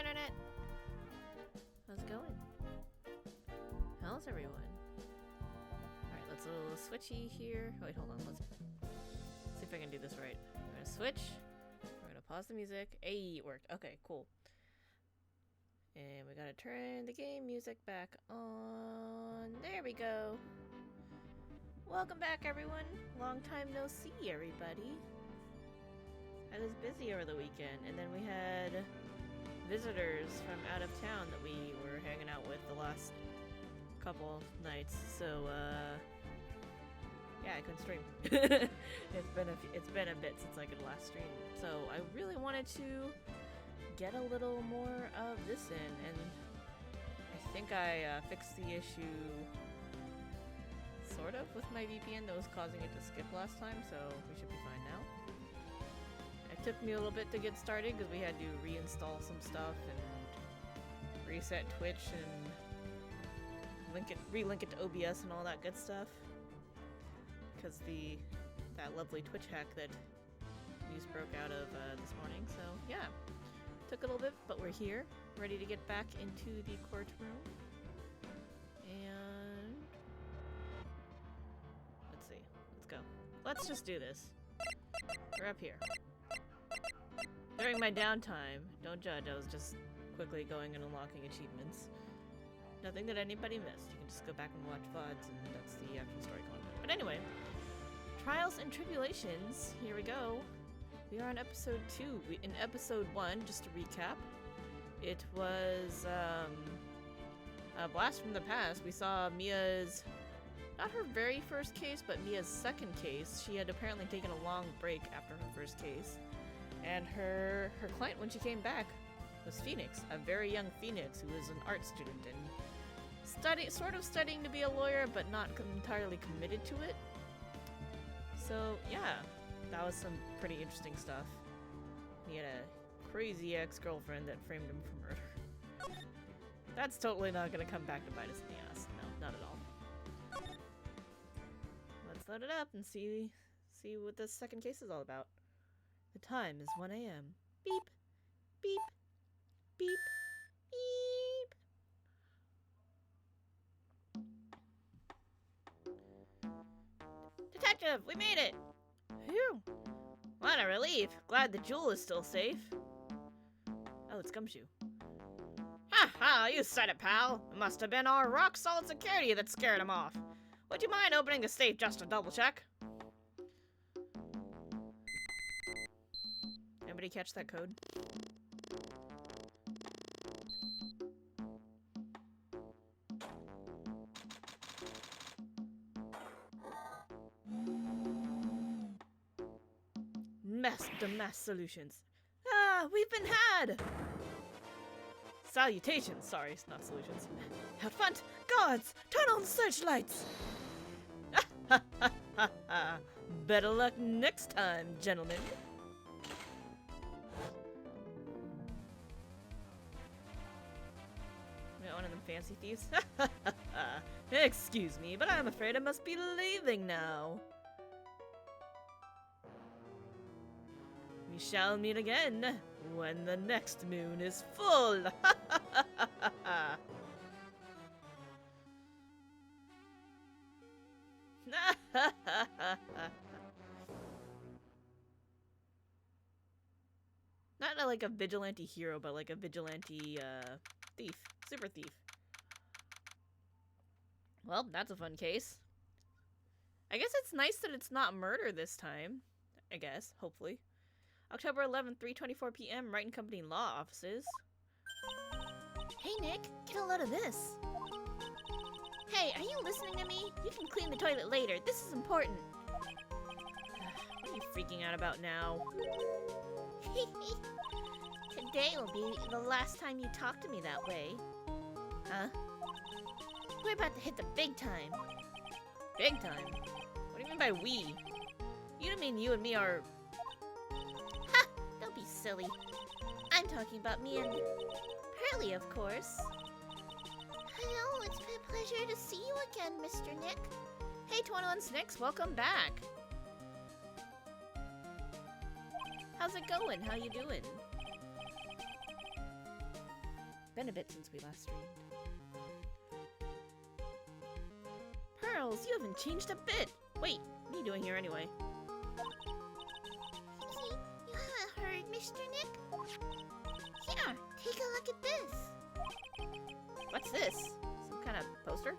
internet? How's it going? How's everyone? Alright, let's do a little switchy here. Wait, hold on. Let's see if I can do this right. We're gonna switch. We're gonna pause the music. Hey, it worked. Okay, cool. And we gotta turn the game music back on. There we go. Welcome back, everyone. Long time no see, everybody. I was busy over the weekend, and then we had visitors from out of town that we were hanging out with the last couple nights. So, yeah, I couldn't stream. It's been a bit since I could last stream. So I really wanted to get a little more of this in, and I think I fixed the issue sort of with my VPN that was causing it to skip last time, so we should be fine now. It took me a little bit to get started because we had to reinstall some stuff and reset Twitch and relink it to OBS and all that good stuff. Because that lovely Twitch hack that news broke out of this morning. So yeah, took a little bit, but we're here, ready to get back into the courtroom. And let's see, let's go. Let's just do this. We're up here. During my downtime, don't judge, I was just quickly going and unlocking achievements. Nothing that anybody missed. You can just go back and watch VoDs, and that's the actual story content. But anyway, Trials and Tribulations, here we go. We are on episode 2. In episode 1, just to recap, it was a blast from the past. We saw Mia's, not her very first case, but Mia's second case. She had apparently taken a long break after her first case. And her client, when she came back, was Phoenix, a very young Phoenix who was an art student and sort of studying to be a lawyer, but not entirely committed to it. So yeah, that was some pretty interesting stuff. He had a crazy ex-girlfriend that framed him for murder. That's totally not gonna come back to bite us in the ass. No, not at all. Let's load it up and see what this second case is all about. The time is 1 a.m. Beep, beep, beep, beep. Detective, we made it! Phew! What a relief. Glad the jewel is still safe. Oh, it's Gumshoe. Ha ha, you said it, pal. It must have been our rock-solid security that scared him off. Would you mind opening the safe just to double-check? Anybody catch that code? Mass solutions. Ah, we've been had! Salutations, sorry, not solutions. Out front, guards, turn on the searchlights! Better luck next time, gentlemen. One of them fancy thieves? Excuse me, but I'm afraid I must be leaving now. We shall meet again when the next moon is full. Not like a vigilante hero, but like a vigilante thief. Super thief. Well, that's a fun case. I guess it's nice that it's not murder this time. I guess, hopefully. October 11th, 3:24 p.m. Wright & Company Law Offices. Hey, Nick, get a load of this. Hey, are you listening to me? You can clean the toilet later. This is important. What are you freaking out about now? Today will be the last time you talk to me that way. Huh? We're about to hit the big time. Big time? What do you mean by we? You don't mean you and me are... Ha! Don't be silly. I'm talking about me and... Pearly, of course. Hello, it's been a pleasure to see you again, Mr. Nick. Hey, 21 Snicks, welcome back. How's it going? How you doing? been a bit since we last streamed. Pearls, you haven't changed a bit! Wait, what are you doing here anyway? You haven't heard, Mr. Nick? Here, take a look at this. What's this? Some kind of poster?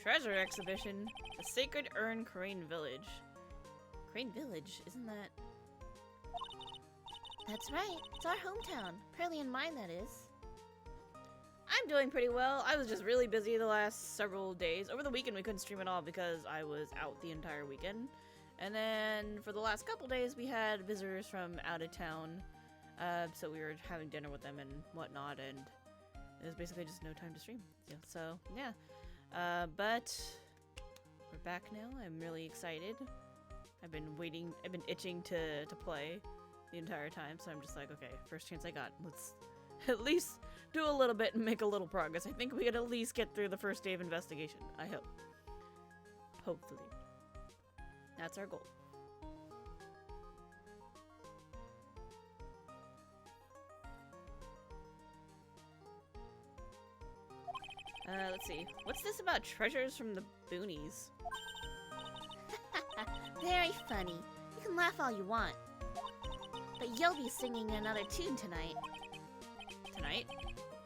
Treasure exhibition. The Sacred Urn, Crane Village. Crane Village? Isn't that... That's right. It's our hometown. Pearly and mine, that is. I'm doing pretty well. I was just really busy the last several days. Over the weekend we couldn't stream at all because I was out the entire weekend. And then for the last couple days we had visitors from out of town. So we were having dinner with them and whatnot, and it was basically just no time to stream. So yeah. But we're back now. I'm really excited. I've been itching to play the entire time, so I'm just like, okay, first chance I got. Let's at least do a little bit and make a little progress. I think we could at least get through the first day of investigation. I hope. Hopefully. That's our goal. Let's see. What's this about treasures from the boonies? Very funny. You can laugh all you want. But you'll be singing another tune tonight. Tonight?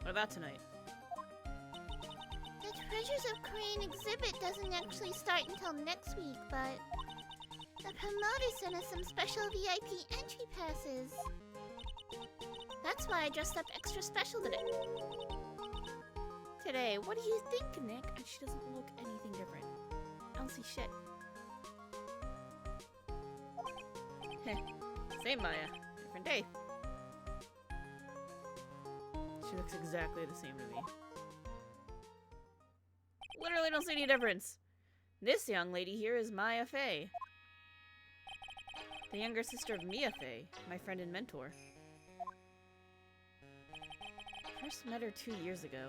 What about tonight? The Treasures of Crane exhibit doesn't actually start until next week, but the promoter sent us some special VIP entry passes. That's why I dressed up extra special today. What do you think, Nick? She doesn't look anything different. I don't see shit. Same Maya. Different day. She looks exactly the same to me. Literally don't see any difference. This young lady here is Maya Fey. The younger sister of Mia Fey, my friend and mentor. First met her 2 years ago.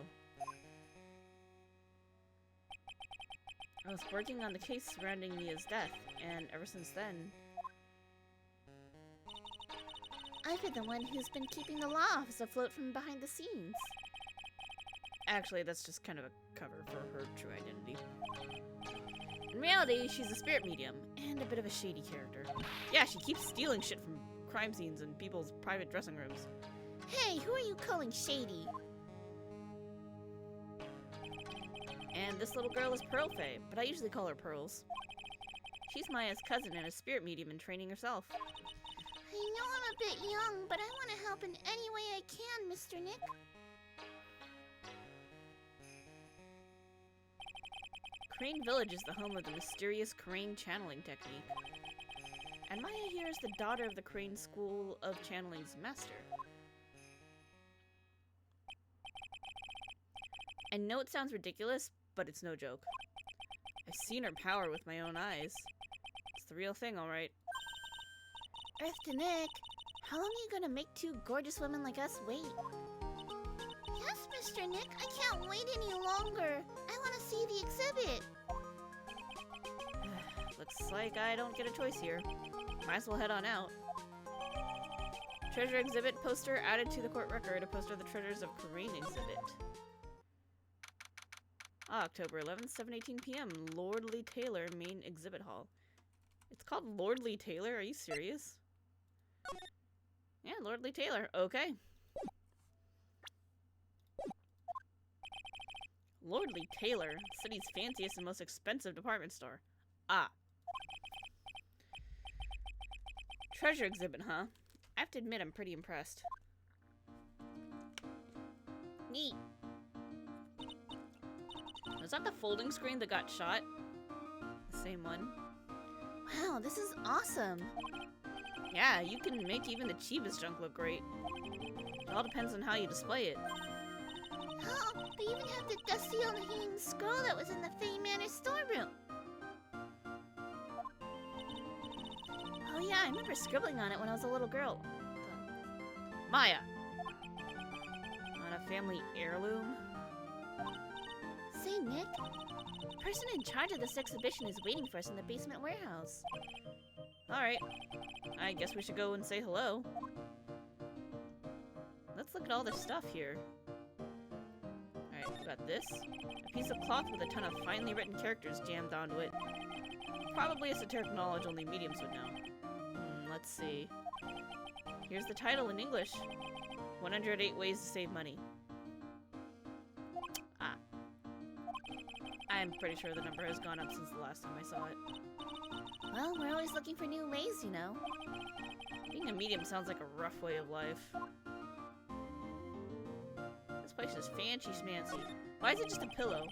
I was working on the case surrounding Mia's death, and ever since then... I've been the one who's been keeping the law office afloat from behind the scenes. Actually, that's just kind of a cover for her true identity. In reality, she's a spirit medium, and a bit of a shady character. Yeah, she keeps stealing shit from crime scenes and people's private dressing rooms. Hey, who are you calling shady? And this little girl is Pearl Fey, but I usually call her Pearls. She's Maya's cousin and a spirit medium in training herself. I know I'm a bit young, but I want to help in any way I can, Mr. Nick. Crane Village is the home of the mysterious Crane channeling technique. And Maya here is the daughter of the Crane School of Channeling's master. I know it sounds ridiculous, but it's no joke. I've seen her power with my own eyes. It's the real thing, alright. Earth to Nick, how long are you gonna make two gorgeous women like us wait? Yes, Mr. Nick, I can't wait any longer. I want to see the exhibit. Looks like I don't get a choice here. Might as well head on out. Treasure exhibit poster added to the court record. A poster of the Treasures of Crane exhibit. October 11th, 7:18 p.m. Lordly Taylor main exhibit hall. It's called Lordly Taylor? Are you serious? Yeah, Lordly Taylor. Okay. Lordly Taylor, the city's fanciest and most expensive department store. Ah. Treasure exhibit, huh? I have to admit I'm pretty impressed. Neat. Was that the folding screen that got shot? The same one. Wow, this is awesome. Yeah, you can make even the cheapest junk look great. It all depends on how you display it. Oh, they even have the dusty old hanging scroll that was in the Fey Manor storeroom. Oh yeah, I remember scribbling on it when I was a little girl. Maya! On a family heirloom? Say, Nick, the person in charge of this exhibition is waiting for us in the basement warehouse. Alright. I guess we should go and say hello. Let's look at all this stuff here. Alright, we got this. A piece of cloth with a ton of finely written characters jammed onto it. Probably esoteric knowledge only mediums would know. Let's see. Here's the title in English. 108 Ways to Save Money. Ah. I'm pretty sure the number has gone up since the last time I saw it. Well, we're always looking for new ways, you know. Being a medium sounds like a rough way of life. This place is fancy schmancy. Why is it just a pillow?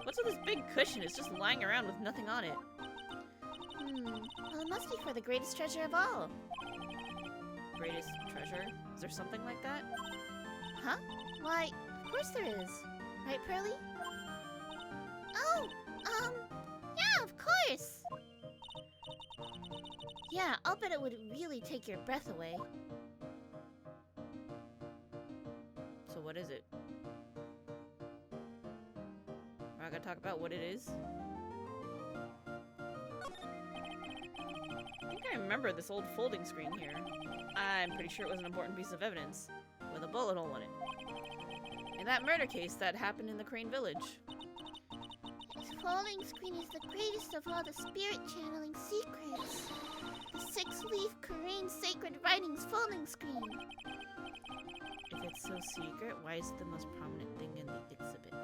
What's with this big cushion? It's just lying around with nothing on it. Well, it must be for the greatest treasure of all. Greatest treasure? Is there something like that? Huh? Why, of course there is. Right, Pearly? Oh, yeah, of course! Yeah, I'll bet it would really take your breath away. So what is it? We're not gonna talk about what it is? I think I remember this old folding screen here. I'm pretty sure it was an important piece of evidence, with a bullet hole in it. In that murder case that happened in the Crane Village. This folding screen is the greatest of all the spirit channeling secrets. The six-leaf Korean sacred writings folding screen. If it's so secret, why is it the most prominent thing in the exhibit?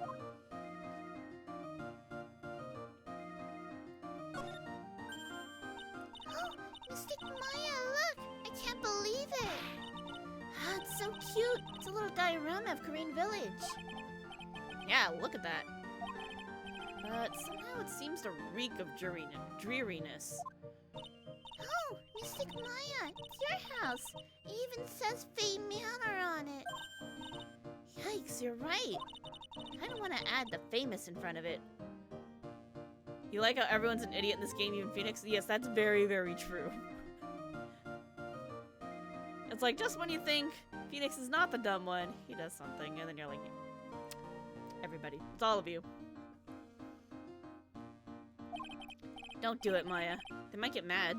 Mystic Maya, look! I can't believe it! Ah, it's so cute! It's a little diorama of Korean Village. Yeah, look at that. But somehow it seems to reek of dreariness. Oh, Mystic Maya, it's your house. It even says Fey Manor on it. Yikes, you're right. I don't want to add the famous in front of it. You like how everyone's an idiot in this game, even Phoenix? Yes, that's very, very true. It's like, just when you think Phoenix is not the dumb one, he does something, and then you're like, everybody. It's all of you. Don't do it, Maya. They might get mad.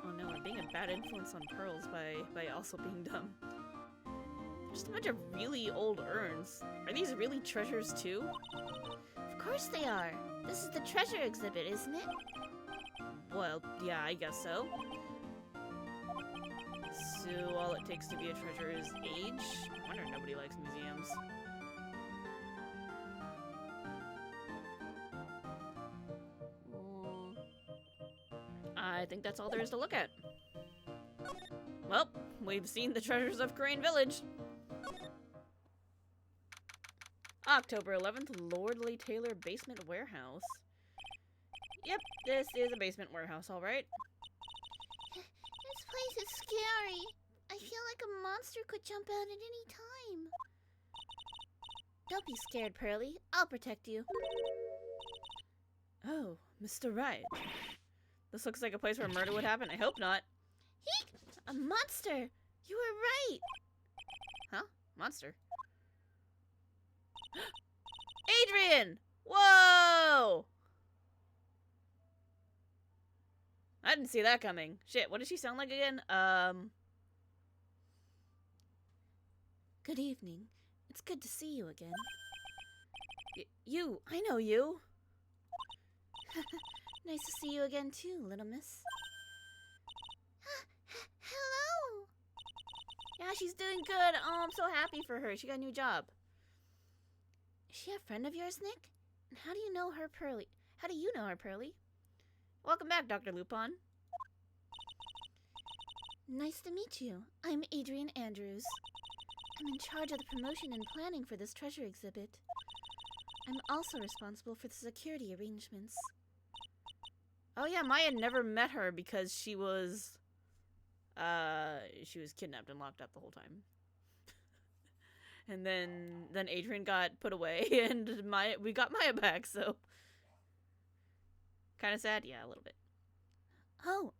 Oh no, I'm being a bad influence on Pearls by also being dumb. Just a bunch of really old urns. Are these really treasures too? Of course they are. This is the treasure exhibit, isn't it? Well, yeah, I guess so. So all it takes to be a treasure is age? I wonder nobody likes museums. I think that's all there is to look at. Well, we've seen the treasures of Crane Village. October 11th, Lordly Taylor Basement Warehouse. Yep, this is a basement warehouse, alright. This place is scary. I feel like a monster could jump out at any time. Don't be scared, Pearly. I'll protect you. Oh, Mr. Wright. This looks like a place where murder would happen. I hope not. Heek! A monster! You were right! Huh? Monster? Adrian! Whoa! I didn't see that coming. Shit, what does she sound like again? Good evening. It's good to see you again. You! I know you! Nice to see you again too, little miss. Hello! Yeah, she's doing good. Oh, I'm so happy for her. She got a new job. Is she a friend of yours, Nick? And how do you know her, Pearly? How do you know her, Pearly? Welcome back, Dr. Lupin. Nice to meet you. I'm Adrian Andrews. I'm in charge of the promotion and planning for this treasure exhibit. I'm also responsible for the security arrangements. Oh yeah, Maya never met her because she was kidnapped and locked up the whole time. And then Adrian got put away and we got Maya back, so kind of sad, yeah, a little bit. Oh,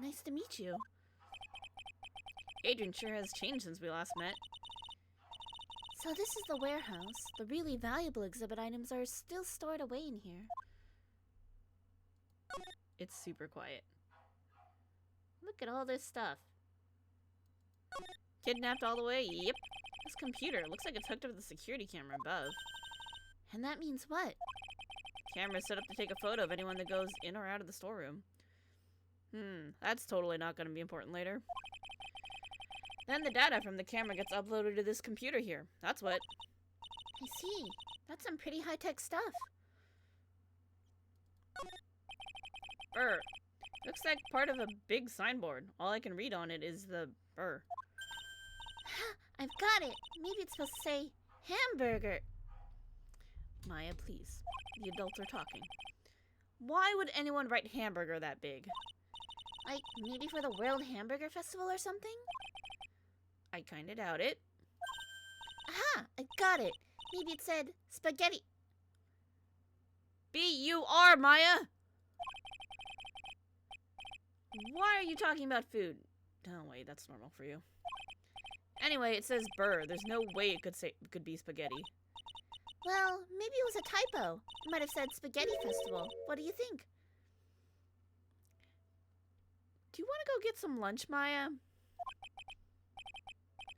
nice to meet you. Adrian sure has changed since we last met. So this is the warehouse. The really valuable exhibit items are still stored away in here. It's super quiet. Look at all this stuff. Kidnapped all the way? Yep. This computer looks like it's hooked up to the security camera above. And that means what? Camera's set up to take a photo of anyone that goes in or out of the storeroom. That's totally not going to be important later. Then the data from the camera gets uploaded to this computer here. That's what. I see. That's some pretty high-tech stuff. Looks like part of a big signboard. All I can read on it is the I've got it. Maybe it's supposed to say hamburger. Maya, please. The adults are talking. Why would anyone write hamburger that big? Like, maybe for the World Hamburger Festival or something? I kinda doubt it. Aha! I got it. Maybe it said spaghetti. B-U-R, Maya! Why are you talking about food? Oh, wait, that's normal for you. Anyway, it says burr. There's no way it could be spaghetti. Well, maybe it was a typo. It might have said Spaghetti Festival. What do you think? Do you want to go get some lunch, Maya?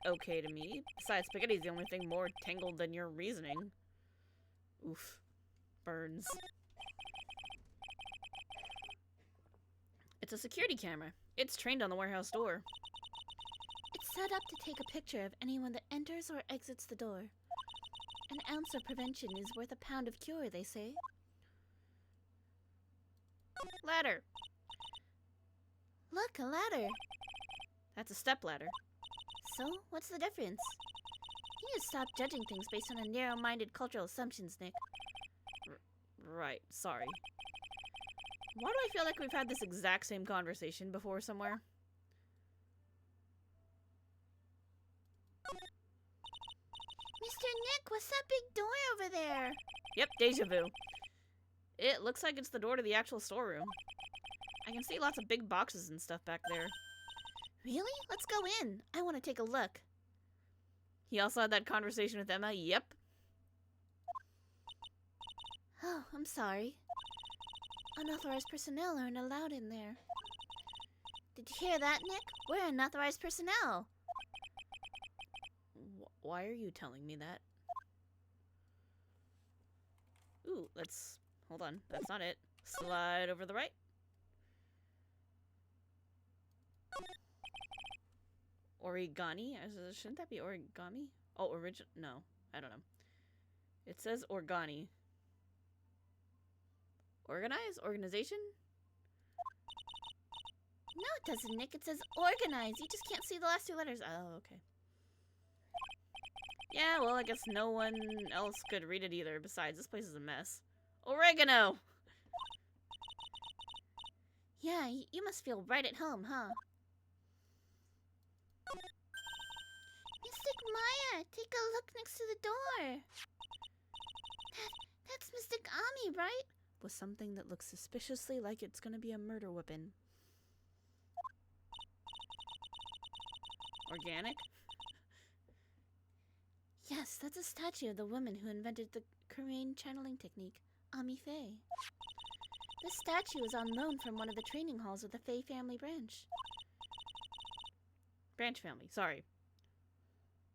Okay to me. Besides, spaghetti's the only thing more tangled than your reasoning. Oof. Burns. It's a security camera. It's trained on the warehouse door. It's set up to take a picture of anyone that enters or exits the door. An ounce of prevention is worth a pound of cure, they say. Ladder. Look, a ladder. That's a step ladder. So, what's the difference? You need to stop judging things based on a narrow-minded cultural assumptions, Nick. Right, sorry. Why do I feel like we've had this exact same conversation before somewhere? Mr. Nick, what's that big door over there? Yep, deja vu. It looks like it's the door to the actual storeroom. I can see lots of big boxes and stuff back there. Really? Let's go in. I want to take a look. He also had that conversation with Emma? Yep. Oh, I'm sorry. Unauthorized personnel aren't allowed in there. Did you hear that, Nick? We're unauthorized personnel. Why are you telling me that? Ooh, let's... Hold on. That's not it. Slide over the right. Origami? Shouldn't that be origami? Oh, no. I don't know. It says organi. Organize? Organization? No, it doesn't, Nick. It says organize. You just can't see the last two letters. Oh, okay. Yeah, well, I guess no one else could read it either. Besides, this place is a mess. Oregano! Yeah, you must feel right at home, huh? Mystic Maya, take a look next to the door. That's Mystic Ami, right? With something that looks suspiciously like it's gonna be a murder weapon. Organic? Yes, that's a statue of the woman who invented the Korean channeling technique, Ami Faye. This statue is on loan from one of the training halls of the Faye family branch. Branch family, sorry.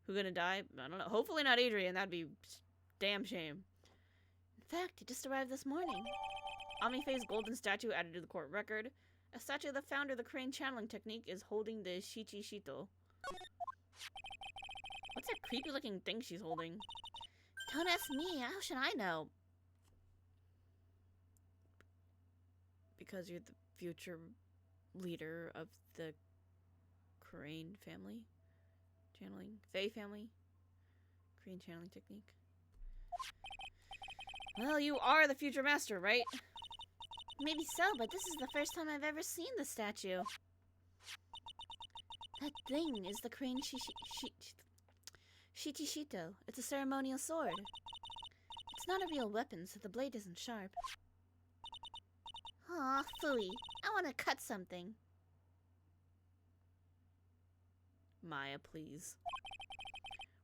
Who gonna die? I don't know. Hopefully not Adrian, that'd be damn shame. In fact, it just arrived this morning. Ami Faye's golden statue added to the court record. A statue of the founder of the crane channeling technique is holding the Shichi Shito. What's that creepy looking thing she's holding? Don't ask me, how should I know? Because you're the future leader of the crane family? Channeling? Faye family? Crane channeling technique? Well, you are the future master, right? Maybe so, but this is the first time I've ever seen the statue. That thing is the crane Shichishito. It's a ceremonial sword. It's not a real weapon, so the blade isn't sharp. Aw, phooey. I want to cut something. Maya, please.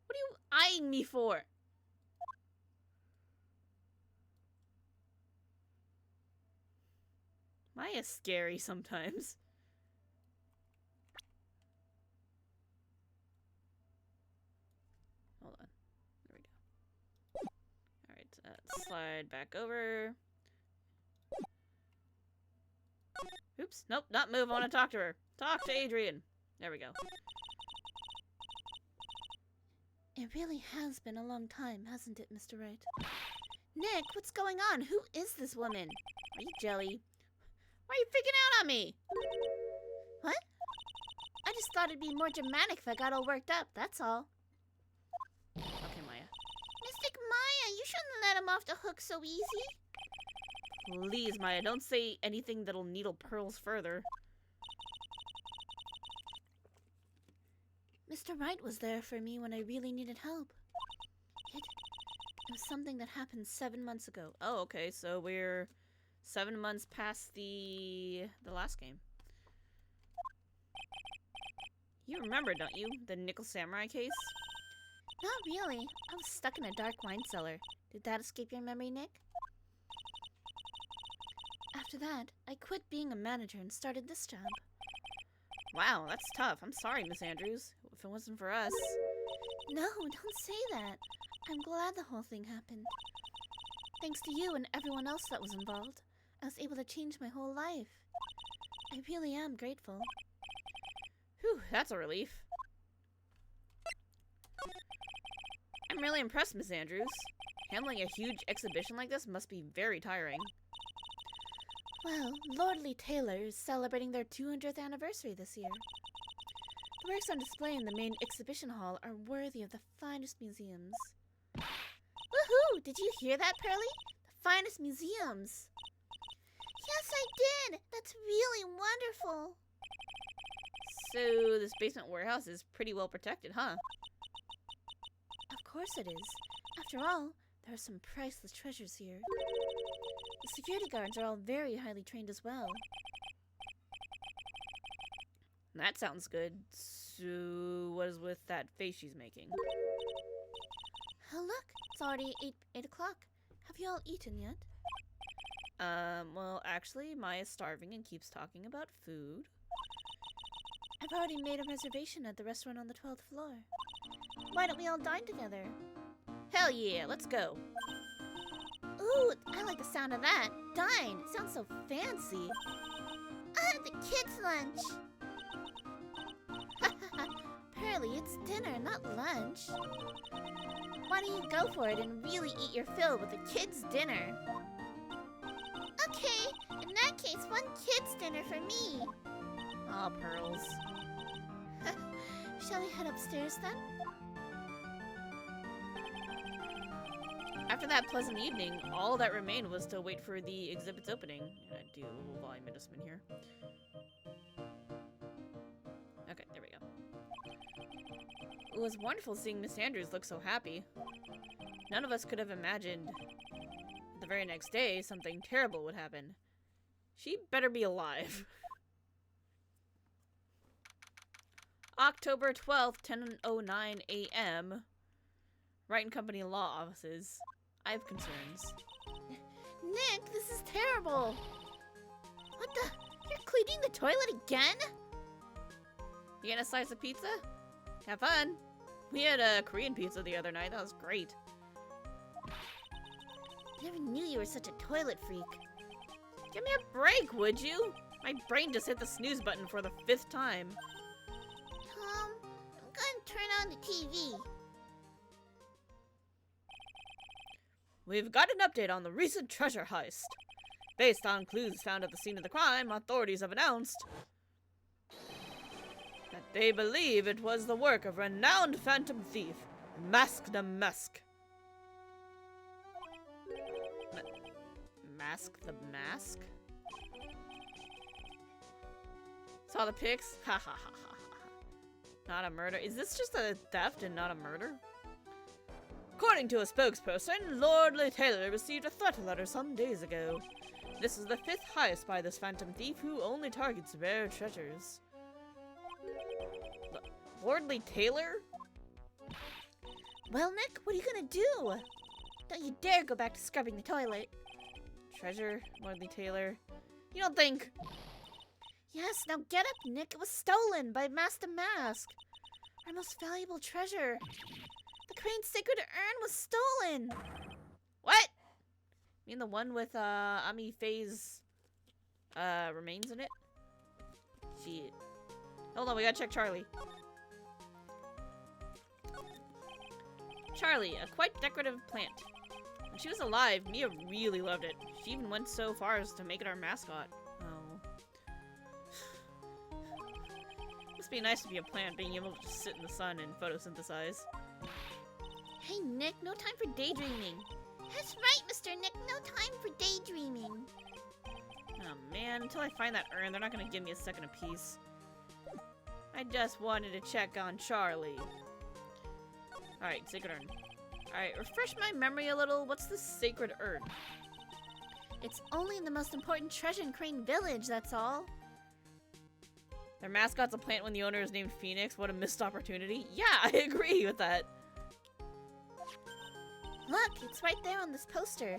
What are you eyeing me for? Maya, Maya's scary sometimes. Hold on. There we go. Alright, slide back over. Oops, nope, not move. I want to talk to her. Talk to Adrian. There we go. It really has been a long time, hasn't it, Mr. Wright? Nick, what's going on? Who is this woman? Are you jelly? Why are you freaking out on me? What? I just thought it'd be more dramatic if I got all worked up, that's all. Okay, Maya. Mystic Maya, you shouldn't let him off the hook so easy. Please, Maya, don't say anything that'll needle pearls further. Mr. Wright was there for me when I really needed help. It was something that happened 7 months ago. Oh, okay, so we're 7 months past the last game. You remember, don't you? The Nickel Samurai case? Not really. I was stuck in a dark wine cellar. Did that escape your memory, Nick? After that, I quit being a manager and started this job. Wow, that's tough. I'm sorry, Miss Andrews. If it wasn't for us... No, don't say that. I'm glad the whole thing happened. Thanks to you and everyone else that was involved, I was able to change my whole life. I really am grateful. Whew, that's a relief. I'm really impressed, Miss Andrews. Handling a huge exhibition like this must be very tiring. Well, Lordly Taylor is celebrating their 200th anniversary this year. The works on display in the main exhibition hall are worthy of the finest museums. Woohoo! Did you hear that, Pearly? The finest museums! Yes, I did! That's really wonderful! So, this basement warehouse is pretty well protected, huh? Of course it is. After all, there are some priceless treasures here. The security guards are all very highly trained as well. That sounds good. So, what is with that face she's making? Oh look, it's already 8 o'clock. Have you all eaten yet? Well, actually, Maya's starving and keeps talking about food. I've already made a reservation at the restaurant on the 12th floor. Why don't we all dine together? Hell yeah, let's go. Ooh, I like the sound of that. Dine. It sounds so fancy. The kids' lunch. Pearly, it's dinner, not lunch. Why don't you go for it and really eat your fill with the kids' dinner? Okay, in that case, one kids' dinner for me. Aw, pearls. Shall we head upstairs then? After that pleasant evening, all that remained was to wait for the exhibit's opening. And I do a little volume adjustment here. Okay, there we go. It was wonderful seeing Miss Andrews look so happy. None of us could have imagined the very next day something terrible would happen. She better be alive. October 12th, 10:09 a.m. Wright and Company Law Offices. I have concerns. Nick, this is terrible. What the? You're cleaning the toilet again? You get a slice of pizza? Have fun. We had a Korean pizza the other night. That was great. Never knew you were such a toilet freak. Give me a break, would you? My brain just hit the snooze button for the 5th time. I'm gonna turn on the TV. We've got an update on the recent treasure heist. Based on clues found at the scene of the crime, authorities have announced that they believe it was the work of renowned phantom thief, Mask the Mask. Mask the Mask? Saw the pics? Ha ha ha ha ha. Not a murder. Is this just a theft and not a murder? According to a spokesperson, Lordly Taylor received a threat letter some days ago. This is the 5th heist by this phantom thief who only targets rare treasures. Lordly Taylor? Well, Nick, what are you gonna do? Don't you dare go back to scrubbing the toilet. Treasure, Lordly Taylor. You don't think... Yes, now get up, Nick. It was stolen by Master Mask. Our most valuable treasure. The crane's sacred urn was stolen. What? You mean the one with, Ami Faye's, remains in it? Shit. Hold on, we gotta check Charlie. Charlie, a quite decorative plant. When she was alive, Mia really loved it. She even went so far as to make it our mascot. Oh. Must be nice to be a plant, being able to just sit in the sun and photosynthesize. Hey, Nick, no time for daydreaming. That's right, Mr. Nick, no time for daydreaming. Oh man, until I find that urn, they're not gonna give me a second apiece. I just wanted to check on Charlie. Alright, sacred urn. Alright, refresh my memory a little. What's the sacred urn? It's only the most important treasure in Crane Village, that's all. Their mascot's a plant when the owner is named Phoenix. What a missed opportunity. Yeah, I agree with that. Look, it's right there on this poster.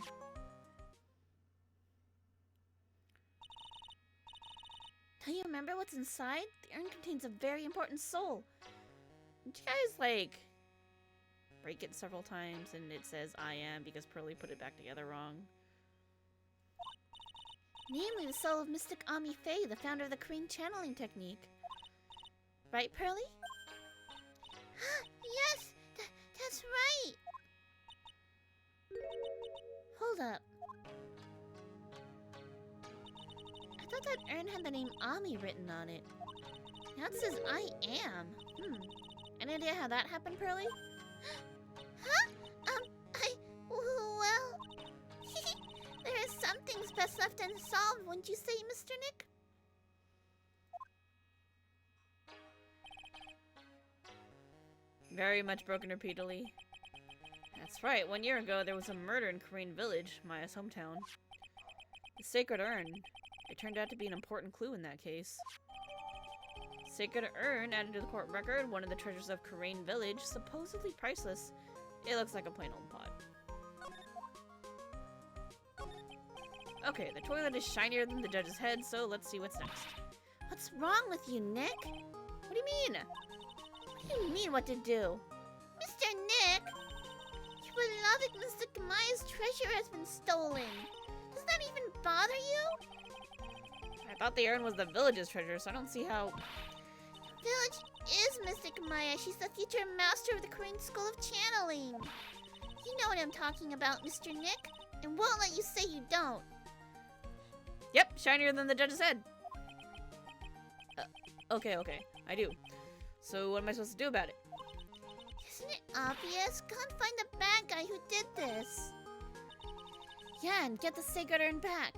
Do you remember what's inside? The urn contains a very important soul. Did you guys, like, break it several times and it says I am because Pearly put it back together wrong? Namely, the soul of Mystic Ami Faye, the founder of the Crane channeling technique. Right, Pearly? Yes, that's right. Hold up. I thought that urn had the name Ami written on it. Now it says I am. Any idea how that happened, Pearly? Huh? Well... there are some things best left unsolved, wouldn't you say, Mr. Nick? Very much broken repeatedly. That's right, 1 year ago there was a murder in Crane Village, Maya's hometown. The sacred urn. It turned out to be an important clue in that case. Sacred urn added to the court record, one of the treasures of Crane Village, supposedly priceless. It looks like a plain old pot. Okay, the toilet is shinier than the judge's head, so let's see what's next. What's wrong with you, Nick? What do you mean? What do you mean what to do? Mr. Nick! Your beloved Mystic Maya's treasure has been stolen. Does that even bother you? I thought the urn was the village's treasure, so I don't see how... Village is Mystic Maya. She's the future master of the Crane School of Channeling. You know what I'm talking about, Mr. Nick, and won't let you say you don't. Yep, shinier than the judge's head. Okay, I do. So what am I supposed to do about it? Isn't it obvious? Go and find the bad guy who did this. Yeah, and get the sacred urn back.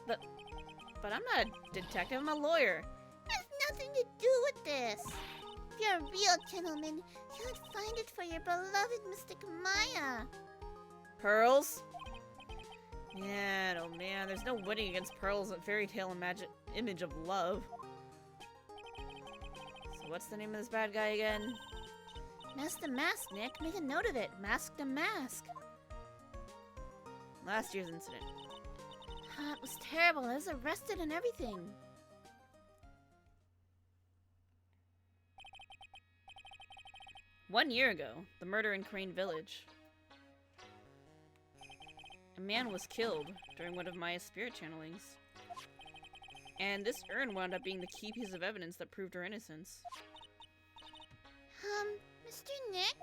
But I'm not a detective, I'm a lawyer. It has nothing to do with this. If you're a real gentleman, you would find it for your beloved Mystic Maya. Pearls? Man, oh man, there's no winning against Pearl's fairy tale image of love. So what's the name of this bad guy again? Mask the Mask, Nick. Make a note of it. Mask the Mask. Last year's incident. It was terrible. I was arrested and everything. One year ago, the murder in Crane Village. A man was killed during one of Maya's spirit channelings. And this urn wound up being the key piece of evidence that proved her innocence. Mr. Nick?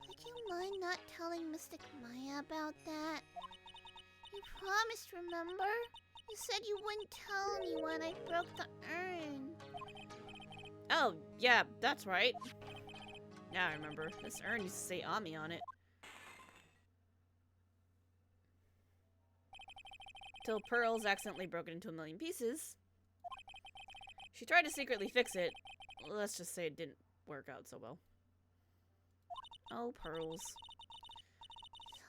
Would you mind not telling Mystic Maya about that? You promised, remember? You said you wouldn't tell me when I broke the urn. Oh, yeah, that's right. Now I remember. This urn used to say Ami on it. Till Pearls accidentally broke it into a million pieces. She tried to secretly fix it. Let's just say it didn't work out so well. Oh, Pearls.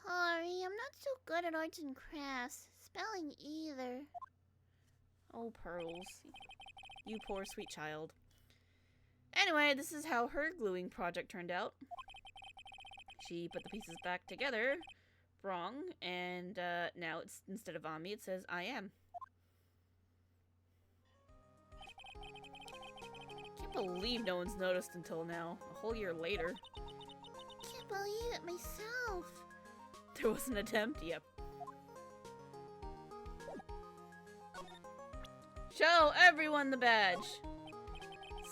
Sorry, I'm not so good at arts and crafts. Spelling either. Oh, Pearls. You poor sweet child. Anyway, this is how her gluing project turned out. She put the pieces back together, wrong, and now it's instead of Ami, it says I am. Can't believe no one's noticed until now, a whole year later. Can't believe it myself. There was an attempt? Yep. Show everyone the badge!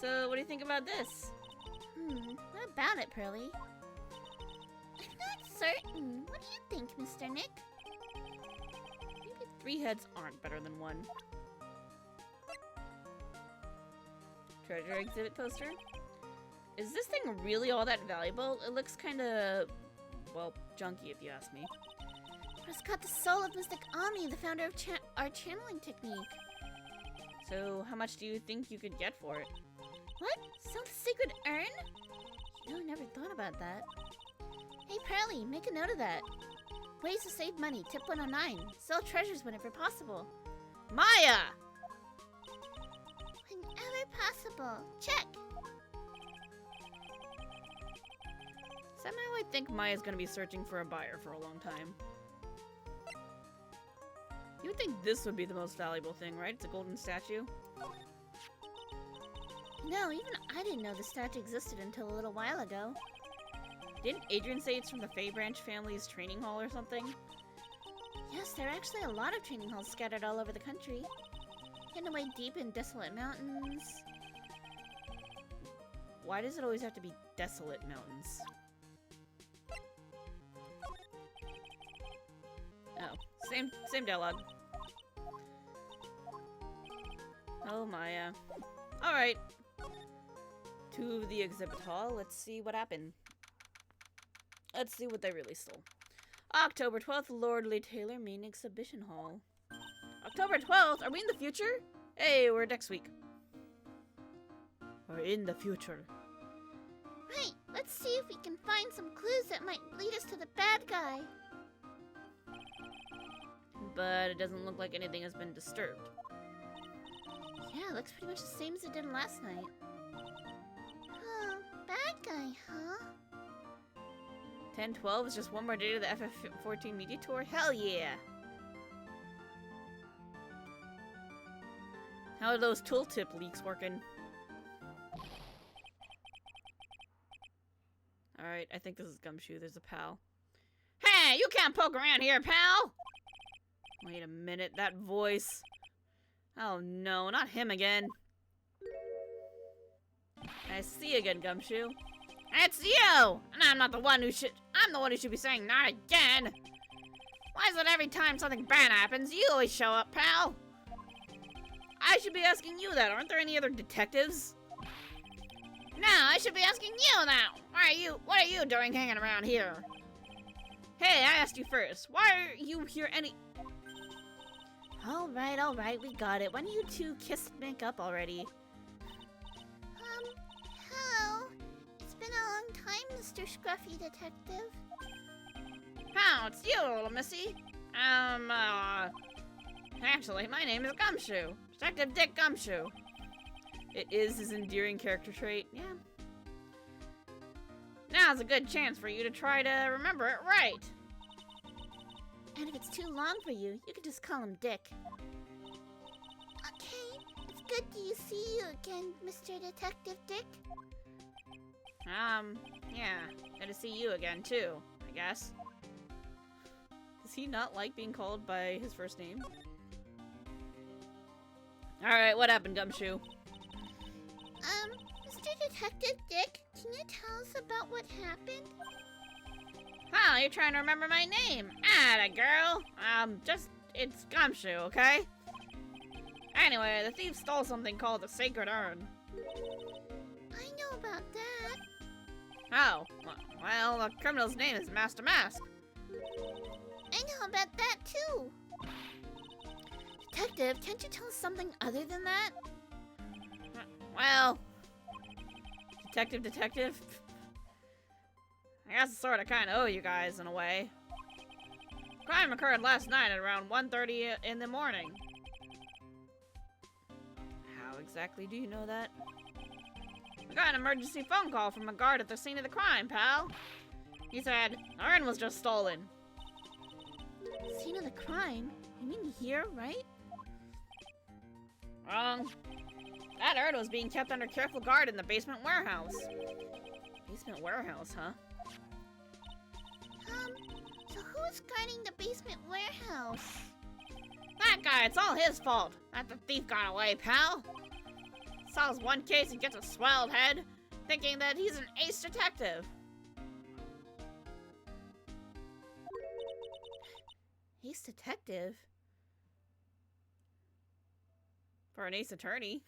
So, what do you think about this? What about it, Pearly? I'm not certain. What do you think, Mr. Nick? Maybe 3 heads aren't better than 1. Treasure exhibit poster? Is this thing really all that valuable? It looks kinda, well, junky if you ask me. But it's got the soul of Mystic Ami, the founder of our channeling technique. So, how much do you think you could get for it? What? Sell the sacred urn? You know, I never thought about that. Hey, Pearly, make a note of that. Ways to save money, tip 109. Sell treasures whenever possible. Maya! Whenever possible. Check. Somehow I think Maya's gonna be searching for a buyer for a long time. You would think this would be the most valuable thing, right? It's a golden statue. No, even I didn't know the statue existed until a little while ago. Didn't Adrian say it's from the Fey Branch family's training hall or something? Yes, there are actually a lot of training halls scattered all over the country. Hidden away deep in desolate mountains. Why does it always have to be desolate mountains? Oh, same dialogue. Oh, Maya. Alright. To the exhibit hall. Let's see what happened. Let's see what they really stole. October 12th, Lordly Taylor Main Exhibition Hall. October 12th? Are we in the future? Hey, we're next week. We're in the future. Right, let's see if we can find some clues that might lead us to the bad guy. But it doesn't look like anything has been disturbed. Yeah, it looks pretty much the same as it did last night. Oh, bad guy, huh? 10-12 is just one more day to the FF14 media tour? Hell yeah! How are those tooltip leaks working? Alright, I think this is Gumshoe. There's a pal. Hey, you can't poke around here, pal! Wait a minute, that voice. Oh no, not him again. I see you again, Gumshoe. It's you! And I'm the one who should be saying not again! Why is it every time something bad happens, you always show up, pal? I should be asking you that. Aren't there any other detectives? No, I should be asking you that. What are you doing hanging around here? Hey, I asked you first. Why are you here Alright, we got it. Why don't you two make up already? Hello? It's been a long time, Mr. Scruffy Detective. Oh, it's you, little missy. Actually, my name is Gumshoe. Detective Dick Gumshoe. It is his endearing character trait, yeah. Now's a good chance for you to try to remember it right. And if it's too long for you, you can just call him Dick. Okay, it's good to see you again, Mr. Detective Dick. Yeah, good to see you again, too, I guess. Does he not like being called by his first name? Alright, what happened, Gumshoe? Mr. Detective Dick, can you tell us about what happened? Huh, you're trying to remember my name. Atta girl. It's Gumshoe, okay? Anyway, the thief stole something called the Sacred Urn. I know about that. Oh, well, the criminal's name is Master Mask. I know about that, too. Detective, can't you tell us something other than that? Well, Detective? I guess I sorta kinda owe you guys in a way. Crime occurred last night at around 1:30 in the morning. How exactly do you know that? I got an emergency phone call from a guard at the scene of the crime, pal. He said, the urn was just stolen. Scene of the crime? You mean here, right? Wrong. That urn was being kept under careful guard in the basement warehouse. Basement warehouse, huh? So who's guarding the basement warehouse? That guy, it's all his fault. Not the thief got away, pal. Solves one case and gets a swelled head, thinking that he's an ace detective. Ace detective? For an ace attorney?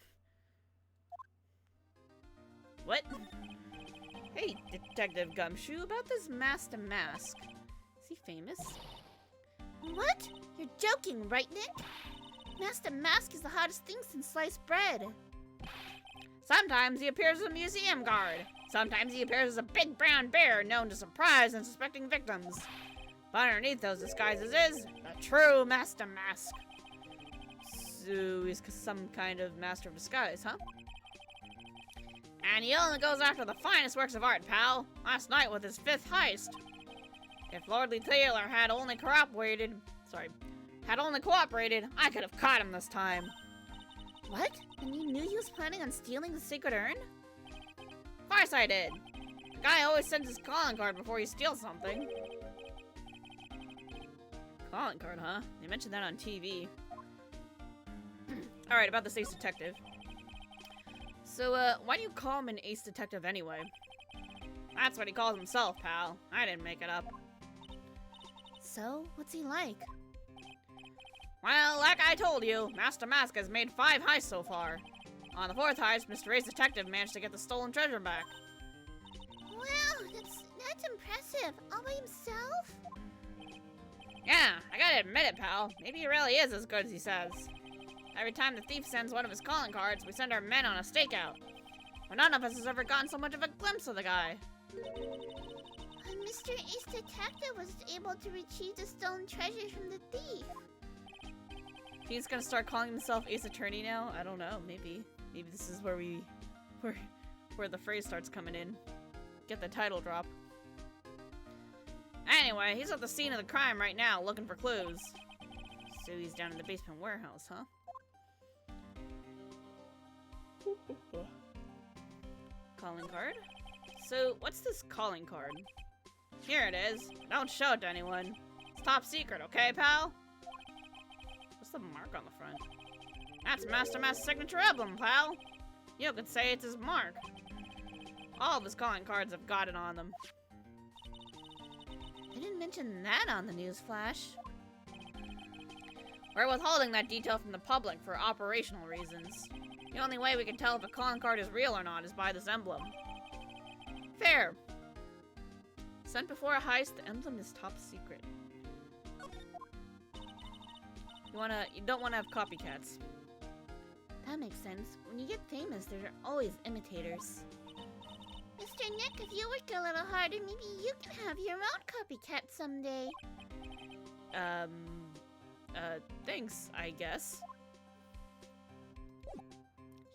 What? Hey, Detective Gumshoe, about this mask to mask. Is he famous? What? You're joking, right, Nick? Master Mask is the hottest thing since sliced bread. Sometimes he appears as a museum guard. Sometimes he appears as a big brown bear known to surprise unsuspecting victims. But underneath those disguises is the true Master Mask. So he's some kind of master of disguise, huh? And he only goes after the finest works of art, pal. Last night with his 5th heist. If Lordly Taylor had only cooperated, I could have caught him this time. What? And you knew he was planning on stealing the secret urn? Of course I did. The guy always sends his calling card before he steals something. Calling card, huh? They mentioned that on TV. Alright, about this ace detective. So, why do you call him an ace detective anyway? That's what he calls himself, pal. I didn't make it up. So, what's he like? Well, like I told you, Master Mask has made 5 heists so far. On the 4th heist, Mr. Ace Detective managed to get the stolen treasure back. Wow, that's impressive. All by himself? Yeah, I gotta admit it, pal. Maybe he really is as good as he says. Every time the thief sends one of his calling cards, we send our men on a stakeout. But none of us has ever gotten so much of a glimpse of the guy. Mr. Ace Detective was able to retrieve the stolen treasure from the thief. He's gonna start calling himself Ace Attorney now? I don't know, maybe. Maybe this is where where the phrase starts coming in. Get the title drop. Anyway, he's at the scene of the crime right now, looking for clues. So he's down in the basement warehouse, huh? Calling card? So, what's this calling card? Here it is. Don't show it to anyone. It's top secret, okay, pal? What's the mark on the front? That's Master Mask's signature emblem, pal. You could say it's his mark. All of his calling cards have got it on them. They didn't mention that on the news flash. We're withholding that detail from the public for operational reasons. The only way we can tell if a calling card is real or not is by this emblem. Fair. Sent before a heist, the emblem is top secret. You don't wanna have copycats. That makes sense. When you get famous, there are always imitators. Mr. Nick, if you work a little harder, maybe you can have your own copycat someday. Thanks, I guess.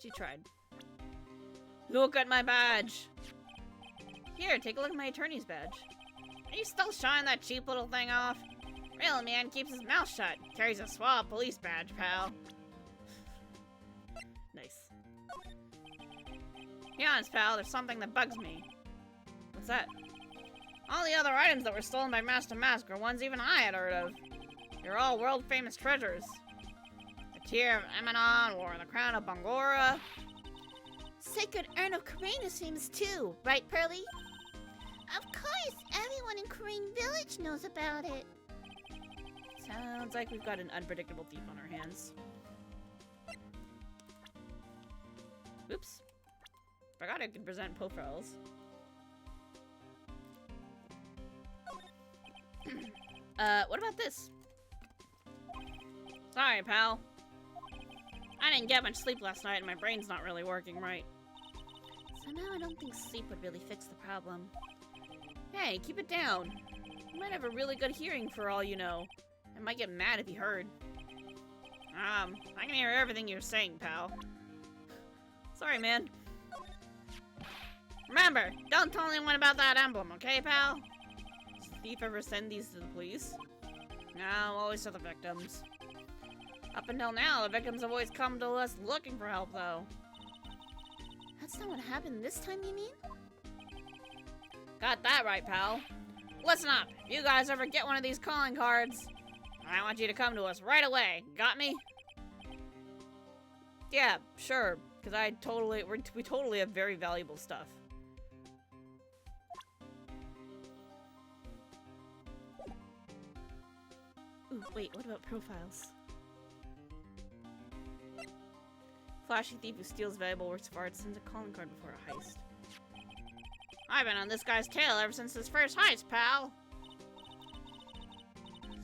She tried. Look at my badge! Here, take a look at my attorney's badge. Are you still showing that cheap little thing off? Real man keeps his mouth shut. Carries a swab police badge, pal. Nice. Be honest, pal, there's something that bugs me. What's that? All the other items that were stolen by Master Mask are ones even I had heard of. They're all world-famous treasures. The Tear of Emanon, or the Crown of Bangora. Sacred Urn of Courtroom is famous too, right, Pearly? Of course, everyone in Courtroom Village knows about it. Sounds like we've got an unpredictable thief on our hands. Oops. Forgot I could present profiles. What about this? Sorry, pal. I didn't get much sleep last night and my brain's not really working right. Somehow I don't think sleep would really fix the problem. Hey, keep it down. You might have a really good hearing for all you know. I might get mad if you heard. I can hear everything you're saying, pal. Sorry, man. Remember, don't tell anyone about that emblem, okay, pal? Does the thief ever send these to the police? No, always to the victims. Up until now, the victims have always come to us looking for help, though. That's not what happened this time, you mean? Got that right, pal. Listen up. If you guys ever get one of these calling cards, I want you to come to us right away. Got me? Yeah, sure. Because we totally have very valuable stuff. Ooh, wait, what about profiles? Flashy thief who steals valuable works of art sends a calling card before a heist. I've been on this guy's tail ever since his first heist, pal.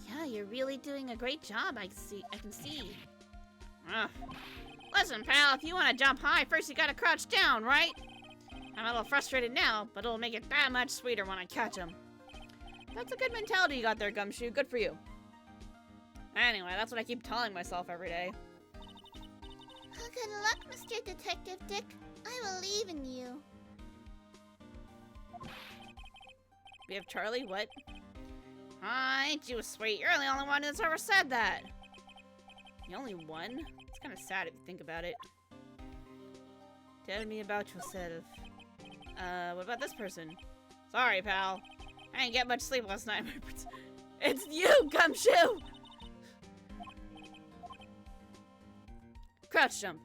Yeah, you're really doing a great job, I can see. Listen, pal, if you want to jump high, first you gotta crouch down, right? I'm a little frustrated now, but it'll make it that much sweeter when I catch him. That's a good mentality you got there, Gumshoe. Good for you. Anyway, that's what I keep telling myself every day. Good luck, Mr. Detective Dick. I believe in you. We have Charlie? What? Ain't you sweet? You're the only one who's ever said that. The only one? It's kind of sad if you think about it. Tell me about yourself. What about this person? Sorry, pal. I didn't get much sleep last night. It's you, Gumshoe! Crouch jump.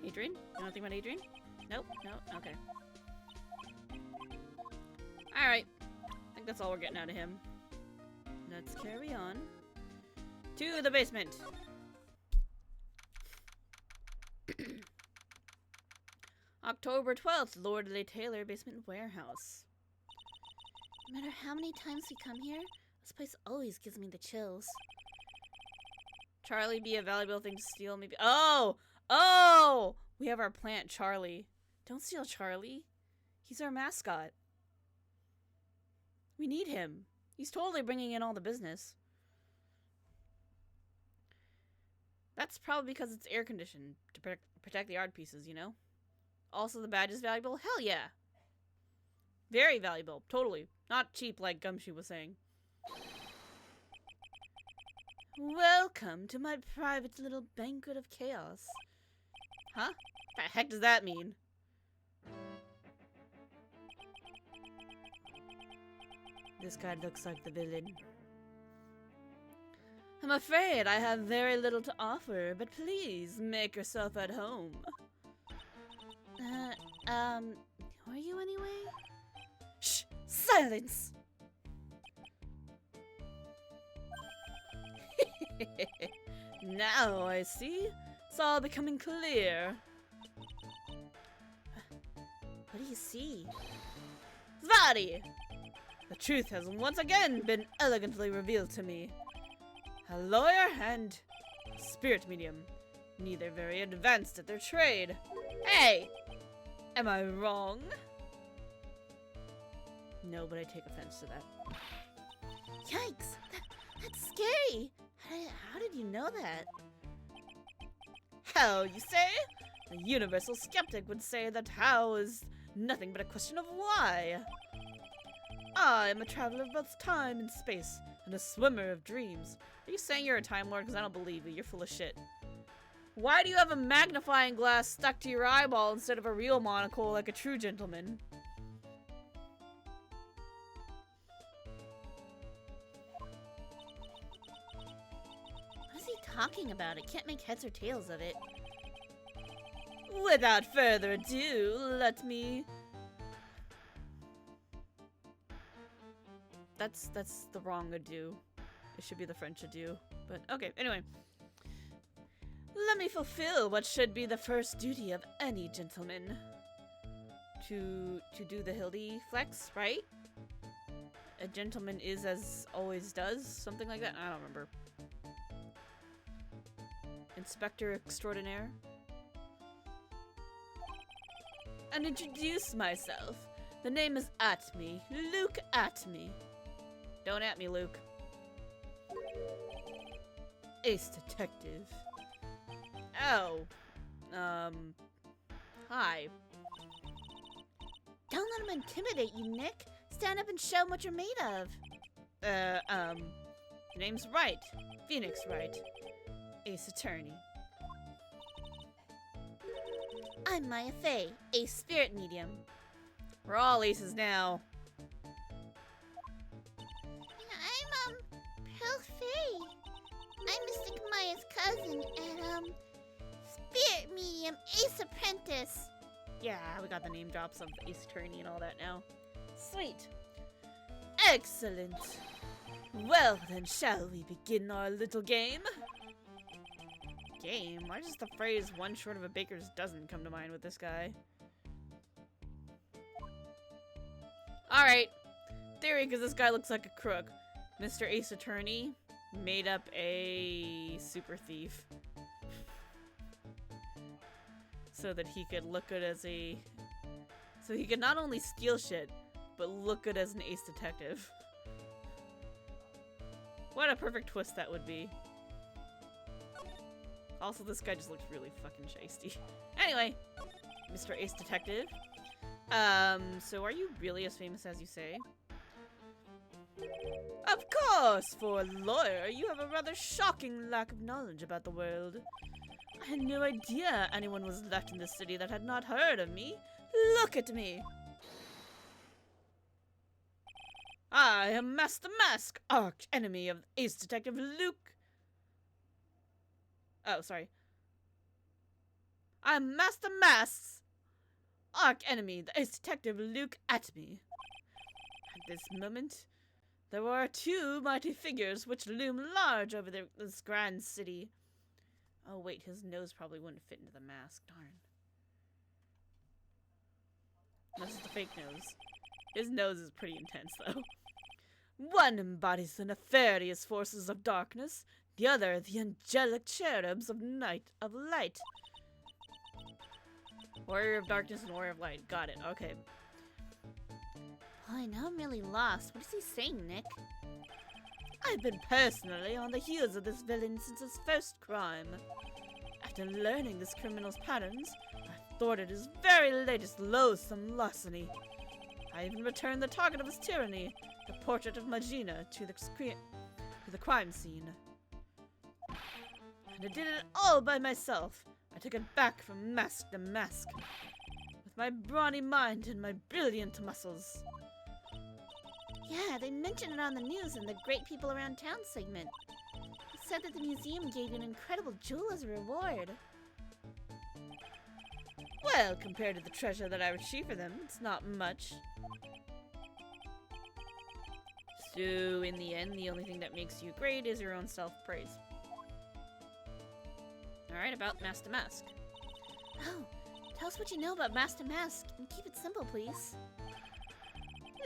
Adrian? You know anything about Adrian? Nope, no, okay. Alright. I think that's all we're getting out of him. Let's carry on. To the basement. October 12th, Lord Le Taylor Basement Warehouse. No matter how many times we come here, this place always gives me the chills. Charlie be a valuable thing to steal, maybe. Oh! Oh! We have our plant, Charlie. Don't steal Charlie. He's our mascot. We need him. He's totally bringing in all the business. That's probably because it's air conditioned to protect the art pieces, you know? Also, the badge is valuable? Hell yeah! Very valuable, totally. Not cheap like Gumshoe was saying. Welcome to my private little banquet of chaos. Huh? What the heck does that mean? This guy looks like the villain. I'm afraid I have very little to offer, but please make yourself at home. Who are you anyway? Shh! Silence! Now I see. It's all becoming clear. What do you see? VoD! The truth has once again been elegantly revealed to me. A lawyer and a spirit medium. Neither very advanced at their trade. Hey! Am I wrong? No, but I take offense to that. Yikes! That's scary! How did you know that? How, you say? A universal skeptic would say that how is nothing but a question of why. I am a traveler of both time and space, and a swimmer of dreams. Are you saying you're a Time Lord? Because I don't believe you. You're full of shit. Why do you have a magnifying glass stuck to your eyeball instead of a real monocle like a true gentleman? What is he talking about? I can't make heads or tails of it. Without further ado, let me... That's the wrong adieu. It should be the French adieu. But okay, anyway. Let me fulfill what should be the first duty of any gentleman. To do the Hildy flex, right? A gentleman is as always does, something like that. I don't remember. Inspector extraordinaire. And introduce myself. The name is Atme. Luke Atme. Don't at me, Luke. Ace Detective. Oh. Hi. Don't let him intimidate you, Nick. stand up and show 'em what you're made of. Name's Wright. Phoenix Wright. Ace Attorney. I'm Maya Fey, a spirit medium. We're all aces now. I'm, Pearl Fey. I'm Mystic Maya's cousin and, spirit medium Ace Apprentice. Yeah, we got the name drops of Ace Attorney and all that now. Sweet. Excellent. Well, then shall we begin our little game? Game? Why does the phrase one short of a baker's dozen come to mind with this guy? Alright. Theory, because this guy looks like a crook. Mr. Ace Attorney made up a super thief. So that he could look good as a... So he could not only steal shit, but look good as an ace detective. What a perfect twist that would be. Also, this guy just looks really fucking shisty. Anyway, Mr. Ace Detective. So are you really as famous as you say? Of course! For a lawyer, you have a rather shocking lack of knowledge about the world. I had no idea anyone was left in this city that had not heard of me. Look at me! I am Master Mask, arch enemy of Ace Detective Luke. Oh, sorry. I'm Master Mask's arch enemy, the Ace Detective Luke Atme. At this moment, there are two mighty figures which loom large over this grand city. Oh wait, his nose probably wouldn't fit into the mask, darn. This is the fake nose. His nose is pretty intense though. One embodies the nefarious forces of darkness, the other the angelic cherubs of light. Warrior of darkness and warrior of light. Got it. Okay. Boy, now I'm really lost. What is he saying, Nick? I've been personally on the heels of this villain since his first crime. After learning this criminal's patterns, I thwarted his very latest loathsome larceny. I even returned the target of his tyranny, the portrait of Magina, to the crime scene. And I did it all by myself. I took it back from mask to mask, with my brawny mind and my brilliant muscles. Yeah, they mentioned it on the news in the Great People Around Town segment. It said that the museum gave you an incredible jewel as a reward. Well, compared to the treasure that I retrieved for them, it's not much. So, in the end, the only thing that makes you great is your own self-praise. Alright, about Master Mask. Oh, tell us what you know about Master Mask, and keep it simple, please.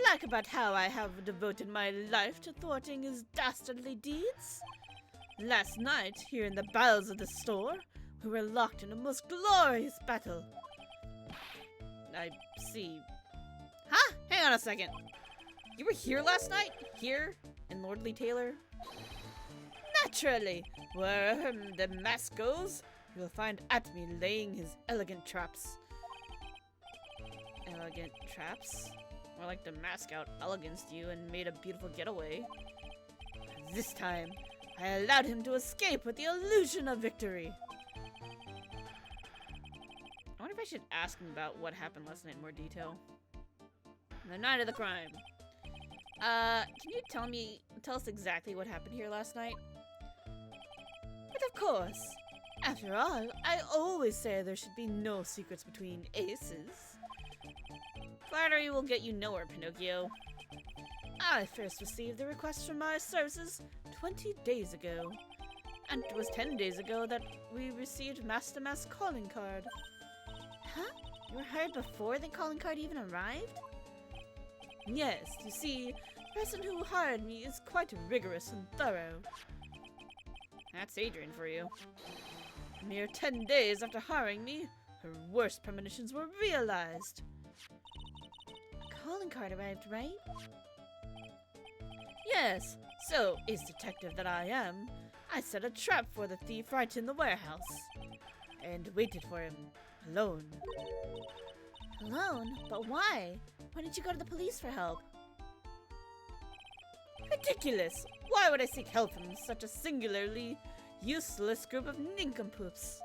Like about how I have devoted my life to thwarting his dastardly deeds? Last night, here in the bowels of the store, we were locked in a most glorious battle. I see. Huh? Hang on a second. You were here last night? Here? In Lordly Taylor? Naturally! Wherever the mask goes, you will find Atme laying his elegant traps. Elegant traps? More like the mask out eleganced you and made a beautiful getaway. This time, I allowed him to escape with the illusion of victory. I wonder if I should ask him about what happened last night in more detail. The night of the crime. Can you tell us exactly what happened here last night? But of course. After all, I always say there should be no secrets between aces. Flattery will get you nowhere, Pinocchio. I first received the request for my services 20 days ago. And it was 10 days ago that we received Master Mask's calling card. Huh? You were hired before the calling card even arrived? Yes, you see, the person who hired me is quite rigorous and thorough. That's Adrian for you. A mere 10 days after hiring me, her worst premonitions were realized. A calling card arrived, right? Yes, so, ace detective that I am, I set a trap for the thief right in the warehouse. And waited for him, alone. Alone? But why? Why didn't you go to the police for help? Ridiculous! Why would I seek help from such a singularly useless group of nincompoops?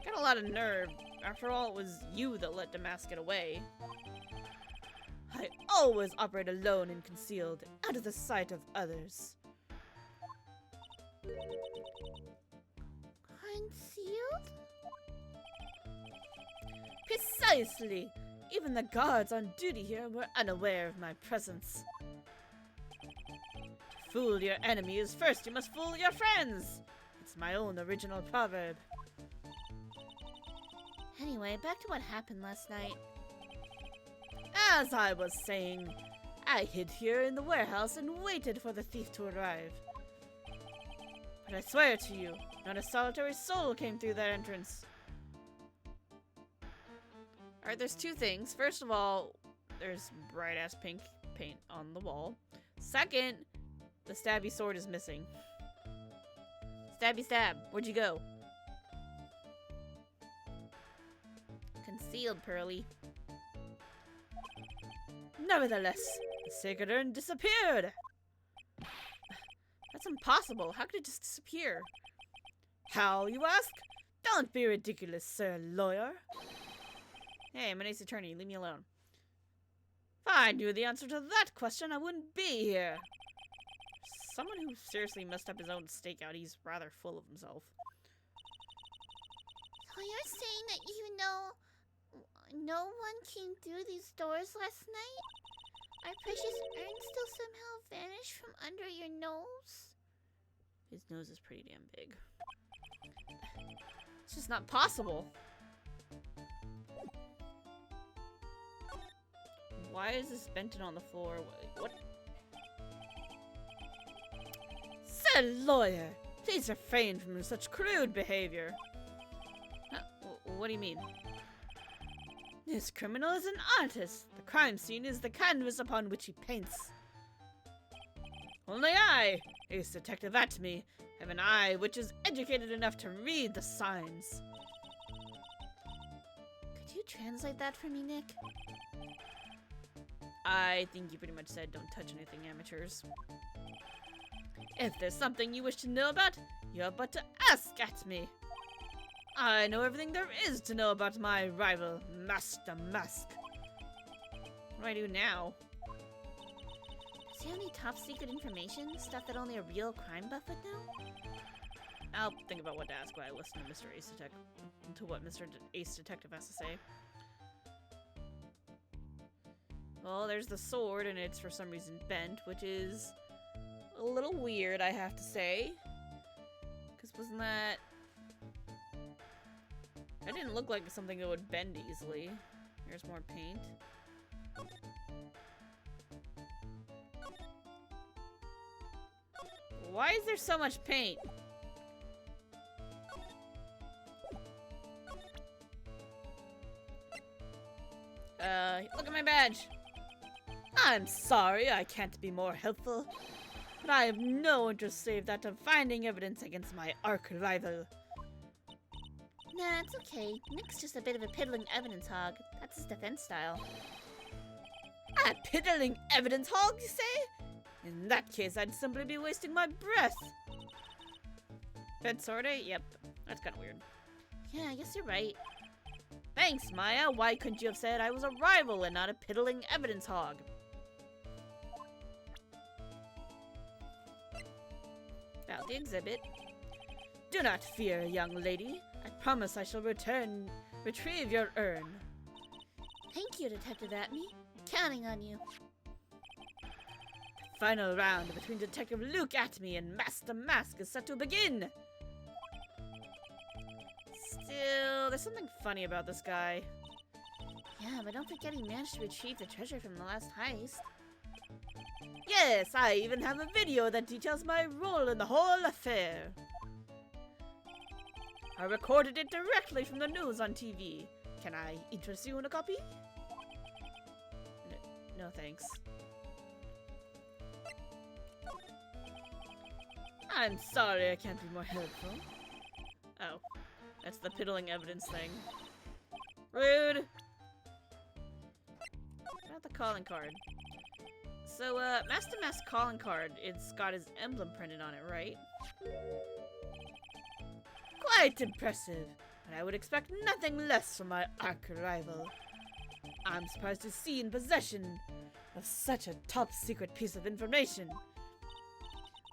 Got a lot of nerve. After all, it was you that let Damask get away. I always operate alone and concealed, out of the sight of others. Concealed? Precisely! Even the guards on duty here were unaware of my presence. To fool your enemies, first you must fool your friends! It's my own original proverb. Anyway, back to what happened last night. As I was saying, I hid here in the warehouse and waited for the thief to arrive. But I swear to you, not a solitary soul came through that entrance. Alright, there's two things. First of all, there's bright-ass pink paint on the wall. Second, the stabby sword is missing. Stabby stab, where'd you go? Concealed, Pearly. Nevertheless, the sacred urn disappeared! That's impossible. How could it just disappear? How, you ask? Don't be ridiculous, sir lawyer. Hey, I'm an ace attorney. Leave me alone. If I knew the answer to that question, I wouldn't be here. Someone who seriously messed up his own stakeout. He's rather full of himself. So you're saying that you know no one came through these doors last night? Our precious urn still somehow vanished from under your nose? His nose is pretty damn big. It's just not possible. Why is this Benton on the floor? What? Sir lawyer, please refrain from such crude behavior. What do you mean? This criminal is an artist. The crime scene is the canvas upon which he paints. Only I, Ace Detective Atme, have an eye which is educated enough to read the signs. Could you translate that for me, Nick? I think you pretty much said don't touch anything, amateurs. If there's something you wish to know about, you have but to ask at me. I know everything there is to know about my rival, Master Mask. What do I do now? Does he have any top secret information? Stuff that only a real crime buff would know? I'll think about what to ask when I listen to Mr. Ace Detective, to what Mr. Ace Detective has to say. Well, there's the sword, and it's for some reason bent, which is a little weird, I have to say. Because wasn't that... That didn't look like something that would bend easily. Here's more paint. Why is there so much paint? Look at my badge! I'm sorry, I can't be more helpful. But I have no interest save that of finding evidence against my arch-rival. Nah, it's okay. Nick's just a bit of a piddling evidence hog. That's his defense style. A piddling evidence hog, you say? In that case, I'd simply be wasting my breath. Bed sortie? Yep. That's kind of weird. Yeah, I guess you're right. Thanks, Maya. Why couldn't you have said I was a rival and not a piddling evidence hog? About the exhibit. Do not fear, young lady. I promise I shall retrieve your urn. Thank you, Detective Atme. I'm counting on you. The final round between Detective Luke Atme and Master Mask is set to begin. Still, there's something funny about this guy. Yeah, but don't forget he managed to retrieve the treasure from the last heist. Yes, I even have a video that details my role in the whole affair. I recorded it directly from the news on TV. Can I interest you in a copy? No thanks. I'm sorry I can't be more helpful. Oh, that's the piddling evidence thing. Rude! What about the calling card? So, Master Mass calling card, it's got his emblem printed on it, right? Quite impressive, and I would expect nothing less from my arch-rival. I'm surprised to see in possession of such a top-secret piece of information.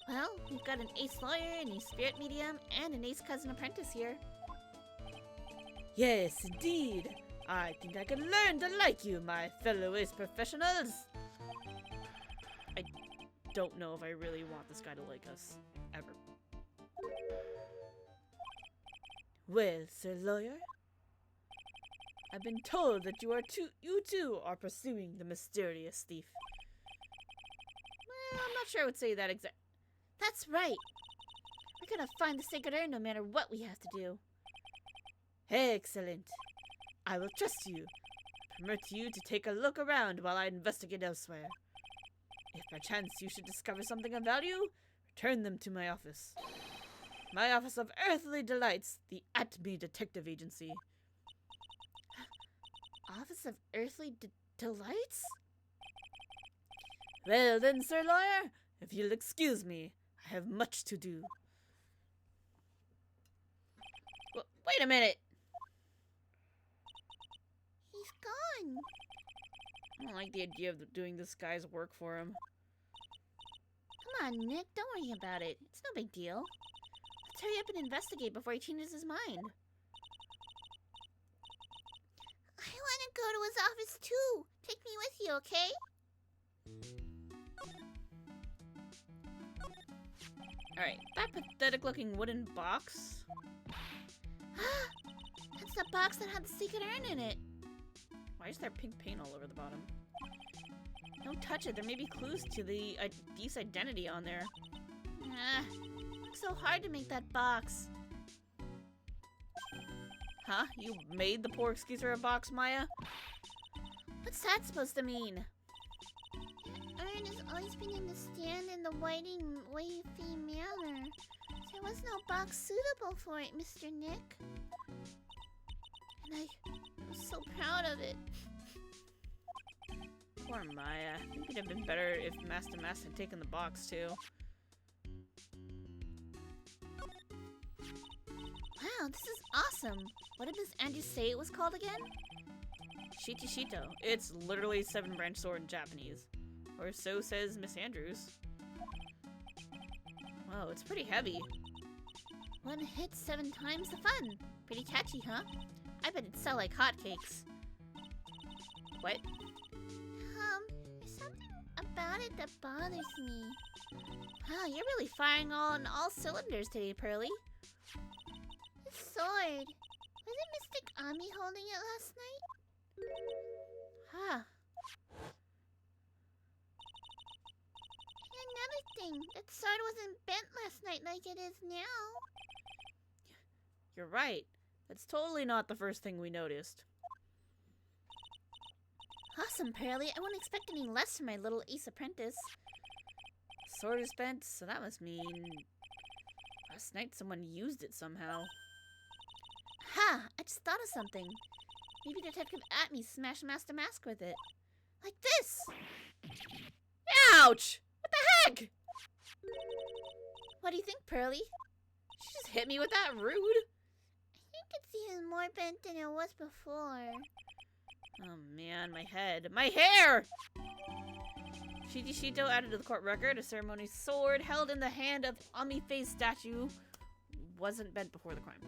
Well, we've got an ace lawyer, an ace spirit medium, and an ace cousin apprentice here. Yes, indeed. I think I can learn to like you, my fellow ace professionals. I don't know if I really want this guy to like us, ever. Well, Sir Lawyer, I've been told that you too are pursuing the mysterious thief. Well, I'm not sure I would say that exact. That's right. We're gonna find the sacred urn no matter what we have to do. Excellent. I will trust you. I permit you to take a look around while I investigate elsewhere. If perchance you should discover something of value, return them to my office. My Office of Earthly Delights, the Atme Detective Agency. Office of Earthly Delights? Well then, Sir Lawyer, if you'll excuse me, I have much to do. Wait a minute! He's gone. I don't like the idea of doing this guy's work for him. Come on, Nick, don't worry about it. It's no big deal. Let's hurry up and investigate before he changes his mind. I want to go to his office too. Take me with you, okay? Alright, that pathetic looking wooden box. That's the box that had the secret urn in it. Why is there pink paint all over the bottom? Don't touch it, there may be clues to the thief's identity on there. It's so hard to make that box. Huh? You made the poor excuser a box, Maya? What's that supposed to mean? The urn has always been in the stand in the wavy manner. There was no box suitable for it, Mr. Nick. And I was so proud of it. Poor Maya. I think it'd have been better if Master Mass had taken the box, too. Wow, this is awesome. What did Miss Andrews say it was called again? Shito. It's literally 7-branch sword in Japanese. Or so says Miss Andrews. Whoa, it's pretty heavy. One hit 7 times the fun. Pretty catchy, huh? I bet it'd sell like hotcakes. What? There's something about it that bothers me. Wow, you're really firing on all cylinders today, Pearly. The sword. Wasn't Mystic Ami holding it last night? Huh. And another thing, that sword wasn't bent last night like it is now. You're right. That's totally not the first thing we noticed. Awesome, Pearly. I wouldn't expect any less from my little ace apprentice. Sword is bent, so that must mean last night someone used it somehow. Ha! I just thought of something. Maybe Detective Atme smashed Master Mask with it. Like this! Ouch! What the heck? What do you think, Pearly? She just hit me with that rude. I think it's even more bent than it was before. Oh man, my head. My hair! Shito added to the court record, a ceremony sword held in the hand of Ami-Fae's statue wasn't bent before the crime.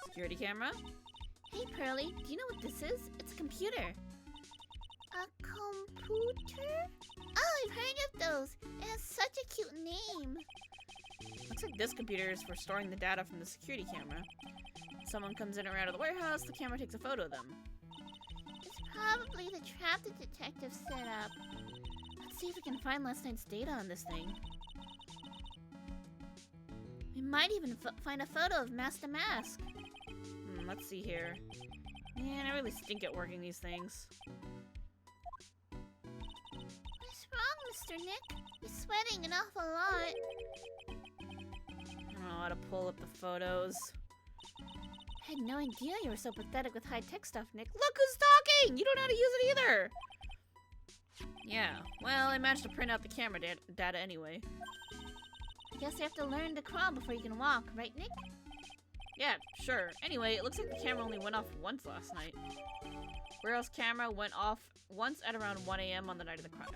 Security camera? Hey, Pearly, do you know what this is? It's a computer. A computer? Oh, I've heard of those. It has such a cute name. Looks like this computer is for storing the data from the security camera. If someone comes in or out of the warehouse, the camera takes a photo of them. It's probably the trap the detective set up. Let's see if we can find last night's data on this thing. We might even find a photo of Master Mask. Let's see here. Man, I really stink at working these things. What's wrong, Mr. Nick? You're sweating an awful lot. I don't know how to pull up the photos. Hey, had no idea you were so pathetic with high-tech stuff, Nick. Look who's talking! You don't know how to use it either! Yeah, well, I managed to print out the camera data anyway. I guess you have to learn to crawl before you can walk, right, Nick? Yeah, sure. Anyway, it looks like the camera only went off once last night. Whereas camera went off once at around 1 a.m. on the night of the crime.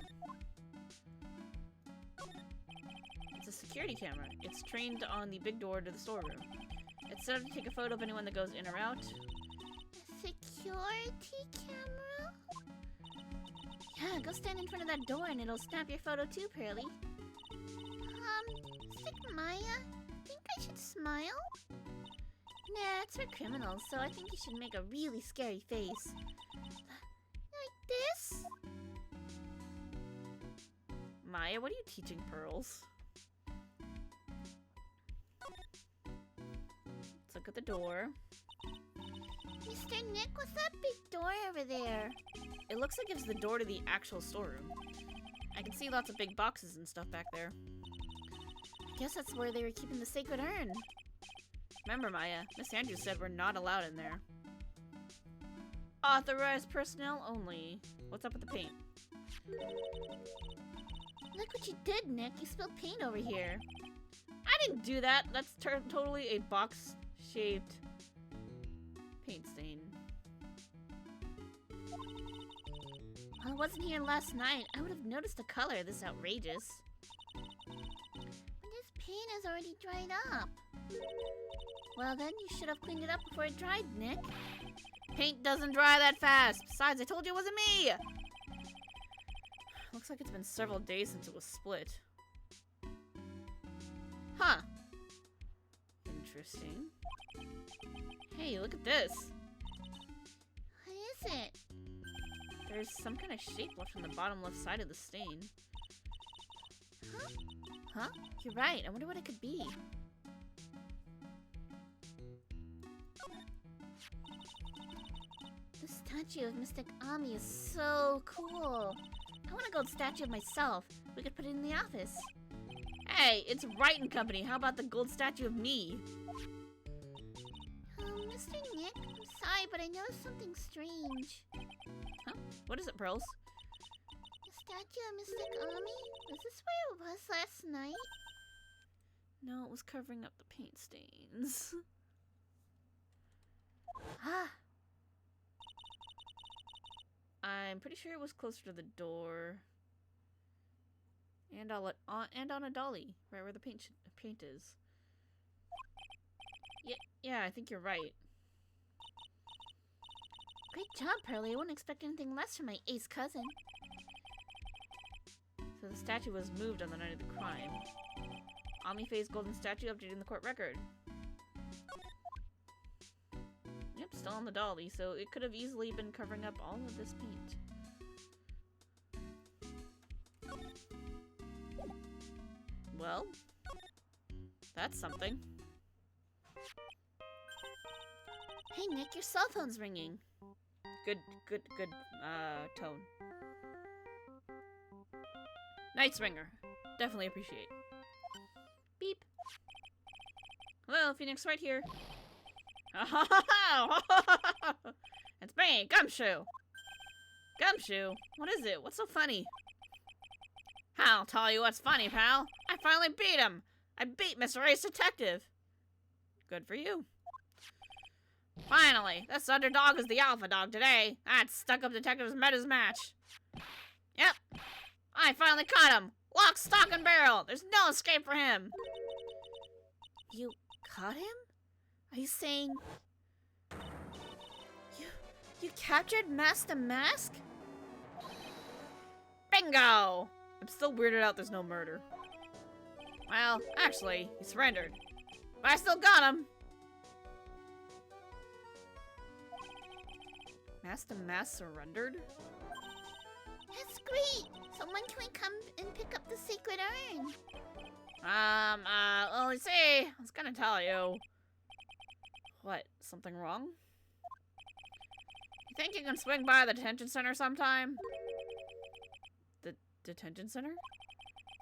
It's a security camera. It's trained on the big door to the storeroom. It's set up to take a photo of anyone that goes in or out. A security camera? Yeah, go stand in front of that door and it'll snap your photo too, Pearly. Sick Maya, think I should smile? Nah, it's for criminals, so I think you should make a really scary face. Like this? Maya, what are you teaching Pearls? Let's look at the door. Mr. Nick, what's that big door over there? It looks like it's the door to the actual storeroom. I can see lots of big boxes and stuff back there. I guess that's where they were keeping the sacred urn. Remember, Maya, Miss Andrews said we're not allowed in there. Authorized personnel only. What's up with the paint? Look what you did, Nick. You spilled paint over here. I didn't do that. That's totally a box-shaped paint stain. Well, I wasn't here last night. I would have noticed the color. This is outrageous. But this paint has already dried up. Well, then you should have cleaned it up before it dried, Nick. Paint doesn't dry that fast. Besides, I told you it wasn't me. Looks like it's been several days since it was split. Huh. Interesting. Hey, look at this. What is it? There's some kind of shape left on the bottom left side of the stain. Huh? Huh? You're right. I wonder what it could be. The statue of Mystic Ami is so cool. I want a gold statue of myself. We could put it in the office. Hey, it's Wright and Company. How about the gold statue of me? Mr. Nick, I'm sorry, but I noticed something strange. Huh? What is it, Pearls? The statue of Mystic Ami? Is this where it was last night? No, it was covering up the paint stains. Ah. I'm pretty sure it was closer to the door. And on a dolly, right where the paint is. Yeah, I think you're right. Great job, Pearly. I wouldn't expect anything less from my ace cousin. So the statue was moved on the night of the crime. Ami-Faye's golden statue updating the court record. Yep, still on the dolly, so it could have easily been covering up all of this paint. Well, that's something. Hey, Nick, your cell phone's ringing. Good, tone. Nice ringer. Definitely appreciate. Beep. Hello, Phoenix, right here. It's me, Gumshoe. Gumshoe? What is it? What's so funny? I'll tell you what's funny, pal. I finally beat him. I beat Mr. Ace Detective. Good for you. Finally, this underdog is the alpha dog today. That stuck-up detective's met his match. Yep. I finally caught him. Lock, stock, and barrel. There's no escape for him. You caught him? Are you saying... You captured Master Mask? Bingo! I'm still weirded out there's no murder. Well, actually, he surrendered. But I still got him. Master Mask surrendered? That's great! So when can we come and pick up the sacred urn? Well, you see, I was gonna tell you. What, something wrong? You think you can swing by the detention center sometime? The detention center?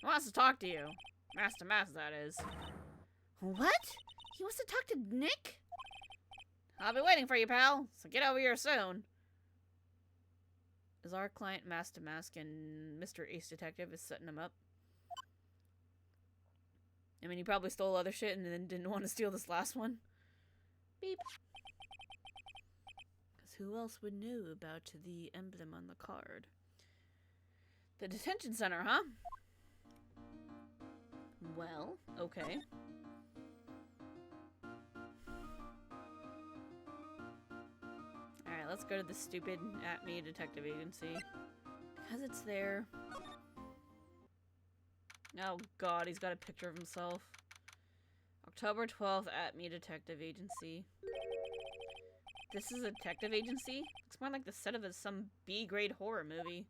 He wants to talk to you. Master Mask, that is. What? He wants to talk to Nick? I'll be waiting for you, pal, so get over here soon. Is our client mask to mask and Mr. Ace Detective is setting him up? I mean, he probably stole other shit and then didn't want to steal this last one. Beep. Because who else would know about the emblem on the card? The detention center, huh? Well, okay. Alright, let's go to the stupid at-me detective agency. Because it's there. Oh god, he's got a picture of himself. October 12th, at-me detective agency. This is a detective agency? Looks more like the set of some B-grade horror movie.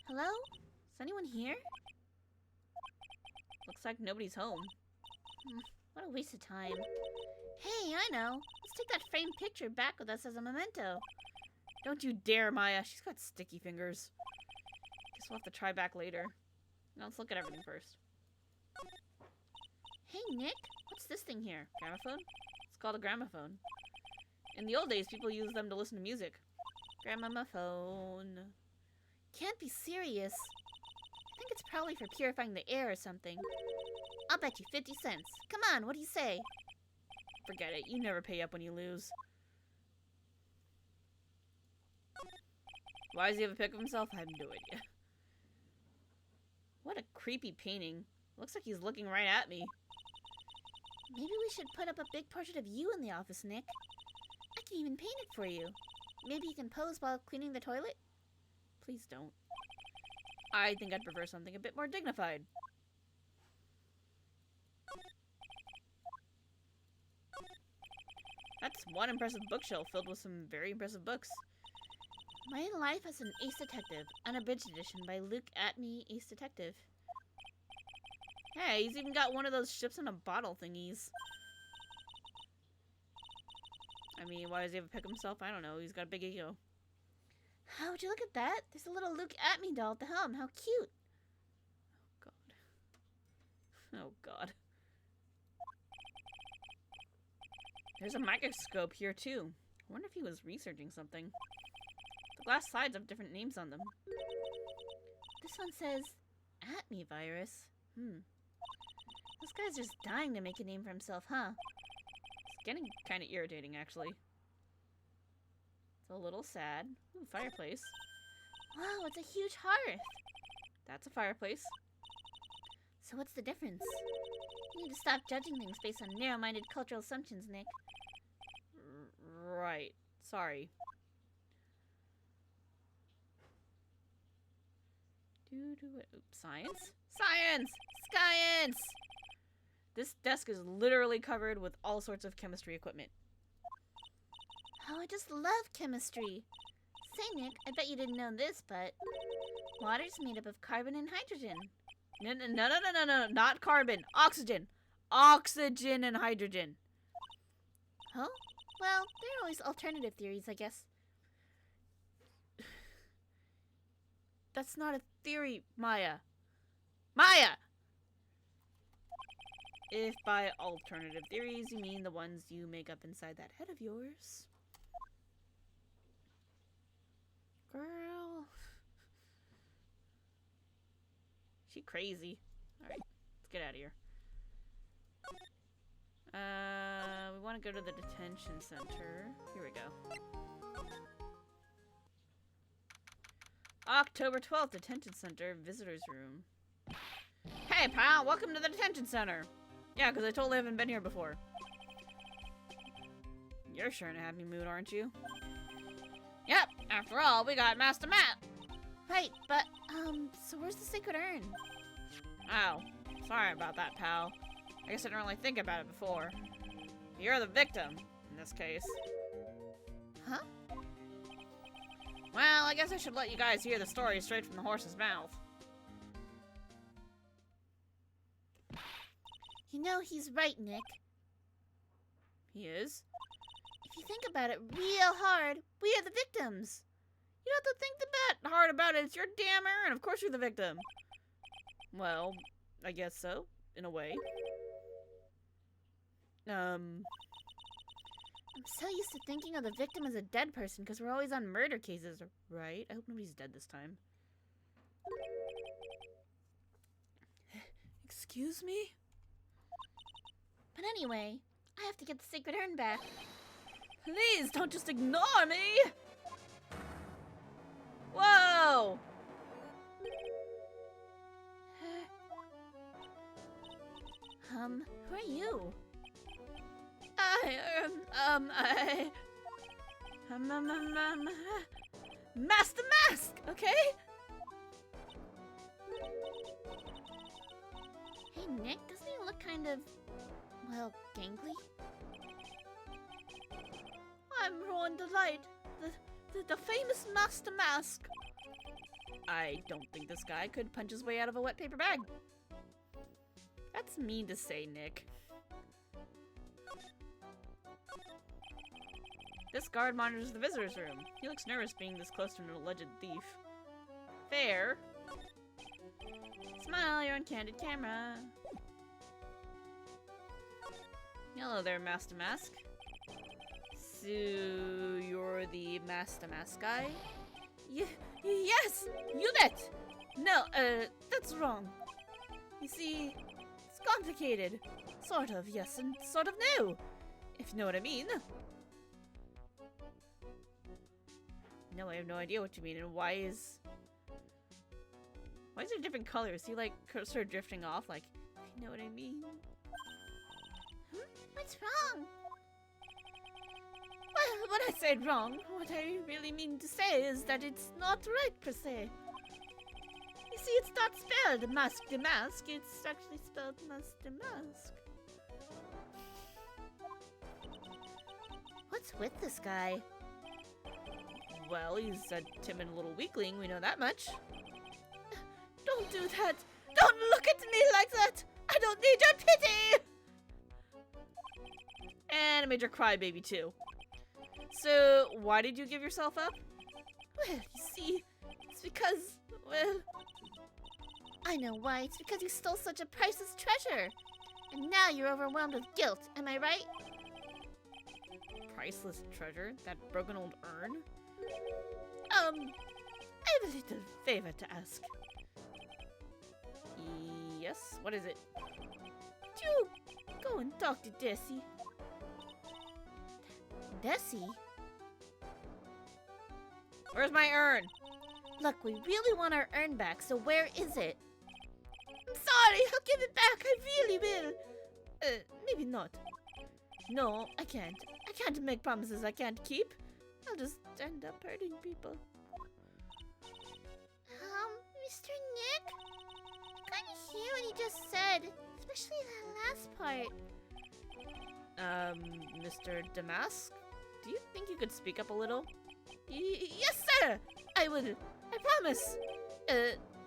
Hello? Is anyone here? Looks like nobody's home. What a waste of time. Hey, I know. Let's take that framed picture back with us as a memento. Don't you dare, Maya. She's got sticky fingers. Guess we'll have to try back later. Now let's look at everything first. Hey, Nick. What's this thing here? Gramophone? It's called a gramophone. In the old days, people used them to listen to music. Gramophone. Can't be serious. I think it's probably for purifying the air or something. I'll bet you 50 cents. Come on, what do you say? Forget it. You never pay up when you lose. Why does he have a pic of himself? I have no idea. What a creepy painting. Looks like he's looking right at me. Maybe we should put up a big portrait of you in the office, Nick. I can even paint it for you. Maybe you can pose while cleaning the toilet? Please don't. I think I'd prefer something a bit more dignified. That's one impressive bookshelf filled with some very impressive books. My Life as an Ace Detective, unabridged edition by Luke Atney, Ace Detective. Hey, he's even got one of those ships in a bottle thingies. I mean, why does he have a pic of himself? I don't know. He's got a big ego. How would you look at that? There's a little Luke Atney doll at the helm. How cute. Oh, God. Oh, God. There's a microscope here, too. I wonder if he was researching something. The glass slides have different names on them. This one says, Atney virus. This guy's just dying to make a name for himself, huh? It's getting kind of irritating, actually. It's a little sad. Ooh, fireplace. Wow, it's a huge hearth. That's a fireplace. So what's the difference? You need to stop judging things based on narrow-minded cultural assumptions, Nick. Right. Sorry. Oops, science? Science! Science! This desk is literally covered with all sorts of chemistry equipment. Oh, I just love chemistry. Say, Nick, I bet you didn't know this, but water's made up of carbon and hydrogen. No, not carbon. Oxygen. Oxygen and hydrogen. Huh? Well, there are always alternative theories, I guess. That's not a theory, Maya. Maya! If by alternative theories you mean the ones you make up inside that head of yours. Girl. She crazy. Alright, let's get out of here. We want to go to the detention center. Here we go. October 12th, detention center, visitors room. Hey, pal, welcome to the detention center. Yeah, because I totally haven't been here before. You're sure in a happy mood, aren't you? Yep, after all, we got Master Matt. Right, but, so where's the sacred urn? Oh, sorry about that, pal. I guess I didn't really think about it before. You're the victim, in this case. Huh? Well, I guess I should let you guys hear the story straight from the horse's mouth. You know, he's right, Nick. He is? If you think about it real hard, we are the victims. You don't have to think that hard about it. It's your damn errand. Of course you're the victim. Well, I guess so, in a way. I'm so used to thinking of the victim as a dead person because we're always on murder cases, right? I hope nobody's dead this time. Excuse me? But anyway, I have to get the sacred urn back. Please don't just ignore me! Whoa! Who are you? Master Mask, okay? Hey, Nick, doesn't he look kind of, well, gangly? I'm Rowan the Light, the famous Master Mask. I don't think this guy could punch his way out of a wet paper bag. That's mean to say, Nick. This guard monitors the visitor's room. He looks nervous being this close to an alleged thief. Fair. Smile, you're on candid camera. Hello there, Master Mask. So, you're the Master Mask guy? Yes! You bet! No, that's wrong. You see, it's complicated. Sort of yes and sort of no. If you know what I mean. No, I have no idea what you mean, and why is there different colors? He like sort of drifting off, like, if you know what I mean. What's wrong? Well, when I said wrong, what I really mean to say is that it's not right per se. You see, it's not spelled mask de mask, it's actually spelled mask de mask. What's with this guy? Well, he's a timid little weakling, we know that much. Don't do that! Don't look at me like that! I don't need your pity! And a major crybaby too. So, why did you give yourself up? Well, you see, it's because, well... I know why, it's because you stole such a priceless treasure! And now you're overwhelmed with guilt, am I right? Priceless treasure? That broken old urn? I have a little favor to ask. Yes? What is it? Could you go and talk to Desi? Desi? Where's my urn? Look, we really want our urn back, so where is it? I'm sorry, I'll give it back, I really will. Maybe not. No, I can't. I can't make promises I can't keep. I'll just end up hurting people. Mr. Nick? I couldn't hear what he just said, especially that last part. Mr. Damask? Do you think you could speak up a little? Yes, sir! I will. I promise.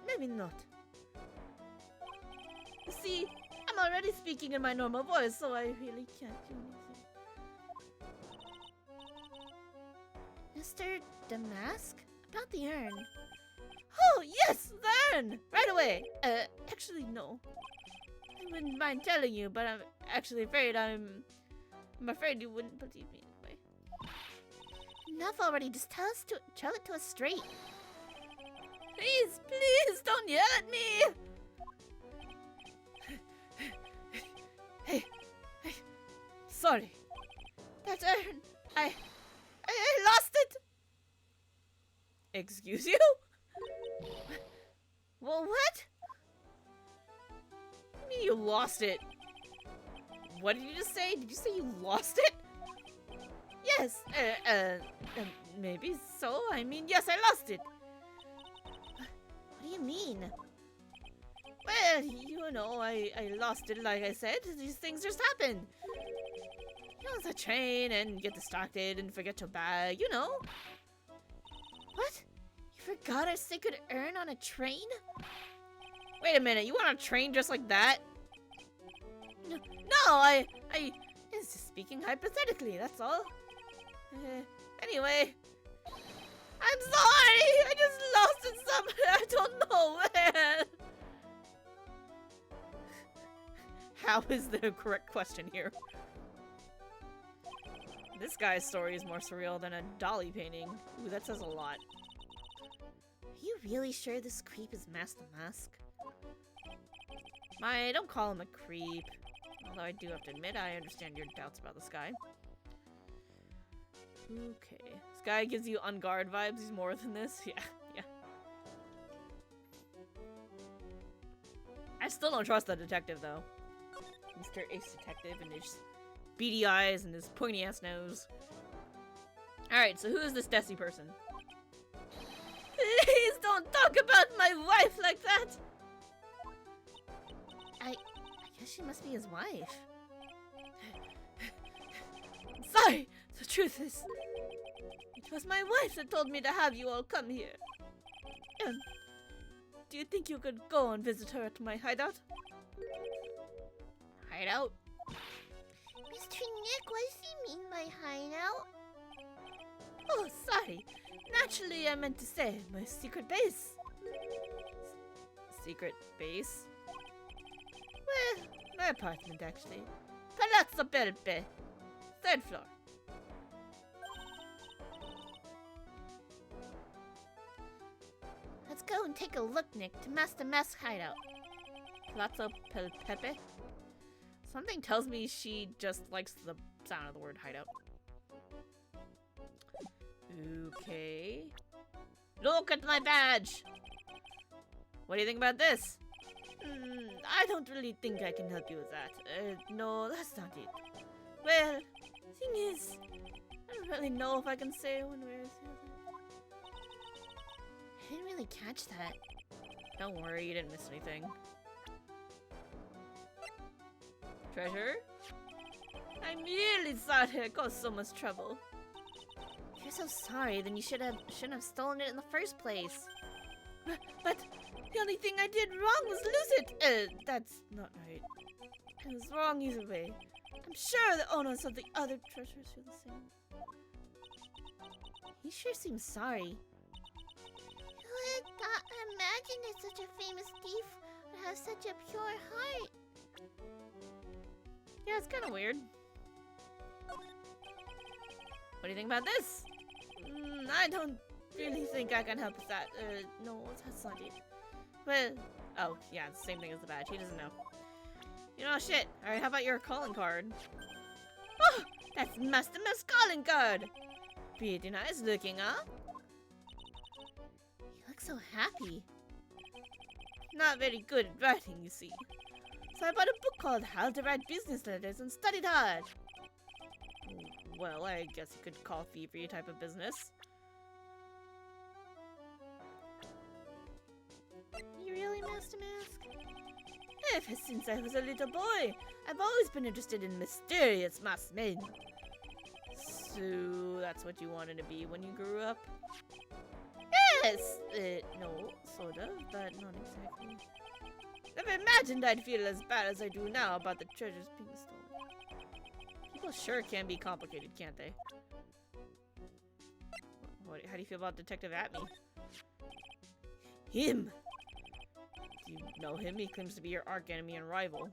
Maybe not. You see, I'm already speaking in my normal voice, so I really can't do anything. Mr. Damask? About the urn. Oh, yes! The urn! Right away! Actually, no. I wouldn't mind telling you, but I'm actually afraid I'm afraid you wouldn't believe me anyway. Enough already, just tell it to us straight. Please, please, don't yell at me! Hey, sorry. That urn, I lost it! Excuse you? Well, what? What do you mean you lost it? What did you just say? Did you say you lost it? Yes, maybe so. I mean, yes, I lost it. What do you mean? Well, you know, I lost it, like I said. These things just happen. You know, it's a train and get distracted and forget your bag, you know. What? You forgot our sacred urn on a train? Wait a minute, you on a train just like that? No, I it's just speaking hypothetically, that's all. Anyway, I'm sorry! I just lost it somewhere, I don't know where! How is the correct question here? This guy's story is more surreal than a dolly painting. Ooh, that says a lot. Are you really sure this creep is Master Mask? Don't call him a creep. Although I do have to admit, I understand your doubts about this guy. Okay. This guy gives you on guard vibes. He's more than this. Yeah, yeah. I still don't trust the detective, though. Mr. Ace Detective and his beady eyes and his pointy ass nose. Alright, so who is this Desi person? Please don't talk about my wife like that! I guess she must be his wife. Sorry, the truth is, it was my wife that told me to have you all come here. Do you think you could go and visit her at my hideout? Hideout? Mr. Nick, what does he mean by hideout? Oh, sorry. Naturally, I meant to say my secret base. Secret base? Well, my apartment, actually. Palazzo Belpe. 3rd floor. Let's go and take a look, Nick, to Master Mask hideout. Palazzo Pelpepe? Something tells me she just likes the sound of the word hideout. Okay. Look at my badge! What do you think about this? I don't really think I can help you with that. No, that's not it. Well, thing is, I don't really know if I can say one way or the other. I didn't really catch that. Don't worry, you didn't miss anything. Treasure? I merely thought it caused so much trouble. If you're so sorry, then you shouldn't have stolen it in the first place. But the only thing I did wrong was lose it. That's not right. I was wrong either way. I'm sure the owners of the other treasures feel the same. He sure seems sorry. Imagine that such a famous thief would have such a pure heart. Yeah, it's kind of weird. What do you think about this? I don't really think I can help with that. No, that's not it. Well, oh, yeah, it's the same thing as the badge. He doesn't know. You know, shit. Alright, how about your calling card? Oh, that's Master Mask's calling card! Pretty nice looking, huh? You look so happy. Not very good at writing, you see. So I bought a book called How to Write Business Letters and studied hard. Well, I guess you could call thievery a type of business. You really, Master Mask? Ever since I was a little boy, I've always been interested in mysterious masked men. So that's what you wanted to be when you grew up? Yes! No, sort of, but not exactly. Never imagined I'd feel as bad as I do now about the treasures being stolen. People sure can be complicated, can't they? How do you feel about Detective Atme? Him! Do you know him? He claims to be your arch enemy and rival.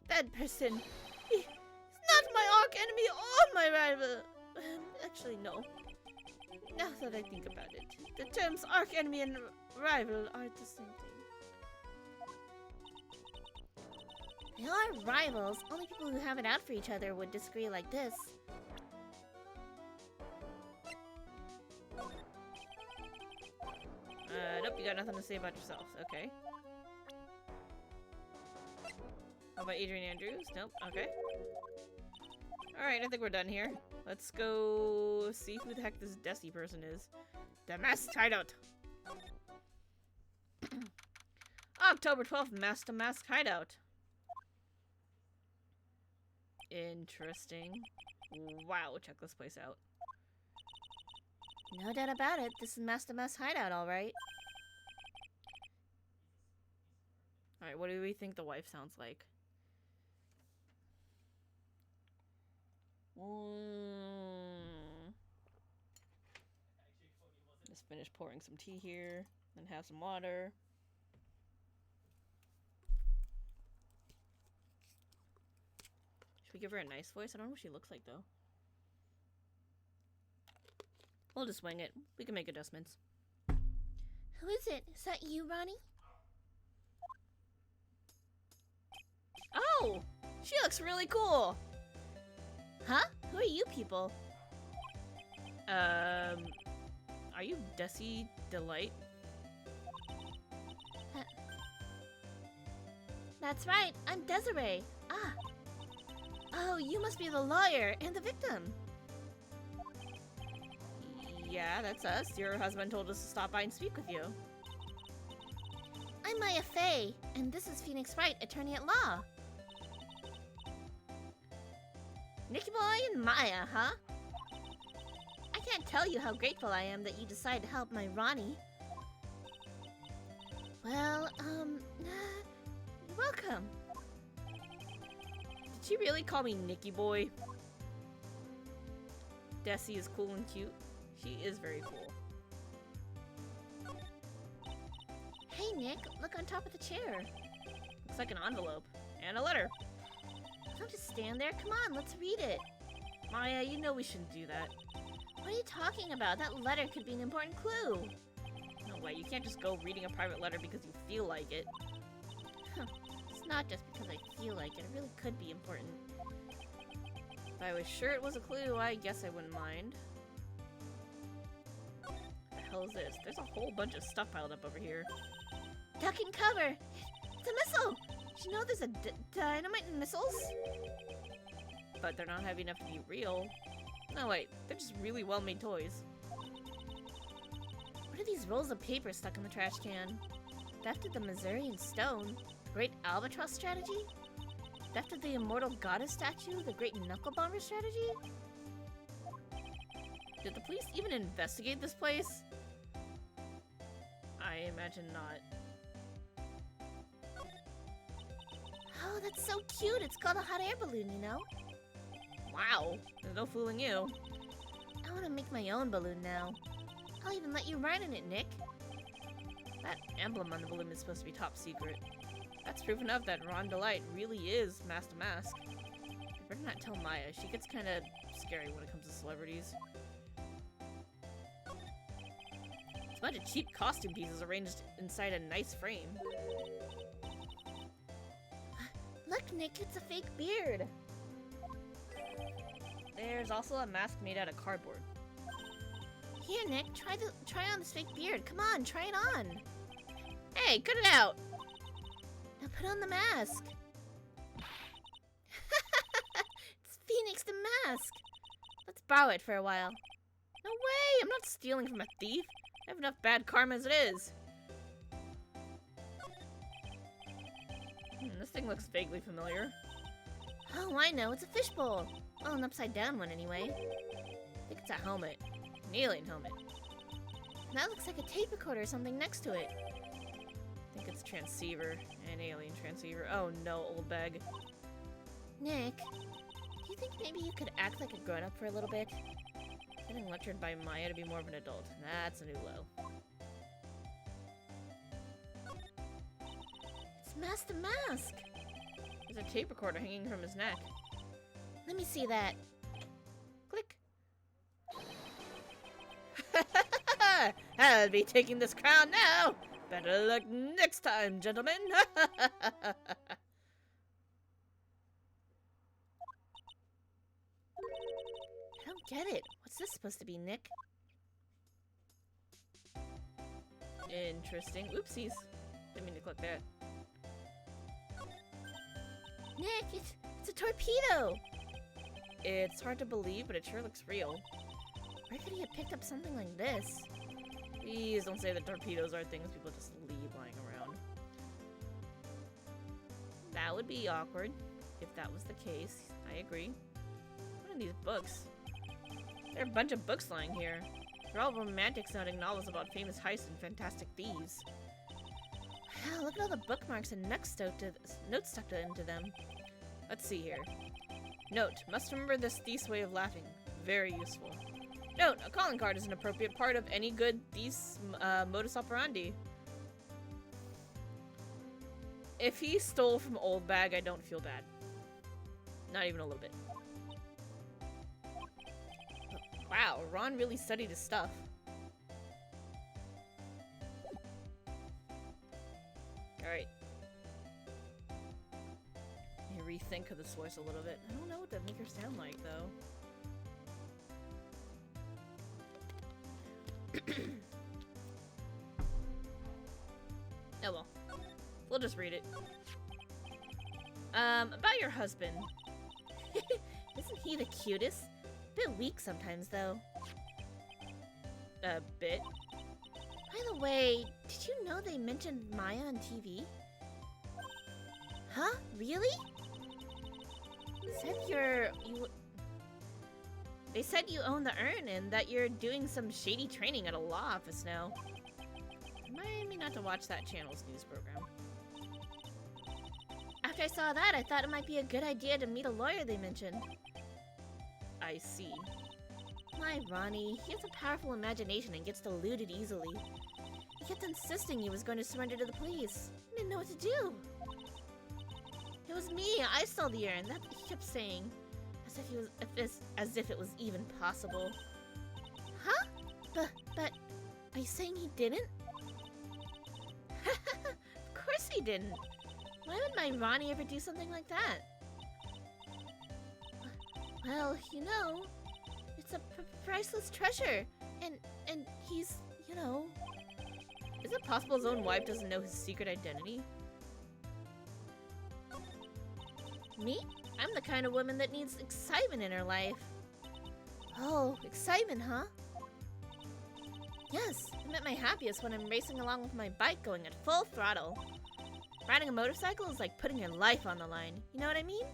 That person... He's not my arch enemy or my rival! Actually, no. Now that I think about it, the terms arch enemy and rival aren't the same thing. They are rivals. Only people who have it out for each other would disagree like this. Nope, you got nothing to say about yourself. Okay. How about Adrian Andrews? Nope, okay. Alright, I think we're done here. Let's go see who the heck this Desi person is. The Masked Hideout! October 12th, Master Mask Hideout. Interesting. Wow, check this place out. No doubt about it, this is Master Mask hideout, alright. Alright, what do we think the wife sounds like? Just finish pouring some tea here, then have some water. Should we give her a nice voice? I don't know what she looks like, though. We'll just wing it. We can make adjustments. Who is it? Is that you, Ronnie? Oh! She looks really cool! Huh? Who are you people? Are you Desi Delight? That's right, I'm Desiree. Ah. Oh, you must be the lawyer and the victim. Yeah, that's us. Your husband told us to stop by and speak with you. I'm Maya Fey, and this is Phoenix Wright, attorney at law. Nicky Boy and Maya, huh? I can't tell you how grateful I am that you decided to help my Ronnie. Well, you're welcome. Did she really call me Nicky Boy? Desi is cool and cute. She is very cool. Hey Nick, look on top of the chair. Looks like an envelope. And a letter. Don't just stand there. Come on, let's read it. Maya, you know we shouldn't do that. What are you talking about? That letter could be an important clue. No way, you can't just go reading a private letter because you feel like it. It's not just because I feel like it. It really could be important. If I was sure it was a clue, I guess I wouldn't mind. What the hell is this? There's a whole bunch of stuff piled up over here. Duck and cover! It's a missile! Did you know there's a dynamite in missiles? But they're not heavy enough to be real. No, wait. They're just really well-made toys. What are these rolls of paper stuck in the trash can? Theft of the Missourian Stone? The Great Albatross Strategy? Theft of the Immortal Goddess Statue? The Great Knuckle Bomber Strategy? Did the police even investigate this place? I imagine not. Oh, that's so cute! It's called a hot air balloon, you know? Wow, there's no fooling you. I want to make my own balloon now. I'll even let you ride in it, Nick. That emblem on the balloon is supposed to be top secret. That's proof enough that Ron Delight really is Mask to Mask. I better not tell Maya. She gets kind of scary when it comes to celebrities. It's a bunch of cheap costume pieces arranged inside a nice frame. Look, Nick, it's a fake beard. There's also a mask made out of cardboard. Here, Nick, try on this fake beard. Come on, try it on. Hey, cut it out! Now put on the mask. It's Phoenix the Mask. Let's borrow it for a while. No way! I'm not stealing from a thief. I have enough bad karma as it is. This thing looks vaguely familiar. Oh, I know. It's a fishbowl. Well, an upside-down one, anyway. I think it's a helmet. An alien helmet. And that looks like a tape recorder or something next to it. I think it's a transceiver. An alien transceiver. Oh no, old bag. Nick, do you think maybe you could act like a grown-up for a little bit? Getting lectured by Maya to be more of an adult. That's a new low. It's Mask the Mask! There's a tape recorder hanging from his neck. Let me see that. Click. I'll be taking this crown now! Better luck next time, gentlemen! I don't get it. What's this supposed to be, Nick? Interesting. Oopsies. Didn't mean to click that. Nick, it's a torpedo! It's hard to believe, but it sure looks real. Where could he have picked up something like this? Please don't say that torpedoes are things people just leave lying around. That would be awkward, if that was the case. I agree. What are these books? There are a bunch of books lying here. They're all romantic-sounding novels about famous heists and fantastic thieves. Wow, look at all the bookmarks and notes stuck into them. Let's see here. Note, must remember this thief's way of laughing. Very useful. Note, a calling card is an appropriate part of any good thief's modus operandi. If he stole from Old Bag, I don't feel bad. Not even a little bit. Wow, Ron really studied his stuff. Alright. Let me rethink of this voice a little bit. I don't know what that make her sound like, though. Oh well. We'll just read it. About your husband. Isn't he the cutest? Bit weak sometimes, though. A bit. By the way, did you know they mentioned Maya on TV? Huh? Really? They said you own the urn and that you're doing some shady training at a law office now. Remind me not to watch that channel's news program. After I saw that, I thought it might be a good idea to meet a lawyer they mentioned. I see. My Ronnie, he has a powerful imagination and gets deluded easily. He kept insisting he was going to surrender to the police. I didn't know what to do. It was me. I stole the urn. That's what he kept saying, as if it was even possible. Huh? But, are you saying he didn't? Of course he didn't. Why would my Ronnie ever do something like that? Well, you know, it's a priceless treasure, and he's, you know. Is it possible his own wife doesn't know his secret identity? Me? I'm the kind of woman that needs excitement in her life. Oh, excitement, huh? Yes, I'm at my happiest when I'm racing along with my bike going at full throttle. Riding a motorcycle is like putting your life on the line. You know what I mean?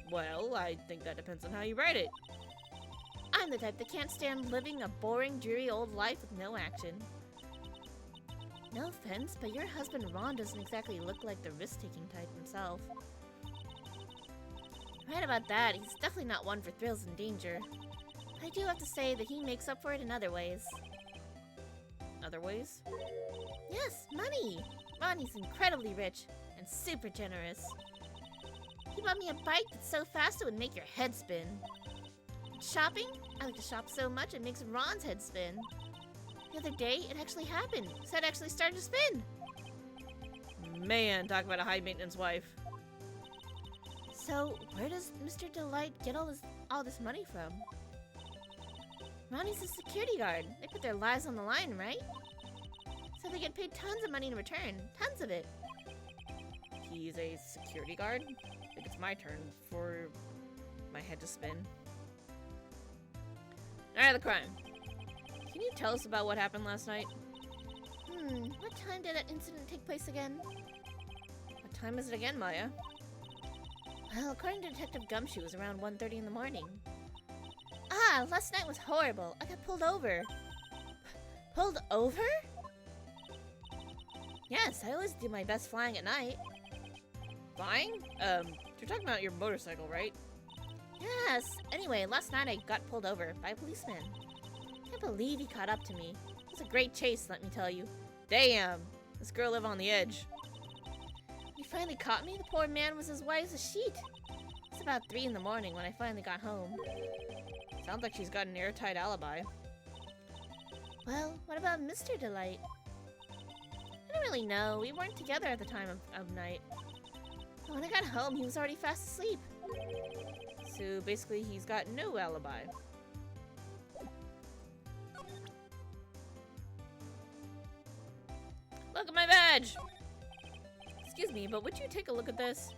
Well, I think that depends on how you ride it. I'm the type that can't stand living a boring, dreary old life with no action. No offense, but your husband Ron doesn't exactly look like the risk-taking type himself. Right about that, he's definitely not one for thrills and danger. But I do have to say that he makes up for it in other ways. Other ways? Yes, money! Ronnie's incredibly rich and super generous. He bought me a bike that's so fast it would make your head spin. And shopping? I like to shop so much it makes Ron's head spin. The other day, it actually happened. His head actually started to spin. Man, talk about a high-maintenance wife. So, where does Mr. Delight get all this money from? Ronnie's a security guard. They put their lives on the line, right? So they get paid tons of money in return. Tons of it. He's a security guard? I think it's my turn for my head to spin. Alright, the crime. Can you tell us about what happened last night? What time did that incident take place again? What time is it again, Maya? Well, according to Detective Gumshoe, it was around 1:30 in the morning. Ah, last night was horrible. I got pulled over. Pulled over? Yes, I always do my best flying at night. Flying? You're talking about your motorcycle, right? Yes. Anyway, last night I got pulled over by a policeman. I can't believe he caught up to me. It was a great chase, let me tell you. Damn! This girl lived on the edge. He finally caught me. The poor man was as white as a sheet. It's about 3 in the morning when I finally got home. Sounds like she's got an airtight alibi. Well, what about Mr. Delight? I don't really know. We weren't together at the time of night. When I got home, he was already fast asleep. So basically, he's got no alibi. Look at my badge! Excuse me, but would you take a look at this?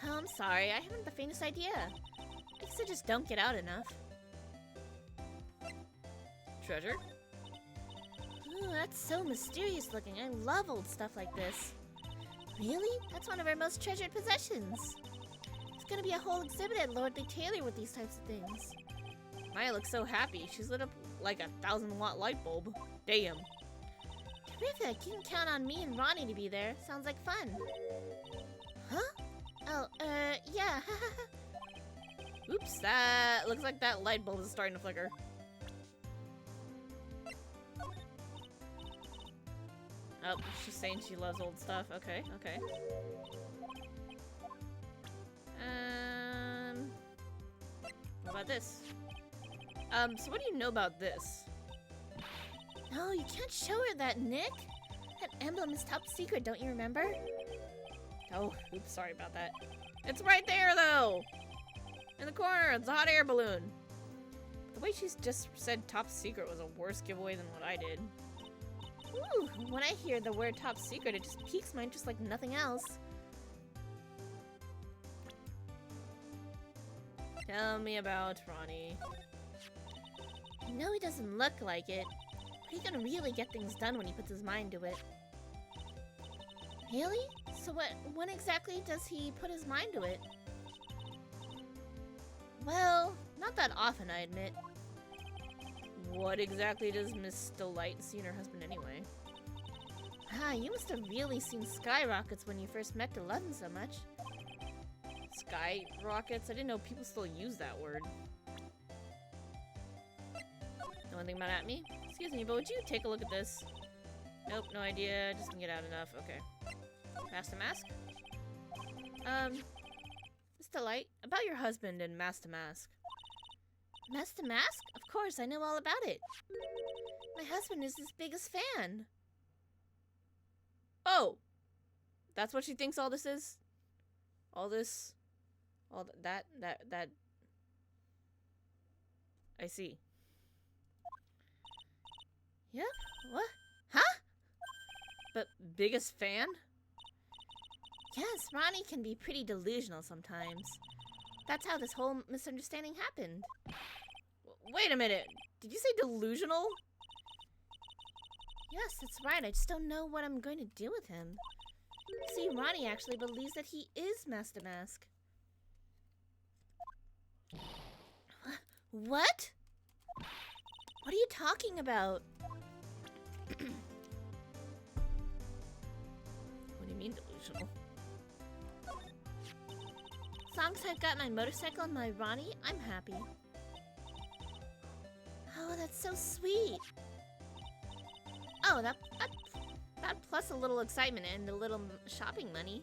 Oh, I'm sorry. I haven't the faintest idea. I guess I just don't get out enough. Treasure? Ooh, that's so mysterious looking. I love old stuff like this. Really? That's one of our most treasured possessions. There's gonna be a whole exhibit at Lordly Taylor with these types of things. Maya looks so happy. She's lit up like a 1,000-watt light bulb. Damn. Terrific. You can count on me and Ronnie to be there. Sounds like fun. Huh? Oh, yeah. Oops, that looks like that light bulb is starting to flicker. Oh, she's saying she loves old stuff. Okay, okay. What about this? So what do you know about this? No, you can't show her that, Nick. That emblem is top secret, don't you remember? Oh, oops, sorry about that. It's right there, though! In the corner, it's a hot air balloon. The way she's just said top secret was a worse giveaway than what I did. Ooh, when I hear the word top secret, it just piques my interest like nothing else. Tell me about Ronnie. I know he doesn't look like it, but he can really get things done when he puts his mind to it. Really? So when exactly does he put his mind to it? Well, not that often, I admit. What exactly does Miss Delight see in her husband anyway? Ah, you must have really seen skyrockets when you first met to love him so much. Sky rockets? I didn't know people still use that word. Know anything about at me? Excuse me, but would you take a look at this? Nope, no idea. Just didn't get out enough. Okay. Master Mask? Miss Delight, about your husband and Master Mask. Master Mask? Of course, I know all about it. My husband is his biggest fan. Oh! That's what she thinks all this is? All this... All that... I see. Yeah? What? Huh? But biggest fan? Yes, Ronnie can be pretty delusional sometimes. That's how this whole misunderstanding happened. Wait a minute. Did you say delusional? Yes, that's right. I just don't know what I'm going to do with him. See, Ronnie actually believes that he is Master Mask. What? What are you talking about? What do you mean delusional? As long as I've got my motorcycle and my Ronnie, I'm happy. Oh, that's so sweet. Oh, that plus a little excitement and a little shopping money.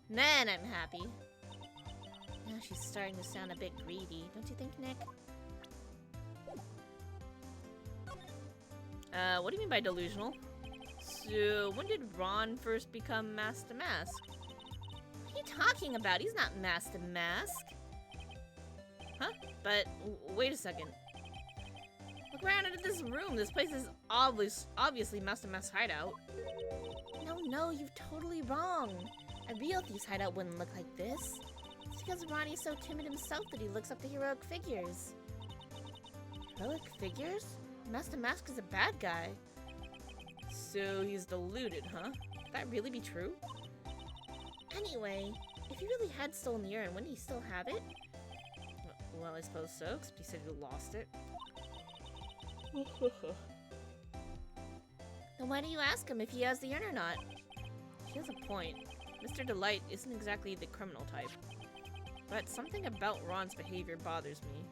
Then I'm happy. Now she's starting to sound a bit greedy, don't you think, Nick? What do you mean by delusional? So, when did Ron first become Master Mask? What are you talking about? He's not Master Mask. Huh? But, wait a second. Look around into this room. This place is obviously Master Mask's hideout. No, you're totally wrong. A real thief's hideout wouldn't look like this. It's because Ronnie's so timid himself that he looks up to heroic figures. Heroic figures? Master Mask is a bad guy. So he's deluded, huh? Could that really be true? Anyway, if he really had stolen the urn, wouldn't he still have it? Well, I suppose so, except he said he lost it. Then why do you ask him if he has the urn or not? She has a point. Mr. Delight isn't exactly the criminal type. But something about Ron's behavior bothers me.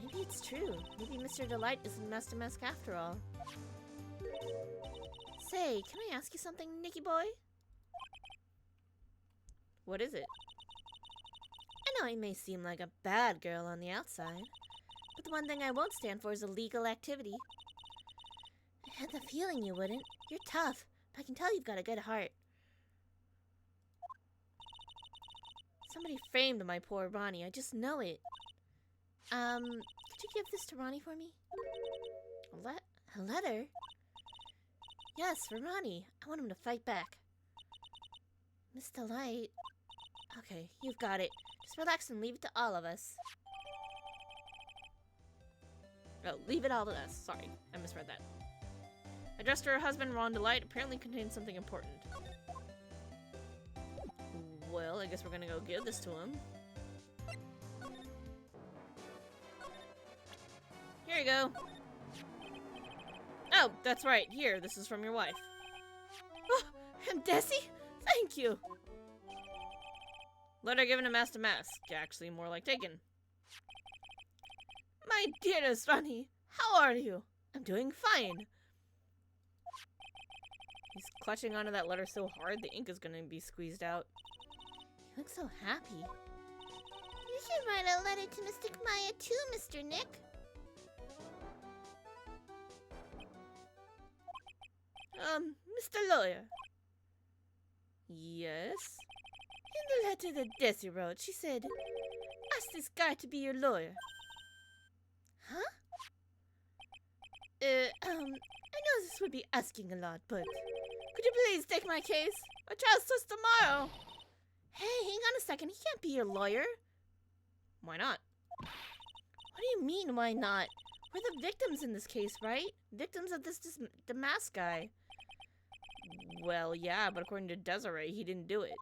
Maybe it's true. Maybe Mr. Delight isn't Master Mask after all. Say, can I ask you something, Nicky boy? What is it? I know I may seem like a bad girl on the outside, but the one thing I won't stand for is illegal activity. I had the feeling you wouldn't. You're tough, but I can tell you've got a good heart. Somebody framed my poor Ronnie, I just know it. Could you give this to Ronnie for me? A letter? Yes, for Ronnie. I want him to fight back. Miss Delight. Okay, you've got it. Just relax and leave it to all of us. Oh, leave it all to us. Sorry, I misread that. Addressed to her husband, Ron Delight, apparently contains something important. Well, I guess we're gonna go give this to him. Here you go. Oh, that's right. Here, this is from your wife. Oh, and Desi? Thank you. Letter given to Master Mask. Actually, more like taken. My dearest Ronnie, how are you? I'm doing fine. He's clutching onto that letter so hard the ink is gonna be squeezed out. You look so happy. You should write a letter to Mystic Maya too, Mr. Nick. Mr. Lawyer. Yes? In the letter that Desi wrote, she said, ask this guy to be your lawyer. Huh? I know this would be asking a lot, but could you please take my case? Our trial starts tomorrow. Hey, hang on a second. He can't be your lawyer. Why not? What do you mean, why not? We're the victims in this case, right? Victims of the mask guy. Well, yeah, but according to Desiree, he didn't do it.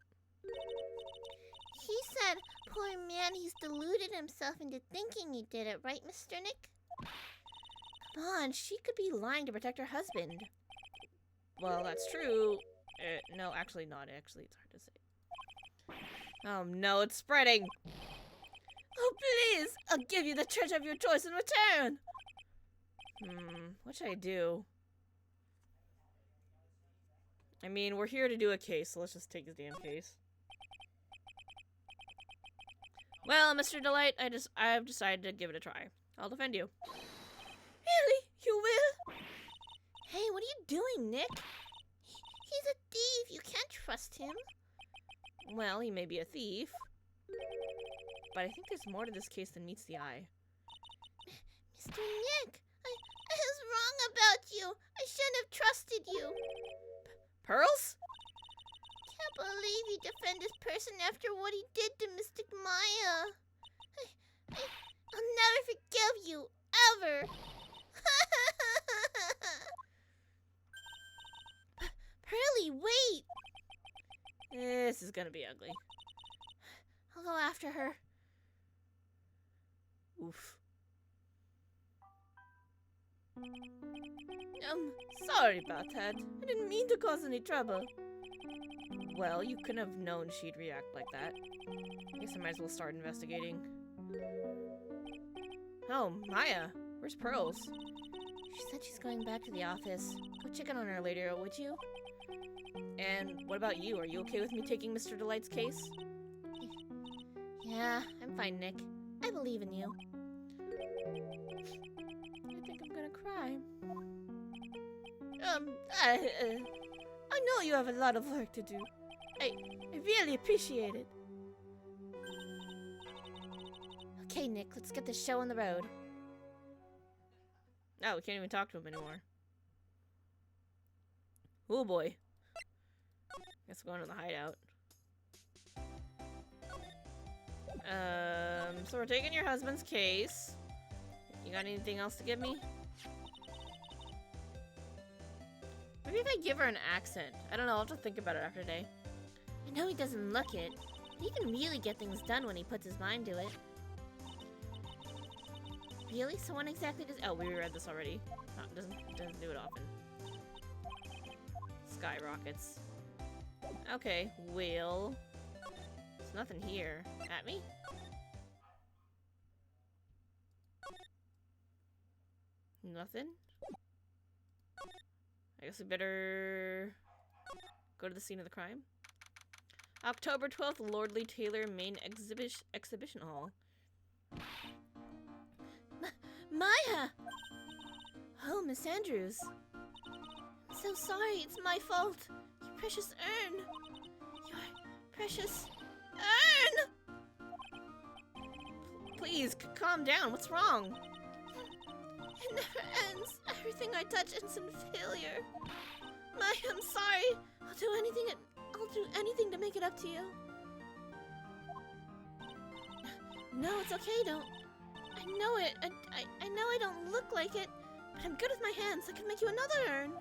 He said, poor man, he's deluded himself into thinking he did it, right, Mr. Nick? Come on, she could be lying to protect her husband. Well, that's true. No, actually not. Actually, it's hard to say. Oh no, it's spreading! Oh please! I'll give you the treasure of your choice in return! What should I do? I mean, we're here to do a case, so let's just take his damn case. Well, Mr. Delight, I've decided to give it a try. I'll defend you. Really? You will? Hey, what are you doing, Nick? He's a thief. You can't trust him. Well, he may be a thief. But I think there's more to this case than meets the eye. Mr. Nick, I was wrong about you. I shouldn't have trusted you. Pearls? Can't believe you defend this person after what he did to Mystic Maya. I'll never forgive you, ever. Pearly, wait. This is gonna be ugly. I'll go after her. Oof. Sorry about that. I didn't mean to cause any trouble. Well, you couldn't have known she'd react like that. I guess I might as well start investigating. Oh, Maya. Where's Pearls? She said she's going back to the office. Go check in on her later, would you? And what about you? Are you okay with me taking Mr. Delight's case? Yeah, I'm fine, Nick. I believe in you. I think I'm gonna cry. I know you have a lot of work to do. I really appreciate it. Okay, Nick, let's get this show on the road. Oh, we can't even talk to him anymore. Oh boy. Guess we're going to the hideout. So we're taking your husband's case. You got anything else to give me? Maybe if I give her an accent. I don't know, I'll have to think about it after today. I know he doesn't look it, but he can really get things done when he puts his mind to it. Really? Someone exactly does— oh, we read this already. No, doesn't do it often. Skyrockets. Okay, Will. There's nothing here. At me? Nothing? I guess we better go to the scene of the crime. October 12th, Lordly Taylor Main Exhibition Hall. Maya! Oh, Miss Andrews. I'm so sorry, it's my fault. Your precious urn. Your precious urn! Please, calm down. What's wrong? It never ends. Everything I touch ends in failure. Maya, I'm sorry. I'll do anything to make it up to you. No, it's okay, don't. I know it. I know I don't look like it, but I'm good with my hands. I can make you another urn.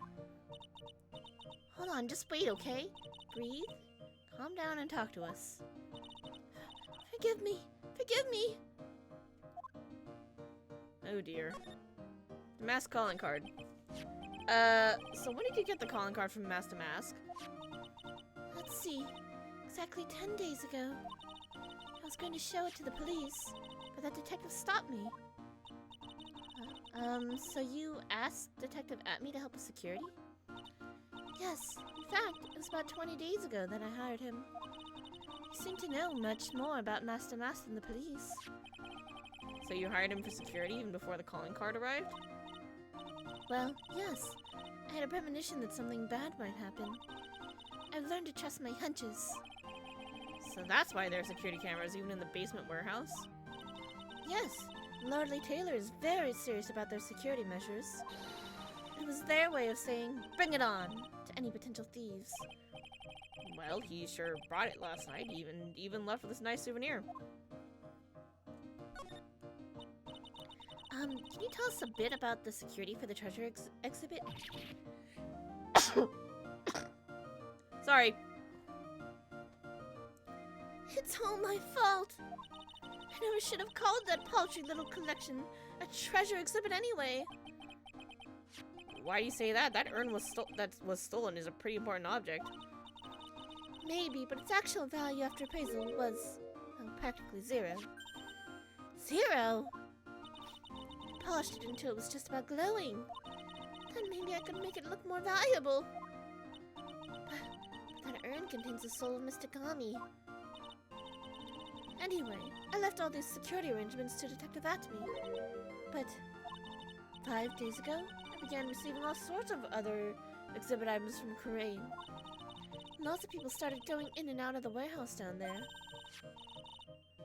Hold on, just wait, okay? Breathe, calm down, and talk to us. Forgive me. Forgive me. Oh dear. The mask calling card. So when did you get the calling card from Mask to Mask? Let's see. Exactly 10 days ago. I was going to show it to the police, but that detective stopped me. So you asked Detective Atme to help with security? Yes. In fact, it was about 20 days ago that I hired him. He seemed to know much more about Master Mask than the police. So you hired him for security even before the calling card arrived? Well, yes. I had a premonition that something bad might happen. I've learned to trust my hunches. So that's why there are security cameras even in the basement warehouse? Yes, Lordly Taylor is very serious about their security measures. It was their way of saying, bring it on, to any potential thieves. Well, he sure brought it last night, even left with this nice souvenir. Can you tell us a bit about the security for the treasure exhibit? Sorry. It's all my fault. I never should have called that paltry little collection a treasure exhibit anyway. Why do you say that? That urn that was stolen is a pretty important object. Maybe, but its actual value after appraisal was, well, practically zero. Zero? I polished it until it was just about glowing. Then maybe I could make it look more valuable. But that urn contains the soul of Mr. Kami. Anyway, I left all these security arrangements to Detective Atme. But 5 days ago, I began receiving all sorts of other exhibit items from Courtroom. Lots of people started going in and out of the warehouse down there.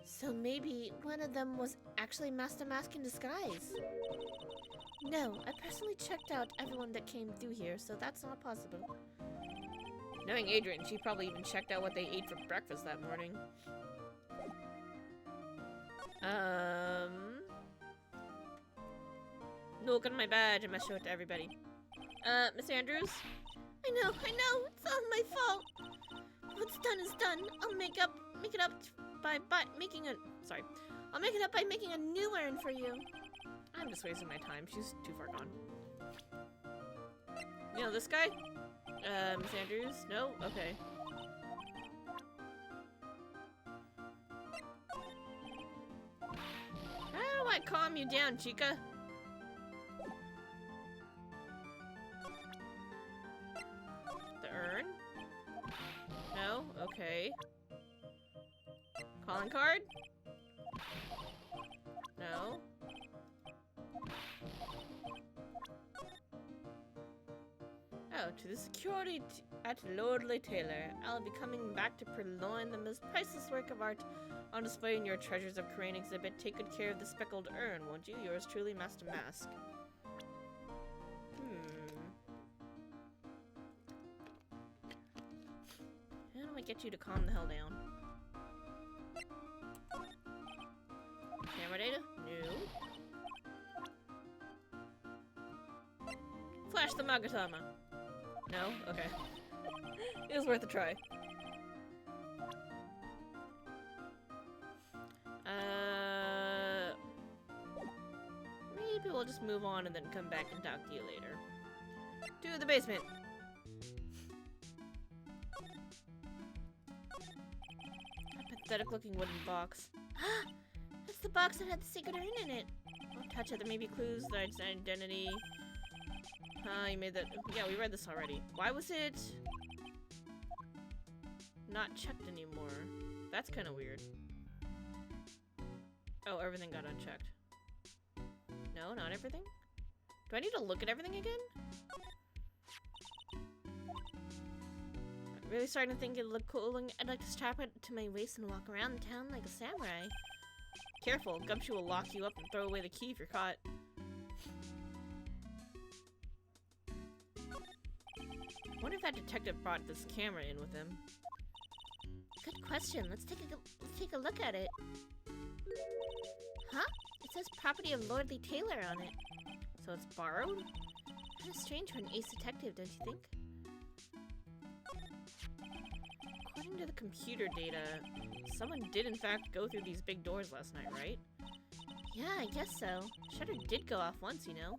So maybe one of them was actually Master Mask in disguise. No, I personally checked out everyone that came through here, so that's not possible. Knowing Adrian, she probably even checked out what they ate for breakfast that morning. Look at my badge, I must show it to everybody. Miss Andrews? I know, it's all my fault. What's done is done. I'll make it up by making a new urn for you. I'm just wasting my time. She's too far gone. You know this guy? Miss Andrews? No? Okay. How do I calm you down, chica? The urn? No? Okay. Calling card? No. Oh, to the security at Lordly Taylor. I'll be coming back to purloin the most priceless work of art on display in your Treasures of Courtroom exhibit. Take good care of the speckled urn, won't you? Yours truly, Master Mask. How do I get you to calm the hell down? Camera data? No. Flash the Magatama. No? Okay. It was worth a try. Maybe we'll just move on and then come back and talk to you later. To the basement. A pathetic looking wooden box. Ah! That's the box that had the secret urn in it. Don't touch it, there may be clues, the identity. You made that. Yeah, we read this already. Why was it not checked anymore? That's kind of weird. Oh, everything got unchecked. No, not everything? Do I need to look at everything again? I'm really starting to think it'd look cool, and I'd like to strap it to my waist and walk around town like a samurai. Careful, Gumshoe will lock you up and throw away the key if you're caught. I wonder if that detective brought this camera in with him. Good question. Let's take a look at it. Huh? It says property of Lordly Taylor on it. So it's borrowed? Kind of strange for an ace detective, don't you think? According to the computer data, someone did in fact go through these big doors last night, right? Yeah, I guess so. Shutter did go off once, you know.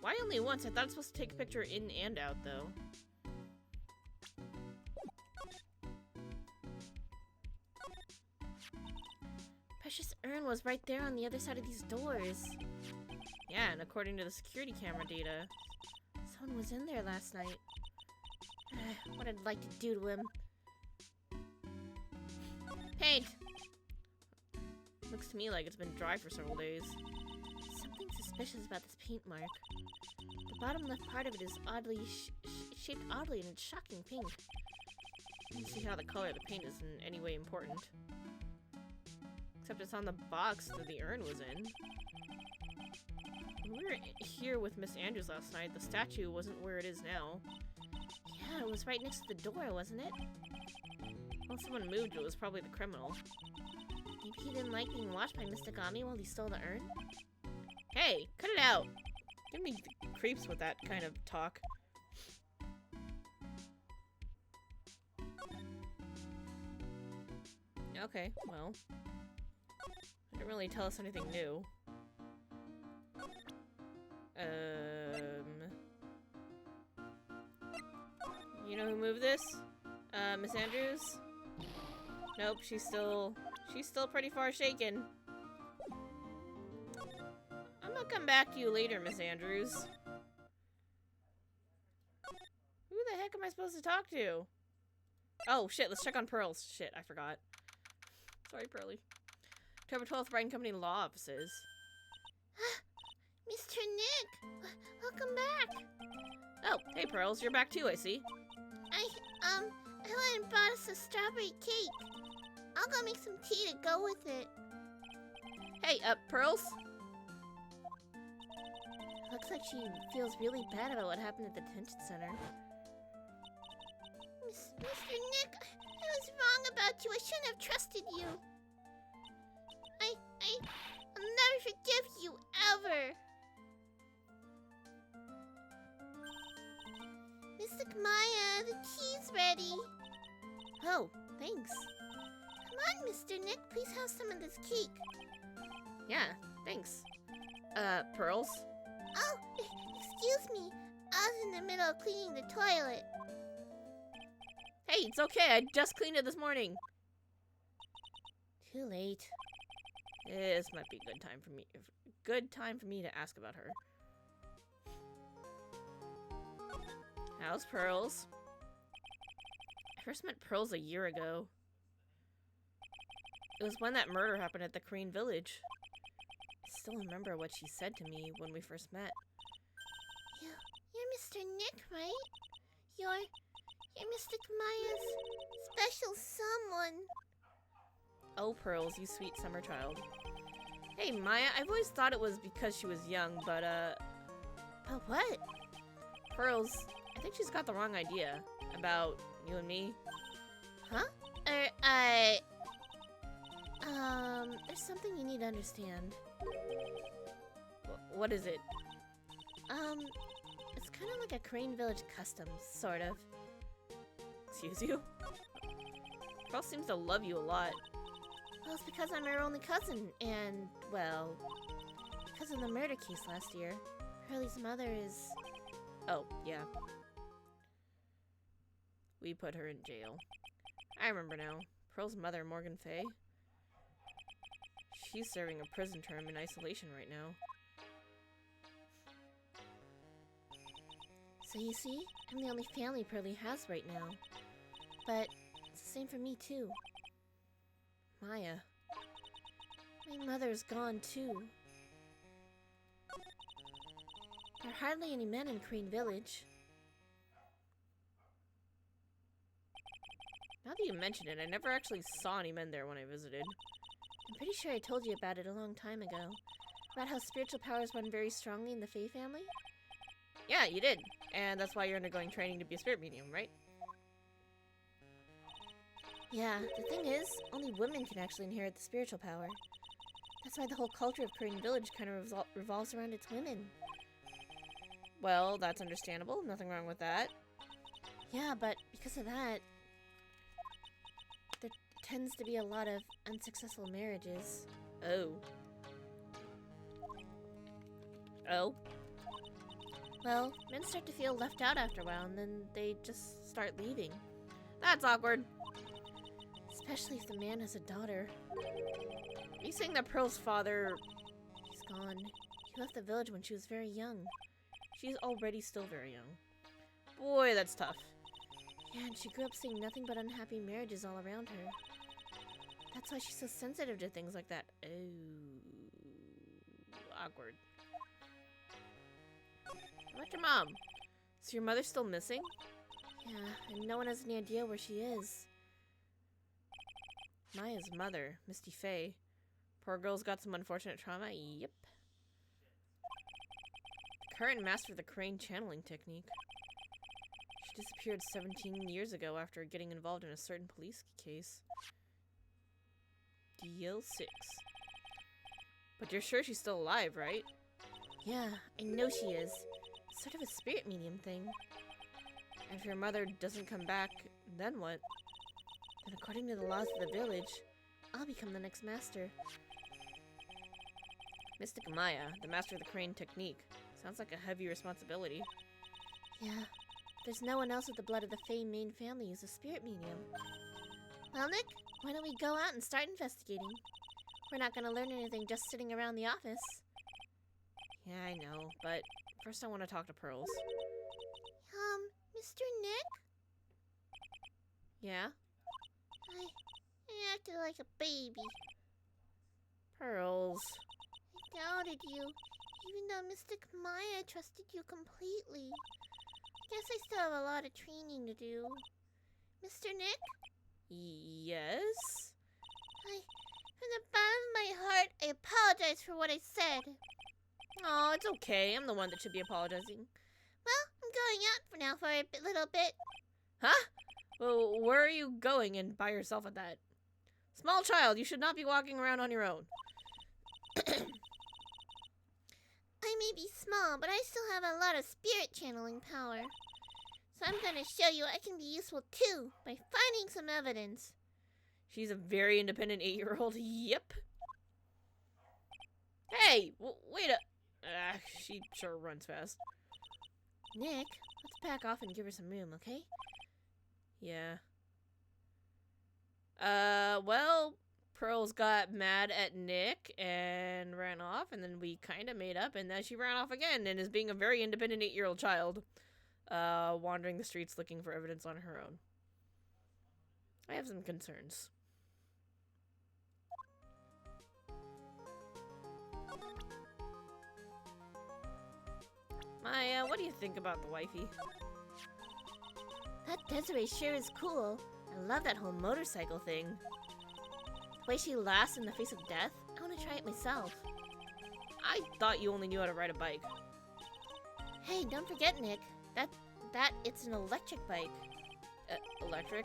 Why only once? I thought it was supposed to take a picture in and out, though. Precious urn was right there on the other side of these doors. Yeah, and according to the security camera data, someone was in there last night. What I'd like to do to him. Paint! Looks to me like it's been dry for several days. Something suspicious about this paint mark. The bottom left part of it is oddly shaped oddly and it's shocking pink. You can see how the color of the paint is in any way important. Except it's on the box that the urn was in. When we were here with Miss Andrews last night, the statue wasn't where it is now. Yeah, it was right next to the door, wasn't it? Well, someone moved, it was probably the criminal. Maybe he didn't like being watched by Mr. Gami while he stole the urn? Hey, cut it out! Give me the creeps with that kind of talk. Okay, well. It didn't really tell us anything new. You know who moved this? Miss Andrews? Nope, she's still pretty far shaken. I'm gonna come back to you later, Miss Andrews. Who the heck am I supposed to talk to? Oh, shit, let's check on Pearls. Shit, I forgot. Sorry, Pearly. October 12th, Wright & Company Law Offices. Mr. Nick! Welcome back! Oh, hey, Pearls, you're back too, I see. I went and bought us a strawberry cake. I'll go make some tea to go with it. Hey, Pearls? Looks like she feels really bad about what happened at the detention center. Mr. Nick, I was wrong about you. I shouldn't have trusted you. I'll never forgive you, ever. Mr. Maya, the tea's ready. Oh, thanks. Come on, Mr. Nick, please have some of this cake. Yeah, thanks. Pearls? Oh, excuse me. I was in the middle of cleaning the toilet. Hey, it's okay. I just cleaned it this morning. Too late. This might be a good time for me to ask about her. How's Pearls? I first met Pearls a year ago. It was when that murder happened at the Korean village. I still remember what she said to me when we first met. You're Mr. Nick, right? You're Mr. Maya's special someone. Oh, Pearls, you sweet summer child. Hey, Maya, I've always thought it was because she was young, but, But what? Pearls, I think she's got the wrong idea about you and me. Huh? There's something you need to understand. What is it? It's kind of like a Crane Village custom, sort of. Excuse you? Pearl seems to love you a lot. Well, it's because I'm her only cousin, and, well, because of the murder case last year. Pearlie's mother is... Oh, yeah. We put her in jail. I remember now. Pearl's mother, Morgan Fay. She's serving a prison term in isolation right now. So you see, I'm the only family Pearlie has right now. But it's the same for me, too. Maya. My mother's gone, too. There are hardly any men in Crane Village. Now that you mention it, I never actually saw any men there when I visited. I'm pretty sure I told you about it a long time ago. About how spiritual powers run very strongly in the Fae family? Yeah, you did. And that's why you're undergoing training to be a spirit medium, right? Yeah, the thing is, only women can actually inherit the spiritual power. That's why the whole culture of Korean Village kind of revolves around its women. Well, that's understandable. Nothing wrong with that. Yeah, but because of that, there tends to be a lot of unsuccessful marriages. Oh. Oh? Well, men start to feel left out after a while, and then they just start leaving. That's awkward. Especially if the man has a daughter. Are you saying that Pearl's father... He's gone. He left the village when she was very young. She's already still very young. Boy, that's tough. Yeah, and she grew up seeing nothing but unhappy marriages all around her. That's why she's so sensitive to things like that. Oh, awkward. How about your mom? Is your mother still missing? Yeah, and no one has any idea where she is. Maya's mother, Misty Faye. Poor girl's got some unfortunate trauma. Yep. The current master of the crane channeling technique. She disappeared 17 years ago after getting involved in a certain police case. DL6. But you're sure she's still alive, right? Yeah, I know she is. It's sort of a spirit medium thing. And if your mother doesn't come back, then what? Then according to the laws of the village, I'll become the next master. Mystic Maya, the master of the crane technique. Sounds like a heavy responsibility. Yeah. There's no one else with the blood of the Faye main family who's a spirit medium. Well, Nick, why don't we go out and start investigating? We're not gonna learn anything just sitting around the office. Yeah, I know, but first I want to talk to Pearls. Mr. Nick? Yeah? I acted like a baby. Pearls. I doubted you, even though Mystic Maya trusted you completely. Guess I still have a lot of training to do. Mr. Nick? Yes? From the bottom of my heart, I apologize for what I said. Oh, it's okay. I'm the one that should be apologizing. Well, I'm going out for now for a little bit. Huh? Well, where are you going and by yourself at that? Small child, you should not be walking around on your own. I may be small, but I still have a lot of spirit channeling power. So I'm gonna show you I can be useful too, by finding some evidence. She's a very independent 8-year-old. Yep. Hey, wait a... she sure runs fast. Nick, let's back off and give her some room, okay? Yeah. Well, Pearls got mad at Nick and ran off, and then we kind of made up, and then she ran off again and is being a very independent 8-year-old child, wandering the streets looking for evidence on her own. I have some concerns. Maya, what do you think about the wifey? That Desiree sure is cool. I love that whole motorcycle thing. The way she laughs in the face of death, I want to try it myself. I thought you only knew how to ride a bike. Hey, don't forget, Nick, that it's an electric bike. Electric?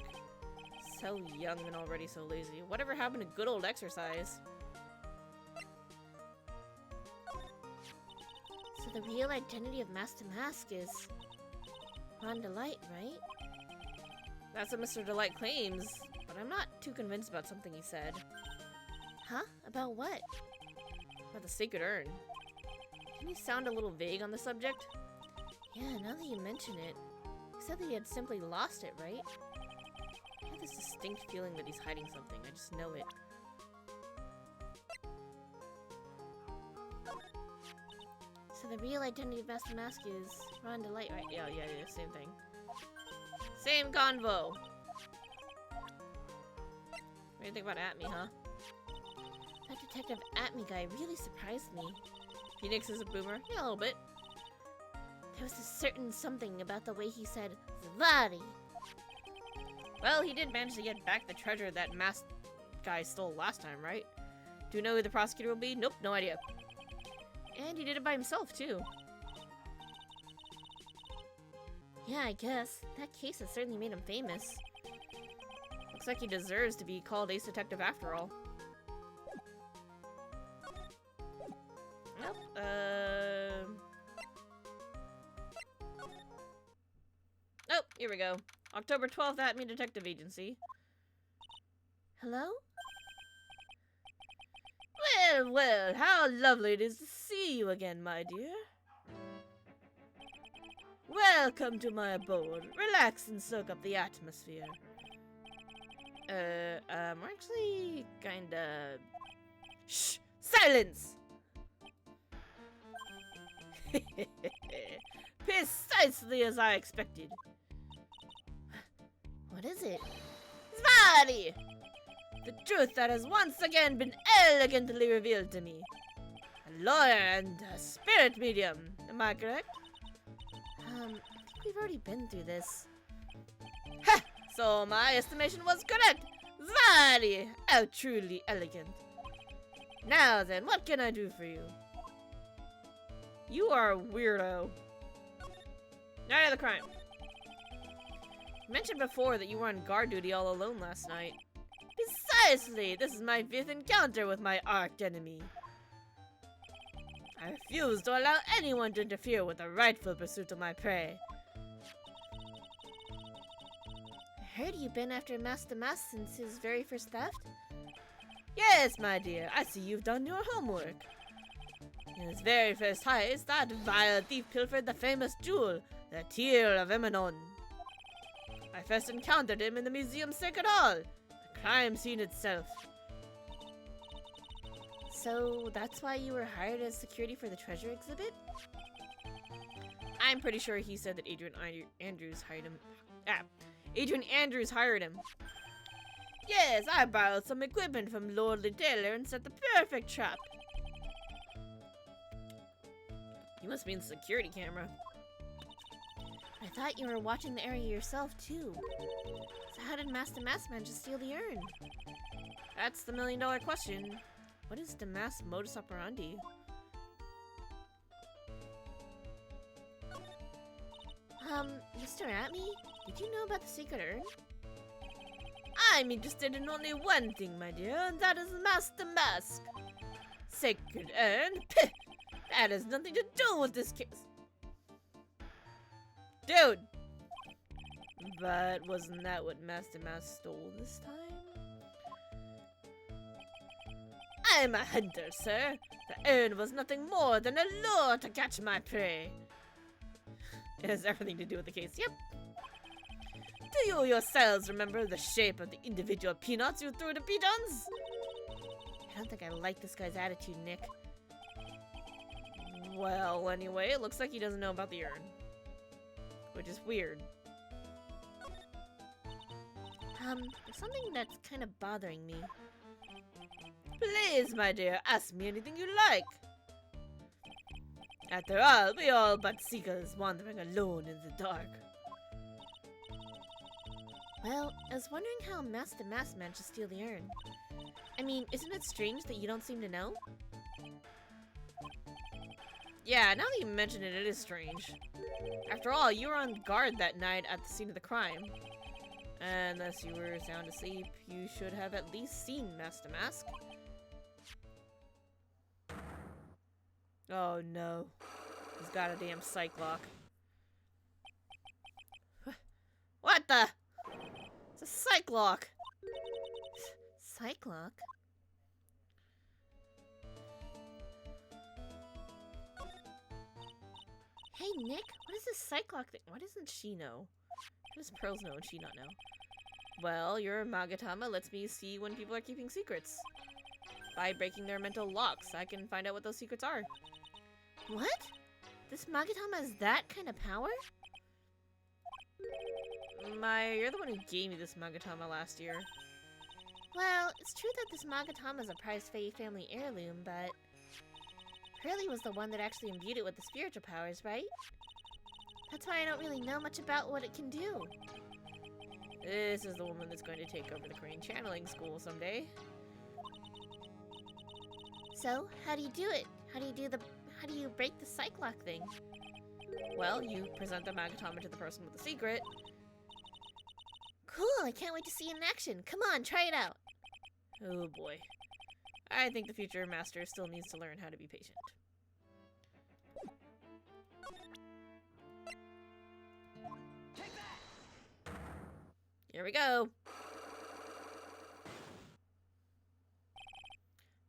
So young and already so lazy. Whatever happened to good old exercise? So the real identity of Master Mask is Ron Delight, right? That's what Mr. Delight claims, but I'm not too convinced about something he said. Huh? About what? About the Sacred Urn. Didn't he sound a little vague on the subject? Yeah, now that you mention it. He said that he had simply lost it, right? I have this distinct feeling that he's hiding something. I just know it. So the real identity of Master Mask is Ron Delight, right? Yeah, same thing. Same convo! What do you think about Atme, huh? That Detective Atme guy really surprised me. Phoenix is a boomer? Yeah, a little bit. There was a certain something about the way he said, Zavadi! Well, he did manage to get back the treasure that masked guy stole last time, right? Do you know who the prosecutor will be? Nope, no idea. And he did it by himself, too. Yeah, I guess. That case has certainly made him famous. Looks like he deserves to be called Ace Detective after all. Nope, Oh, here we go. October 12th, Atme Detective Agency. Hello? Well, well, how lovely it is to see you again, my dear. Welcome to my abode. Relax and soak up the atmosphere. We're actually kinda... Shh! Silence! Precisely as I expected. What is it? Zvadi! The truth that has once again been elegantly revealed to me. A lawyer and a spirit medium, am I correct? I think we've already been through this. Ha! So my estimation was correct! Very! How truly elegant. Now then, what can I do for you? You are a weirdo. Night of the crime. You mentioned before that you were on guard duty all alone last night. Precisely! This is my 5th encounter with my arch enemy. I refuse to allow anyone to interfere with the rightful pursuit of my prey. I heard you've been after Master Mas since his very first theft? Yes, my dear, I see you've done your homework. In his very first heist, that vile thief pilfered the famous jewel, the Tear of Emanon. I first encountered him in the museum's Sacred Hall, the crime scene itself. So, that's why you were hired as security for the treasure exhibit? I'm pretty sure he said that Adrian Andrews hired him. Adrian Andrews hired him. Yes, I borrowed some equipment from Lordly Taylor and set the perfect trap. You must mean the security camera. I thought you were watching the area yourself, too. So how did Master Mas manage to steal the urn? That's the million-dollar question. What is Damas' modus operandi? Mr. Atme, did you know about the secret urn? I'm interested in only one thing, my dear, and that is Master Mask. Sacred urn? Pih! That has nothing to do with this case. Dude! But wasn't that what Master Mask stole this time? I'm a hunter, sir. The urn was nothing more than a lure to catch my prey. It has everything to do with the case, yep. Do you yourselves remember the shape of the individual peanuts you threw to pigeons? I don't think I like this guy's attitude, Nick. Well, anyway, it looks like he doesn't know about the urn. Which is weird. There's something that's kind of bothering me. Please, my dear, ask me anything you like. After all, we all but seekers wandering alone in the dark. Well, I was wondering how Master Mas managed to steal the urn. I mean, isn't it strange that you don't seem to know? Yeah, now that you mention it, it is strange. After all, you were on guard that night at the scene of the crime. Unless you were sound asleep, you should have at least seen Master Mask. Oh no. He's got a damn psych lock. What the? It's a psych lock! Psych lock? Hey Nick, what is this psych lock thing? Why doesn't she know? How does Pearls know and she not know? Well, your Magatama lets me see when people are keeping secrets. By breaking their mental locks, I can find out what those secrets are. What? This Magatama has that kind of power? You're the one who gave me this Magatama last year. Well, it's true that this Magatama is a prized Fae family heirloom, but Pearly was the one that actually imbued it with the spiritual powers, right? That's why I don't really know much about what it can do. This is the woman that's going to take over the Crane Channeling School someday. So, how do you do it? How do you break the psych lock thing? Well, you present the Magatama to the person with the secret. Cool, I can't wait to see it in action. Come on, try it out. Oh boy. I think the future master still needs to learn how to be patient. Take that! Here we go.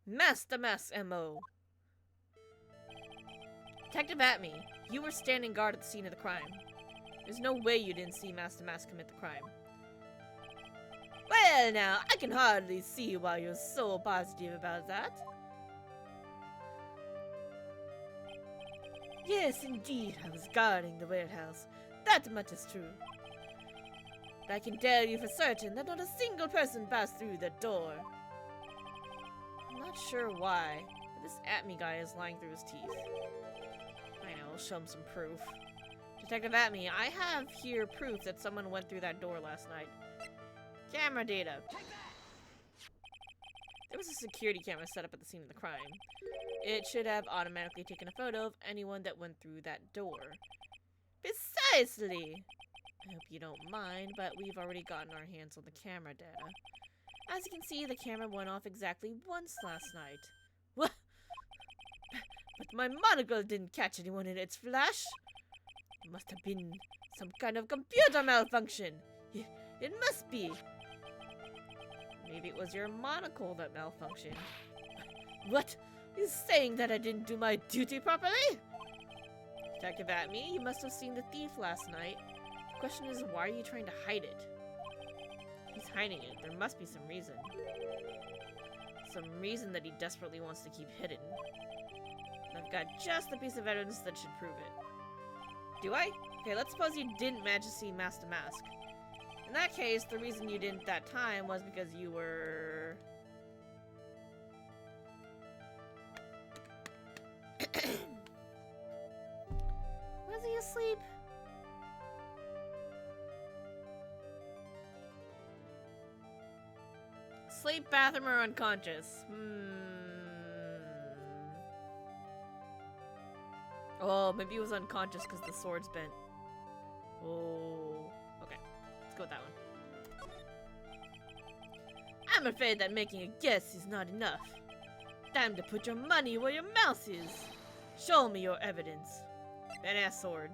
Master Mas M.O. Detective Atme, you were standing guard at the scene of the crime. There's no way you didn't see Master Mas commit the crime. Well now, I can hardly see why you're so positive about that. Yes, indeed, I was guarding the warehouse. That much is true. But I can tell you for certain that not a single person passed through that door. I'm not sure why, but this Atme guy is lying through his teeth. I know, I'll show him some proof. Detective Atme, I have here proof that someone went through that door last night. Camera data. There was a security camera set up at the scene of the crime. It should have automatically taken a photo of anyone that went through that door. Precisely! I hope you don't mind, but we've already gotten our hands on the camera data. As you can see, the camera went off exactly once last night. What? But my monocle didn't catch anyone in its flash. It must have been some kind of computer malfunction. It must be. Maybe it was your monocle that malfunctioned. What? He's saying that I didn't do my duty properly? Detective Atme, you must have seen the thief last night. The question is, why are you trying to hide it? He's hiding it. There must be some reason. Some reason that he desperately wants to keep hidden. And I've got just the piece of evidence that should prove it. Do I? Okay, let's suppose you didn't manage to see Mask to Mask. In that case, the reason you didn't that time was because you were... Was he asleep? Sleep, bathroom, or unconscious? Oh, maybe he was unconscious because the sword's bent. Oh, okay. Let's go with that one. I'm afraid that making a guess is not enough. Time to put your money where your mouth is. Show me your evidence. Badass sword.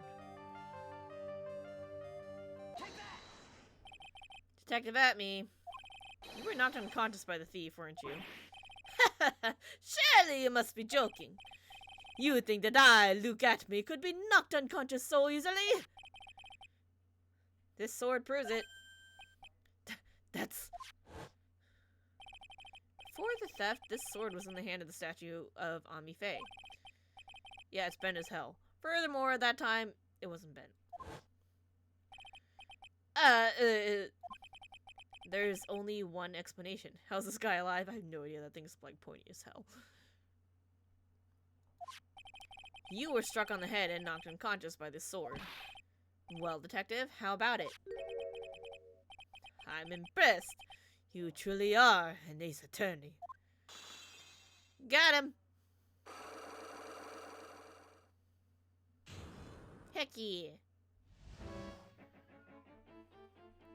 Detective Atme. You were knocked unconscious by the thief, weren't you? Surely you must be joking. You think that I, Luke Atme, could be knocked unconscious so easily? This sword proves it. That's... Before the theft, this sword was in the hand of the statue of Ami Faye. Yeah, it's bent as hell. Furthermore, at that time, it wasn't bent. There's only one explanation. How's this guy alive? I have no idea. That thing's like pointy as hell. You were struck on the head and knocked unconscious by this sword. Well, detective, how about it? I'm impressed. You truly are an ace attorney. Got him! Heck yeah.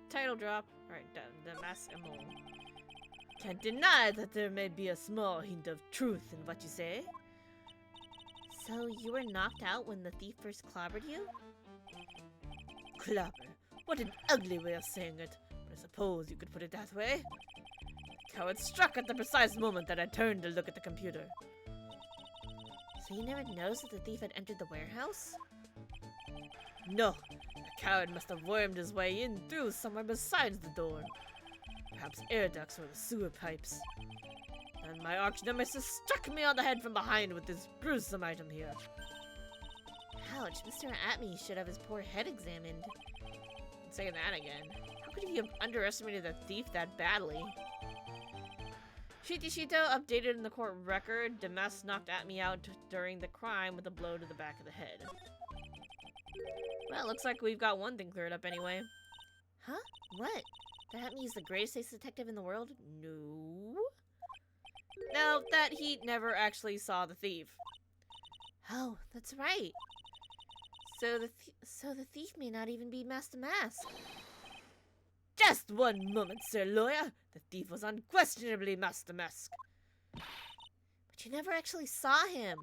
Title drop. Alright, the mask ammo. Can't deny that there may be a small hint of truth in what you say. So, you were knocked out when the thief first clobbered you? Clobber? What an ugly way of saying it. But I suppose you could put it that way. How it struck at the precise moment that I turned to look at the computer. So you never noticed that the thief had entered the warehouse? No. The coward must have wormed his way in through somewhere besides the door. Perhaps air ducts or the sewer pipes. And my arch nemesis struck me on the head from behind with this gruesome item here. Ouch, Mr. Atme should have his poor head examined. I'm saying that again. How could he have underestimated the thief that badly? Shito updated in the court record, Damas knocked Atme out during the crime with a blow to the back of the head. Well, looks like we've got one thing cleared up anyway. Huh? What? That Atme is the greatest ace detective in the world? No. No, that he never actually saw the thief. Oh, that's right. So the thief may not even be Master Mask. Just one moment, Sir Lawyer. The thief was unquestionably Master Mask. But you never actually saw him.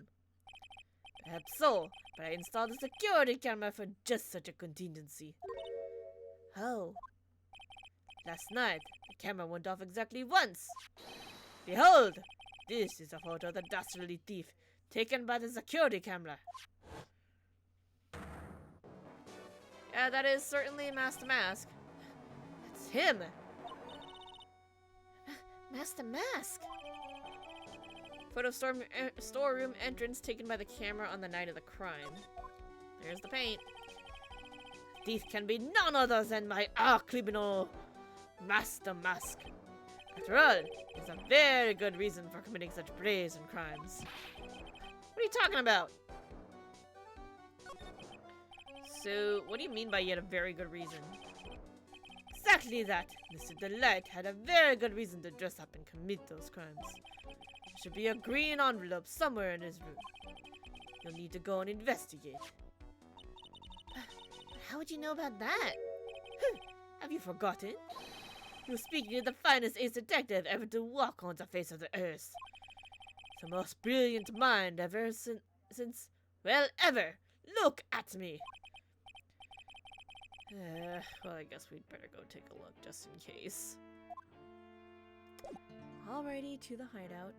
Perhaps so, but I installed a security camera for just such a contingency. Oh. Last night, the camera went off exactly once. Behold! This is a photo of the dastardly thief, taken by the security camera. Yeah, that is certainly Master Mask. That's him! Master Mask! Photo storeroom entrance taken by the camera on the night of the crime. There's the paint. thief can be none other than my criminal Master Mask. After all, it's a very good reason for committing such brazen crimes. What are you talking about? So, what do you mean by you had a very good reason? Exactly that! Mr. Delight had a very good reason to dress up and commit those crimes. There should be a green envelope somewhere in his room. You'll need to go and investigate. How would you know about that? Have you forgotten? You're speaking to the finest ace detective ever to walk on the face of the earth. The most brilliant mind ever since, well, ever. Look at me! Well, I guess we'd better go take a look, just in case. Alrighty, to the hideout.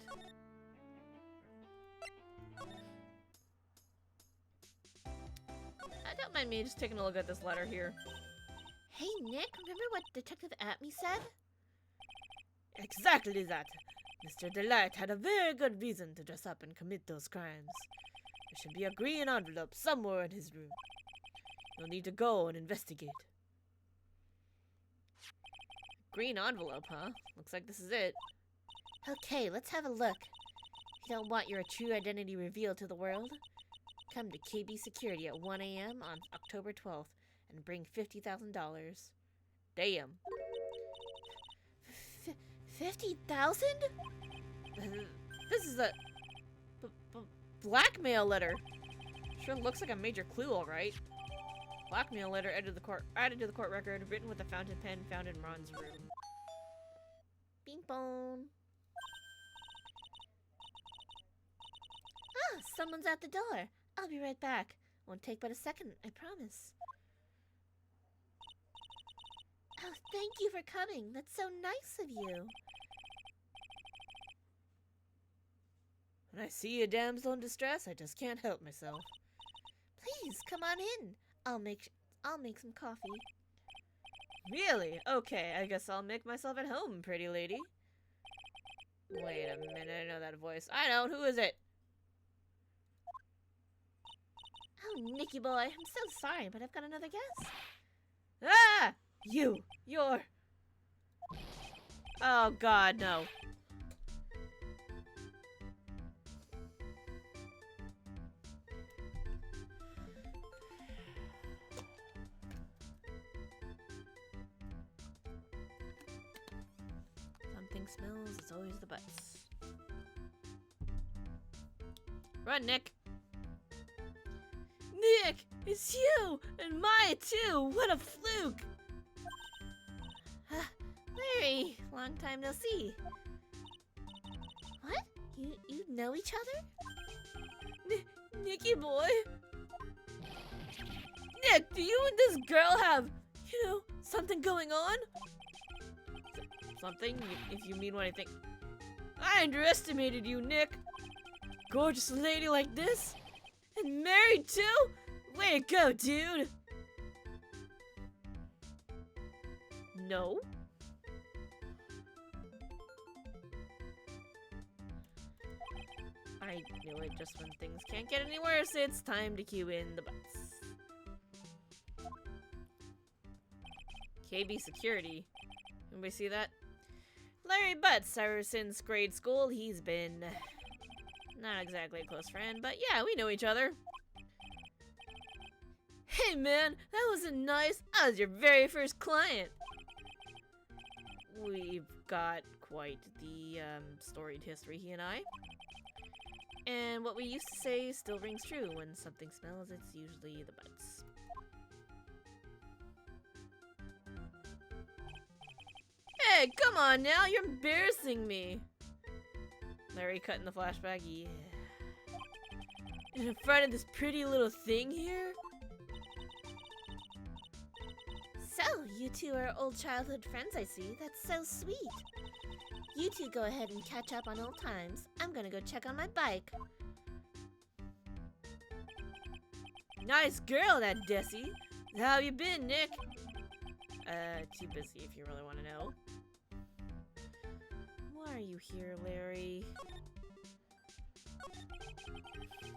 Don't mind me just taking a look at this letter here. Hey, Nick, remember what Detective Atme said? Exactly that! Mr. Delight had a very good reason to dress up and commit those crimes. There should be a green envelope somewhere in his room. You'll need to go and investigate. Green envelope, huh? Looks like this is it. Okay, let's have a look. You don't want your true identity revealed to the world? Come to KB Security at 1 a.m. on October 12th and bring $50,000. Damn. 50,000? This is a blackmail letter. Sure looks like a major clue, all right. Blackmail letter added to the court record, written with a fountain pen found in Ron's room. Bing bong. Ah, someone's at the door. I'll be right back. Won't take but a second, I promise. Oh, thank you for coming. That's so nice of you. When I see a damsel in distress, I just can't help myself. Please, come on in. I'll make some coffee. Really? Okay, I guess I'll make myself at home, pretty lady. Wait a minute, I know that voice. I know, who is it? Oh, Nicky boy, I'm so sorry, but I've got another guess. Ah! You're... Oh god, no. Something smells, it's always the butts. Run, Nick! Nick! It's you! And Maya too! What a fluke! Larry! Long time no see. What? You know each other? Nicky boy? Nick, do you and this girl have, something going on? Something? If you mean what I think. I underestimated you, Nick! Gorgeous lady like this? And married too? Way to go, dude! No? I knew it, just when things can't get any worse, it's time to cue in the butts. KB Security. Anybody see that? Larry Butts, ever since grade school, he's been not exactly a close friend, but yeah, we know each other. Hey man, that wasn't nice. I was your very first client. We've got quite the storied history, he and I. And what we used to say still rings true. When something smells, it's usually the butts. Hey, come on now, you're embarrassing me. Larry cut in the flashback, yeah. And in front of this pretty little thing here? So, you two are old childhood friends, I see. That's so sweet. You two go ahead and catch up on old times. I'm gonna go check on my bike. Nice girl, that Desi. How you been, Nick? Too busy if you really want to know. Why are you here, Larry?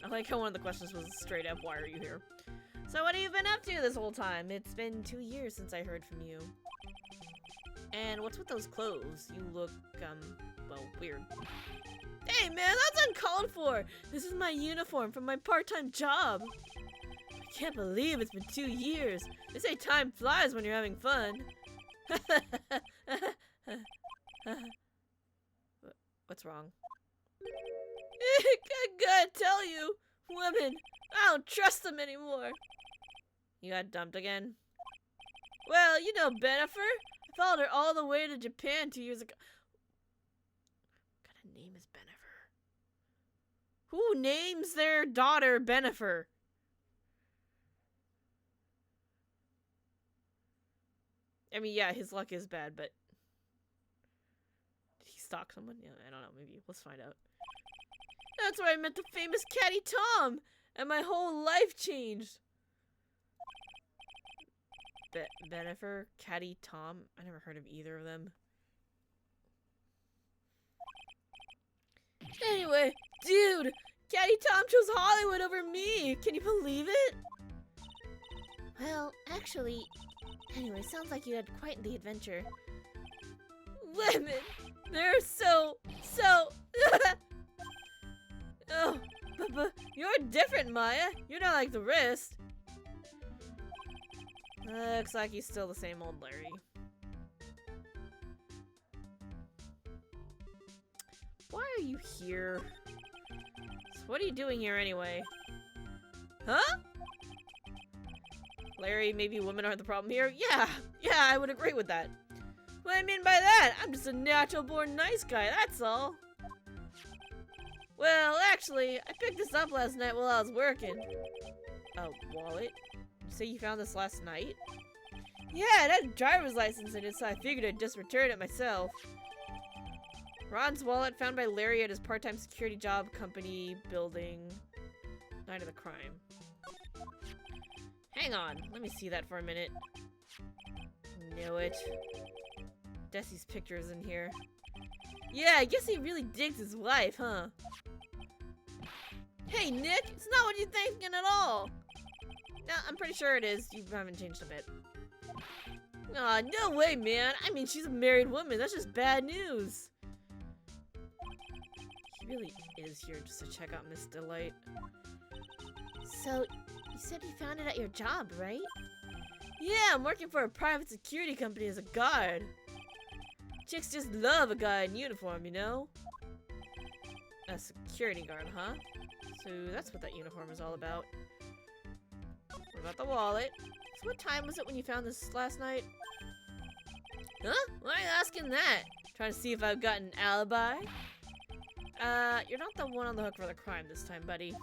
I like how one of the questions was straight up, why are you here? So what have you been up to this whole time? It's been 2 years since I heard from you. And what's with those clothes? You look, well, weird. Hey man, that's uncalled for! This is my uniform from my part-time job. I can't believe it's been 2 years. They say time flies when you're having fun. What's wrong? I gotta tell you, women, I don't trust them anymore. You got dumped again? Well, you know Bennifer. I followed her all the way to Japan 2 years ago. What kind of name is Bennifer? Who names their daughter Bennifer? I mean, yeah, his luck is bad, but... Did he stalk someone? Yeah, I don't know, maybe. Let's find out. That's where I met the famous Caddy Tom! And my whole life changed! Bennifer, Caddy Tom? I never heard of either of them. Anyway, dude! Caddy Tom chose Hollywood over me! Can you believe it? Well, actually... Anyway, sounds like you had quite the adventure. Women! They're so... Oh, but you're different, Maya. You're not like the rest. Looks like he's still the same old Larry. Why are you here? So what are you doing here anyway? Huh? Larry, maybe women aren't the problem here? Yeah, I would agree with that. What I mean by that, I'm just a natural-born nice guy, that's all. Well, actually, I picked this up last night while I was working. A wallet? You say you found this last night? Yeah, it had a driver's license in it, so I figured I'd just return it myself. Ron's wallet found by Larry at his part-time security job company building. Night of the crime. Hang on, let me see that for a minute. Knew it. Desi's picture is in here. Yeah, I guess he really digs his wife, huh? Hey, Nick, it's not what you're thinking at all. No, I'm pretty sure it is. You haven't changed a bit. Aw, no way, man. I mean, she's a married woman. That's just bad news. He really is here just to check out Miss Delight. So, you said you found it at your job, right? Yeah, I'm working for a private security company as a guard. Chicks just love a guy in uniform, you know? A security guard, huh? So that's what that uniform is all about. What about the wallet? So what time was it when you found this last night? Huh? Why are you asking that? Trying to see if I've got an alibi? You're not the one on the hook for the crime this time, buddy.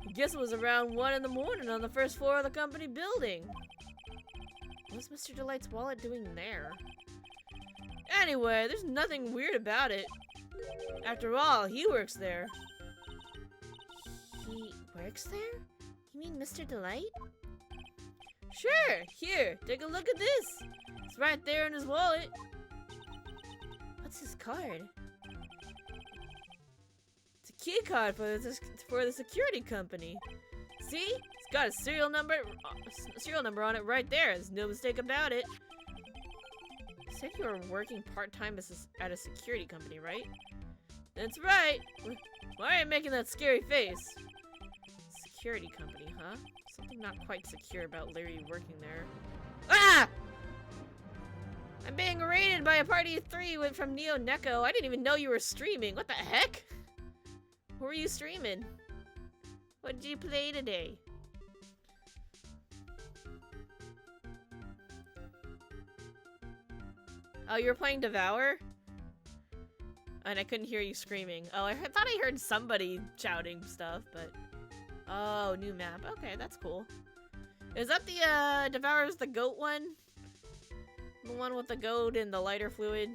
I guess it was around 1 in the morning on the first floor of the company building. What's Mr. Delight's wallet doing there? Anyway, there's nothing weird about it. After all, he works there. He works there? You mean Mr. Delight? Sure, here, take a look at this. It's right there in his wallet. What's his card? It's a key card for the security company. See? It's got a serial number on it right there. There's no mistake about it. You said you were working part-time at a security company, right? That's right. Why are you making that scary face? Security company, huh? Something not quite secure about Larry working there. Ah! I'm being raided by a party of 3 from Neo Neko. I didn't even know you were streaming. What the heck? What were you streaming? What did you play today? Oh, you were playing Devour? And I couldn't hear you screaming. Oh, I thought I heard somebody shouting stuff, but... Oh, new map. Okay, that's cool. Is that the, Devour's the goat one? The one with the goat and the lighter fluid?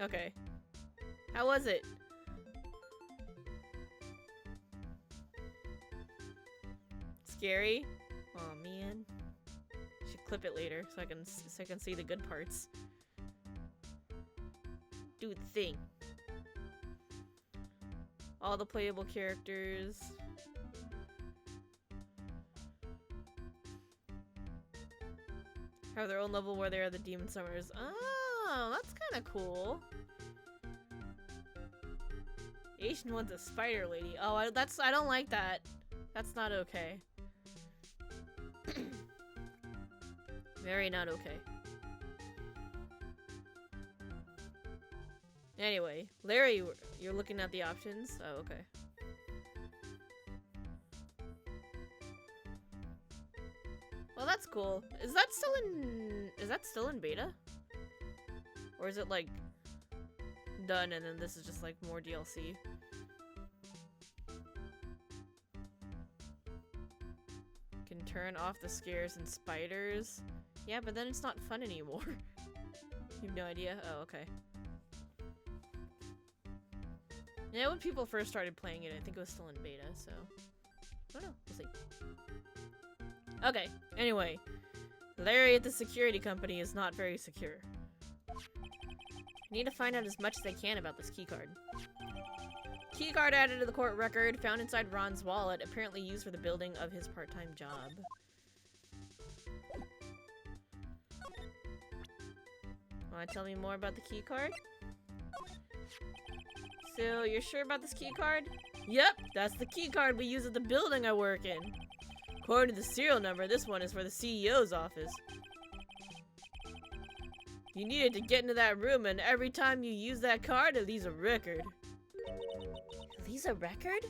Okay. How was it? Scary? Oh man. Should clip it later so I can see the good parts. Do the thing. All the playable characters. Have their own level where they are the demon summoners. Oh, that's kind of cool. Asian one's a spider lady. Oh, I don't like that. That's not okay. Very not okay. Anyway, Larry, you're looking at the options? Oh, okay. Well, that's cool. Is that still in beta? Or is it like done and then this is just like more DLC? Can turn off the scares and spiders. Yeah, but then it's not fun anymore. You have no idea? Oh, okay. Yeah, when people first started playing it, I think it was still in beta, so... I don't know. We'll see. Okay, anyway. Larry at the security company is not very secure. Need to find out as much as I can about this keycard. Keycard added to the court record, found inside Ron's wallet, apparently used for the building of his part-time job. Wanna tell me more about the keycard? So, you're sure about this keycard? Yep, that's the keycard we use at the building I work in. According to the serial number, this one is for the CEO's office. You needed to get into that room, and every time you use that card, it leaves a record. It leaves a record?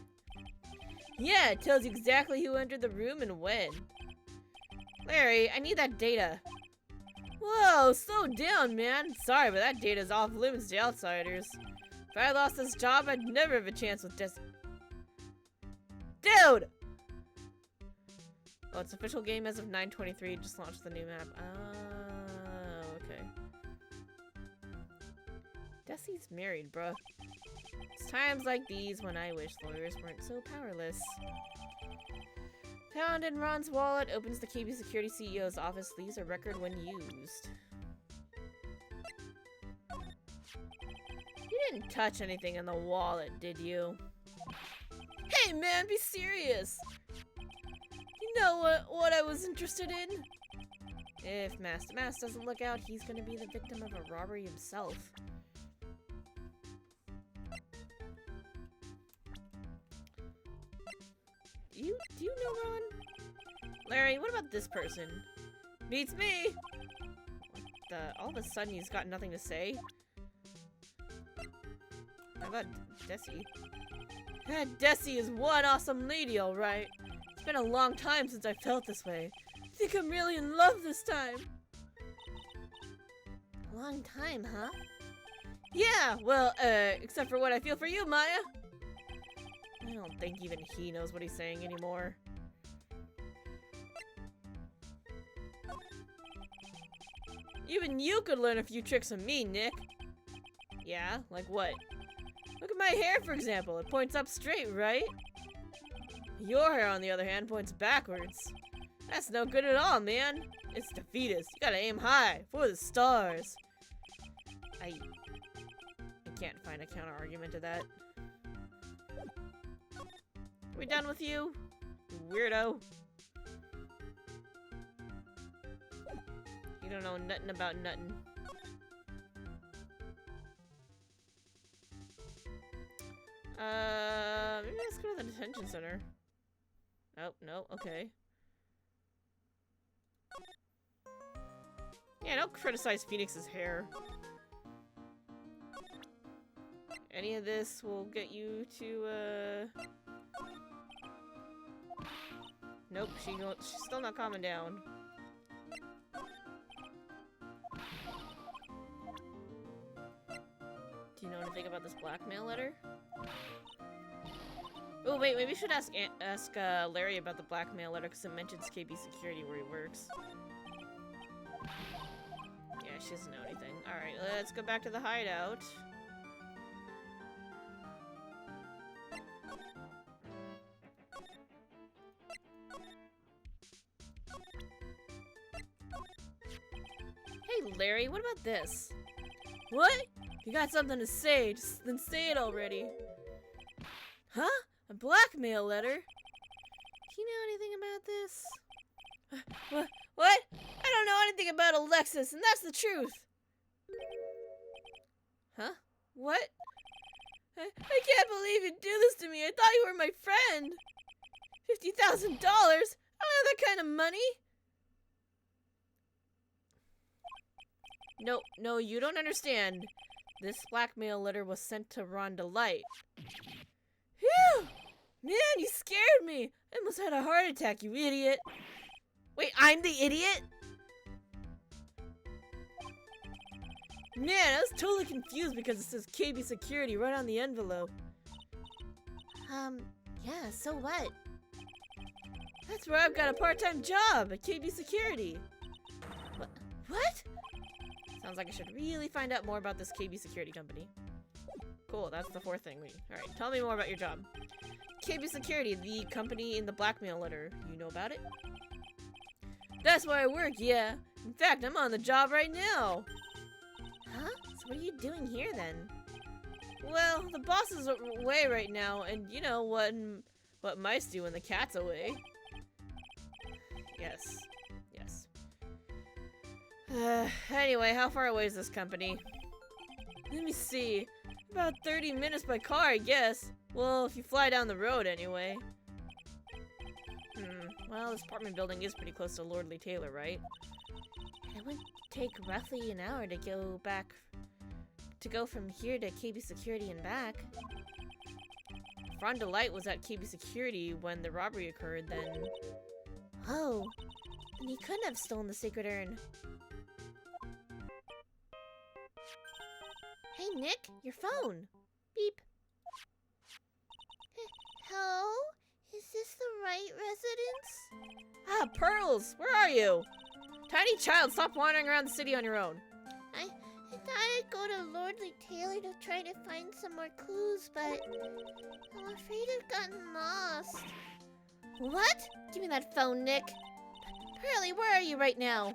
Yeah, it tells you exactly who entered the room and when. Larry, I need that data. Whoa, slow down, man. Sorry, but that data is off limits to outsiders. If I lost this job, I'd never have a chance with this. Dude! Oh, it's official game as of 9/23. Just launched the new map. Oh, okay. Desi's married, bruh. It's times like these when I wish lawyers weren't so powerless. Found in Ron's wallet, opens the KB Security CEO's office, leaves a record when used. You didn't touch anything in the wallet, did you? Hey man, be serious! You know what I was interested in? If Master Mass doesn't look out, he's gonna be the victim of a robbery himself. Do you know Ron? Larry, what about this person? Beats me! What the? All of a sudden he's got nothing to say? How about Desi? That Desi is one awesome lady, alright. It's been a long time since I felt this way. I think I'm really in love this time. A long time, huh? Yeah, well, except for what I feel for you, Maya. I don't think even he knows what he's saying anymore. Even you could learn a few tricks from me, Nick. Yeah, like what? Look at my hair, for example. It points up straight, right? Your hair, on the other hand, points backwards. That's no good at all, man. It's defeatist. You gotta aim high, for the stars. I can't find a counter-argument to that. We done with you? Weirdo. You don't know nothing about nothing. Maybe let's go to the detention center. Oh, no, okay. Yeah, don't criticize Phoenix's hair. Any of this will get you to, Nope, she's still not calming down. Do you know anything about this blackmail letter? Oh wait, maybe we should ask Larry about the blackmail letter because it mentions KB Security where he works. Yeah, she doesn't know anything. Alright, let's go back to the hideout. Hey Larry, what about this? What? You got something to say, then say it already. Huh? A blackmail letter? Do you know anything about this? What? I I don't know anything about Alexis, and that's the truth. Huh? What? I can't believe you'd do this to me. I thought you were my friend. $50,000? I don't have that kind of money. No, you don't understand. This blackmail letter was sent to Rhonda Light. Phew! Man, you scared me. I almost had a heart attack, you idiot. Wait, I'm the idiot? Man, I was totally confused because it says KB Security right on the envelope. Yeah, so what? That's where I've got a part-time job at KB Security. What? Sounds like I should really find out more about this KB Security company. Cool, that's the fourth thing. Alright, tell me more about your job. KB Security, the company in the blackmail letter. You know about it? That's where I work, yeah. In fact, I'm on the job right now. Huh? So what are you doing here then? Well, the boss is away right now, and you know what mice do when the cat's away. Yes. Anyway, how far away is this company? Let me see. About 30 minutes by car, I guess. Well, if you fly down the road anyway. Well, this apartment building is pretty close to Lordly Taylor, right? It would take roughly an hour to go from here to KB Security and back. If Rhonda Light was at KB Security when the robbery occurred, then... Oh, then he couldn't have stolen the sacred urn. Hey, Nick, your phone. Beep. Hello? Is this the Wright residence? Ah, Pearls! Where are you? Tiny child, stop wandering around the city on your own. I thought I'd go to Lordly Taylor to try to find some more clues, but I'm afraid I've gotten lost. What? Give me that phone, Nick. Pearly, where are you right now?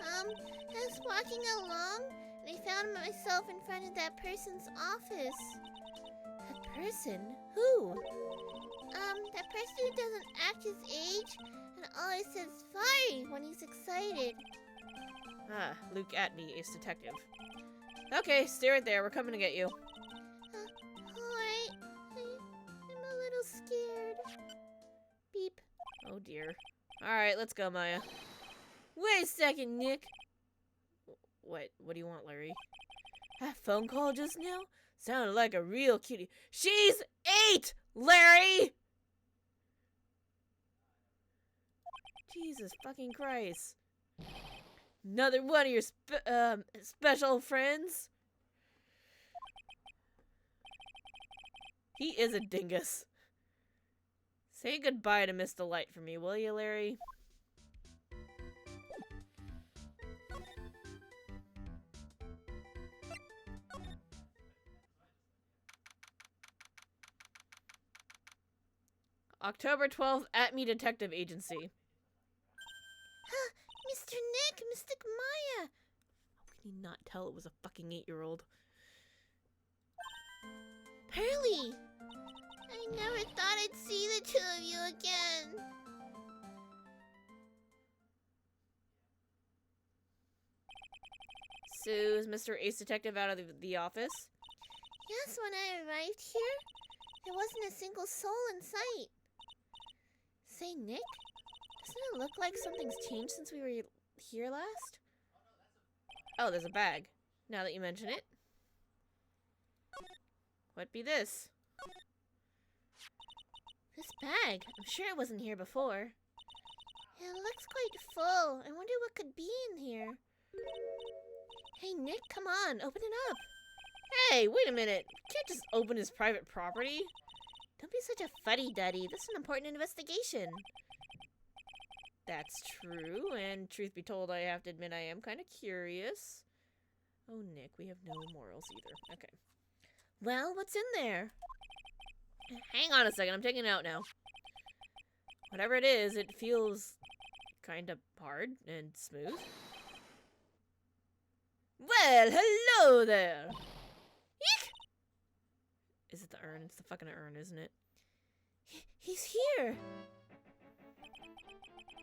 I was walking along, and I found myself in front of that person's office. That person? Who? That person who doesn't act his age and always says "sorry" when he's excited. Ah, Luke Atney, ace detective. Okay, stay right there. We're coming to get you. Alright. I'm a little scared. Beep. Oh dear. Alright, let's go, Maya. Wait a second, Nick. What do you want, Larry? That phone call just now? Sounded like a real cutie. She's 8, Larry! Jesus fucking Christ. Another one of your special friends? He is a dingus. Say goodbye to Miss Delight for me, will you, Larry? October 12th, At Me Detective Agency. Mr. Nick, Mystic Maya. How can he not tell it was a fucking 8-year-old? Pearly! I never thought I'd see the two of you again. So, is Mr. Ace Detective out of the office? Yes, when I arrived here, there wasn't a single soul in sight. Say, Nick, doesn't it look like something's changed since we were here last? Oh, there's a bag. Now that you mention it. What be this? This bag. I'm sure it wasn't here before. It looks quite full. I wonder what could be in here. Hey, Nick, come on. Open it up. Hey, wait a minute. You can't just open his private property. Don't be such a fuddy-duddy. This is an important investigation. That's true, and truth be told, I have to admit I am kind of curious. Oh, Nick, we have no morals either. Okay. Well, what's in there? Hang on a second, I'm taking it out now. Whatever it is, it feels kind of hard and smooth. Well, hello there! Eek! Is it the urn? It's the fucking urn, isn't it? He's here!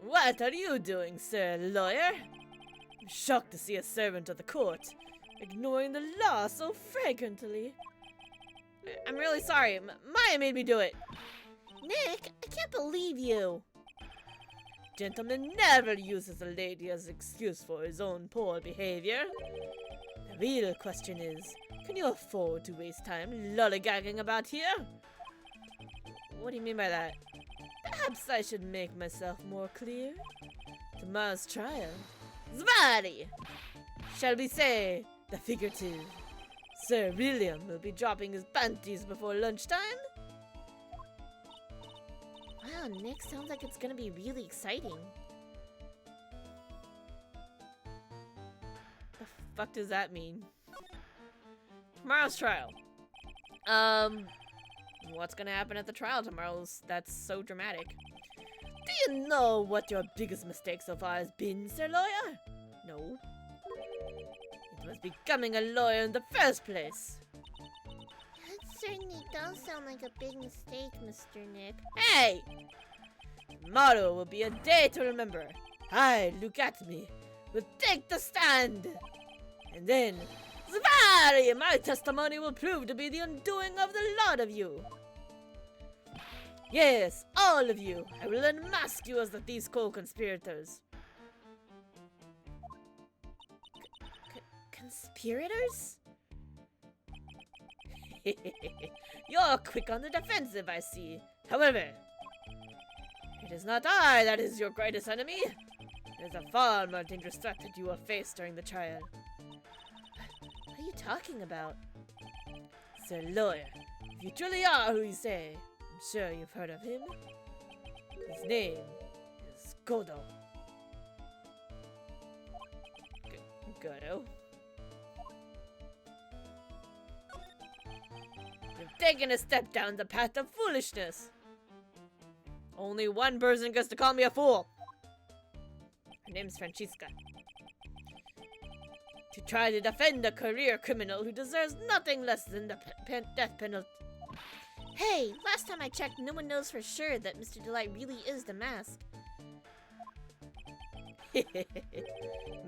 What are you doing, sir lawyer? I'm shocked to see a servant of the court ignoring the law so flagrantly. I'm really sorry. Maya made me do it. Nick, I can't believe you. Gentleman never uses a lady as an excuse for his own poor behavior. The real question is, can you afford to waste time lollygagging about here? What do you mean by that? Perhaps I should make myself more clear. Tomorrow's trial. Zvali! Shall we say the figurative? Sir William will be dropping his panties before lunchtime? Wow, Nick, sounds like it's gonna be really exciting. The fuck does that mean? Tomorrow's trial. What's gonna happen at the trial tomorrow? That's so dramatic. Do you know what your biggest mistake so far has been, sir lawyer? No. It was becoming a lawyer in the first place. That certainly does sound like a big mistake, Mr. Nick. Hey! Tomorrow will be a day to remember. I, look at me, will take the stand. And then, Zvari, my testimony will prove to be the undoing of the lot of you. Yes, all of you. I will unmask you as these co-conspirators. Conspirators? You're quick on the defensive, I see. However, it is not I that is your greatest enemy. It is a far more dangerous threat that you will face during the trial. What are you talking about? Sir Lawyer, if you truly are who you say, I'm sure you've heard of him. His name is Godo. Godo? You've taken a step down the path of foolishness. Only one person gets to call me a fool. Her name's Francisca. To try to defend a career criminal who deserves nothing less than the death penalty. Hey, last time I checked, no one knows for sure that Mr. Delight really is the mask.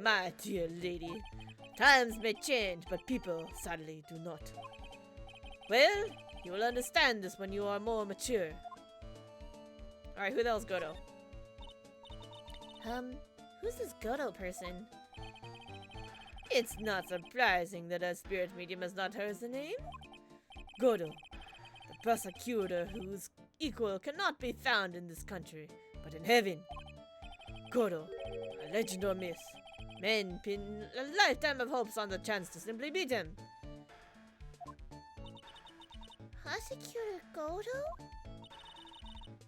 My dear lady, times may change, but people sadly do not. Well, you will understand this when you are more mature. Alright, who the hell's Godo? Who's this Godo person? It's not surprising that a spirit medium has not heard the name. Godo, the prosecutor whose equal cannot be found in this country, but in heaven. Godo, a legend or myth. Men pin a lifetime of hopes on the chance to simply beat him. Prosecutor Godo?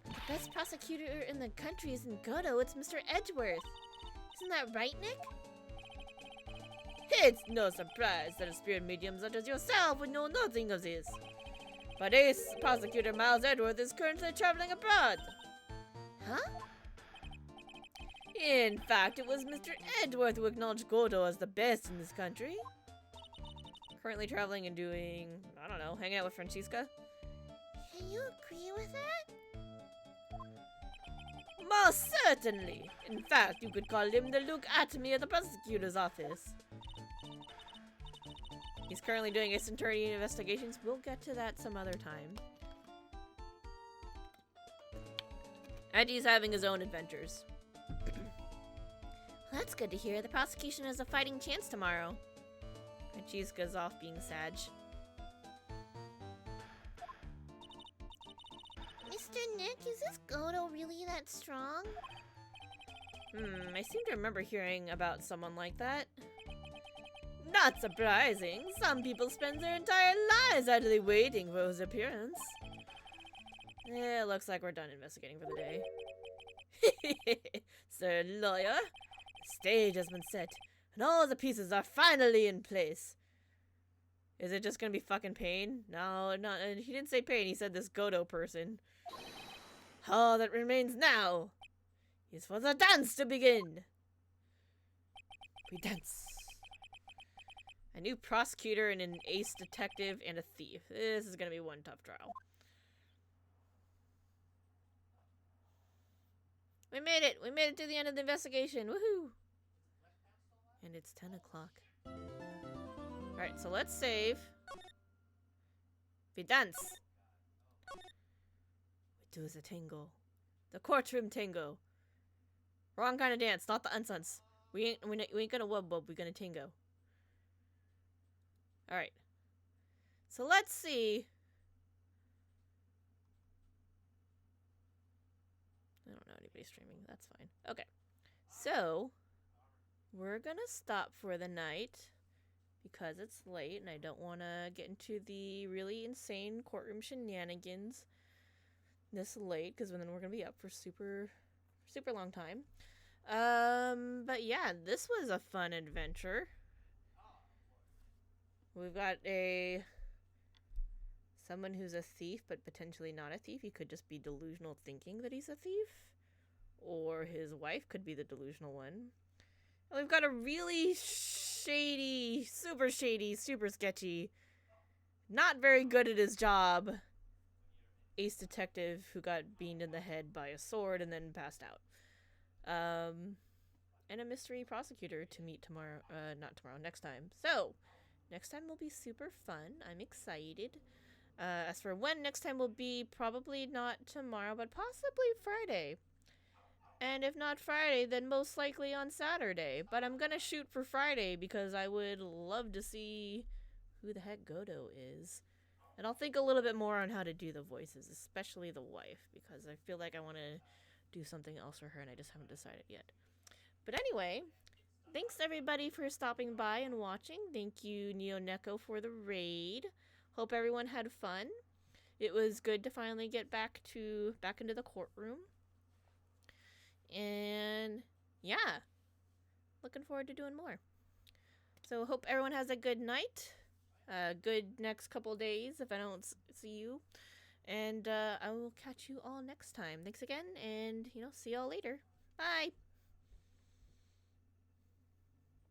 The best prosecutor in the country isn't Godo, it's Mr. Edgeworth. Isn't that right, Nick? It's no surprise that a spirit medium such as yourself would know nothing of this. But Ace Prosecutor Miles Edgeworth is currently traveling abroad. Huh? In fact, it was Mr. Edgeworth who acknowledged Godo as the best in this country. Currently traveling and doing, I don't know, hanging out with Francisca. Can you agree with that? Most certainly. In fact, you could call him the Look at Me at the prosecutor's office. He's currently doing Ace Attorney investigations. We'll get to that some other time. And he's having his own adventures. Well, that's good to hear. The prosecution has a fighting chance tomorrow. Francisca's off being Sag. Mr. Nick, is this Godo really that strong? I seem to remember hearing about someone like that. Not surprising. Some people spend their entire lives idly waiting for his appearance. Yeah, looks like we're done investigating for the day. Sir Lawyer, the stage has been set, and all the pieces are finally in place. Is it just gonna be fucking Pain? No, not. He didn't say Pain, he said this Godo person. All that remains now is for the dance to begin. We dance. A new prosecutor and an ace detective and a thief. This is gonna be one tough trial. We made it! We made it to the end of the investigation! Woohoo! And it's 10 o'clock. Alright, so let's save. We dance! We do the tango. The courtroom tango. Wrong kind of dance, not the unsuns. We ain't gonna wub wub, we gonna tango. Alright. So let's see. I don't know anybody streaming, that's fine. Okay. So, we're gonna stop for the night because it's late and I don't want to get into the really insane courtroom shenanigans this late because then we're gonna be up for super long time. But yeah, this was a fun adventure. We've got someone who's a thief, but potentially not a thief. He could just be delusional thinking that he's a thief. Or his wife could be the delusional one. And we've got a really shady, super sketchy, not very good at his job ace detective who got beamed in the head by a sword and then passed out. And a mystery prosecutor to meet tomorrow. Not tomorrow, next time. So, next time will be super fun. I'm excited. As for when next time will be, probably not tomorrow, but possibly Friday. And if not Friday, then most likely on Saturday. But I'm gonna shoot for Friday because I would love to see who the heck Godo is. And I'll think a little bit more on how to do the voices, especially the wife, because I feel like I want to do something else for her and I just haven't decided yet. But anyway, thanks everybody for stopping by and watching. Thank you, Neoneko, for the raid. Hope everyone had fun. It was good to finally get back into the courtroom. And yeah, looking forward to doing more. So hope everyone has a good night, good next couple days if I don't see you, and I will catch you all next time. Thanks again, and see y'all later. Bye.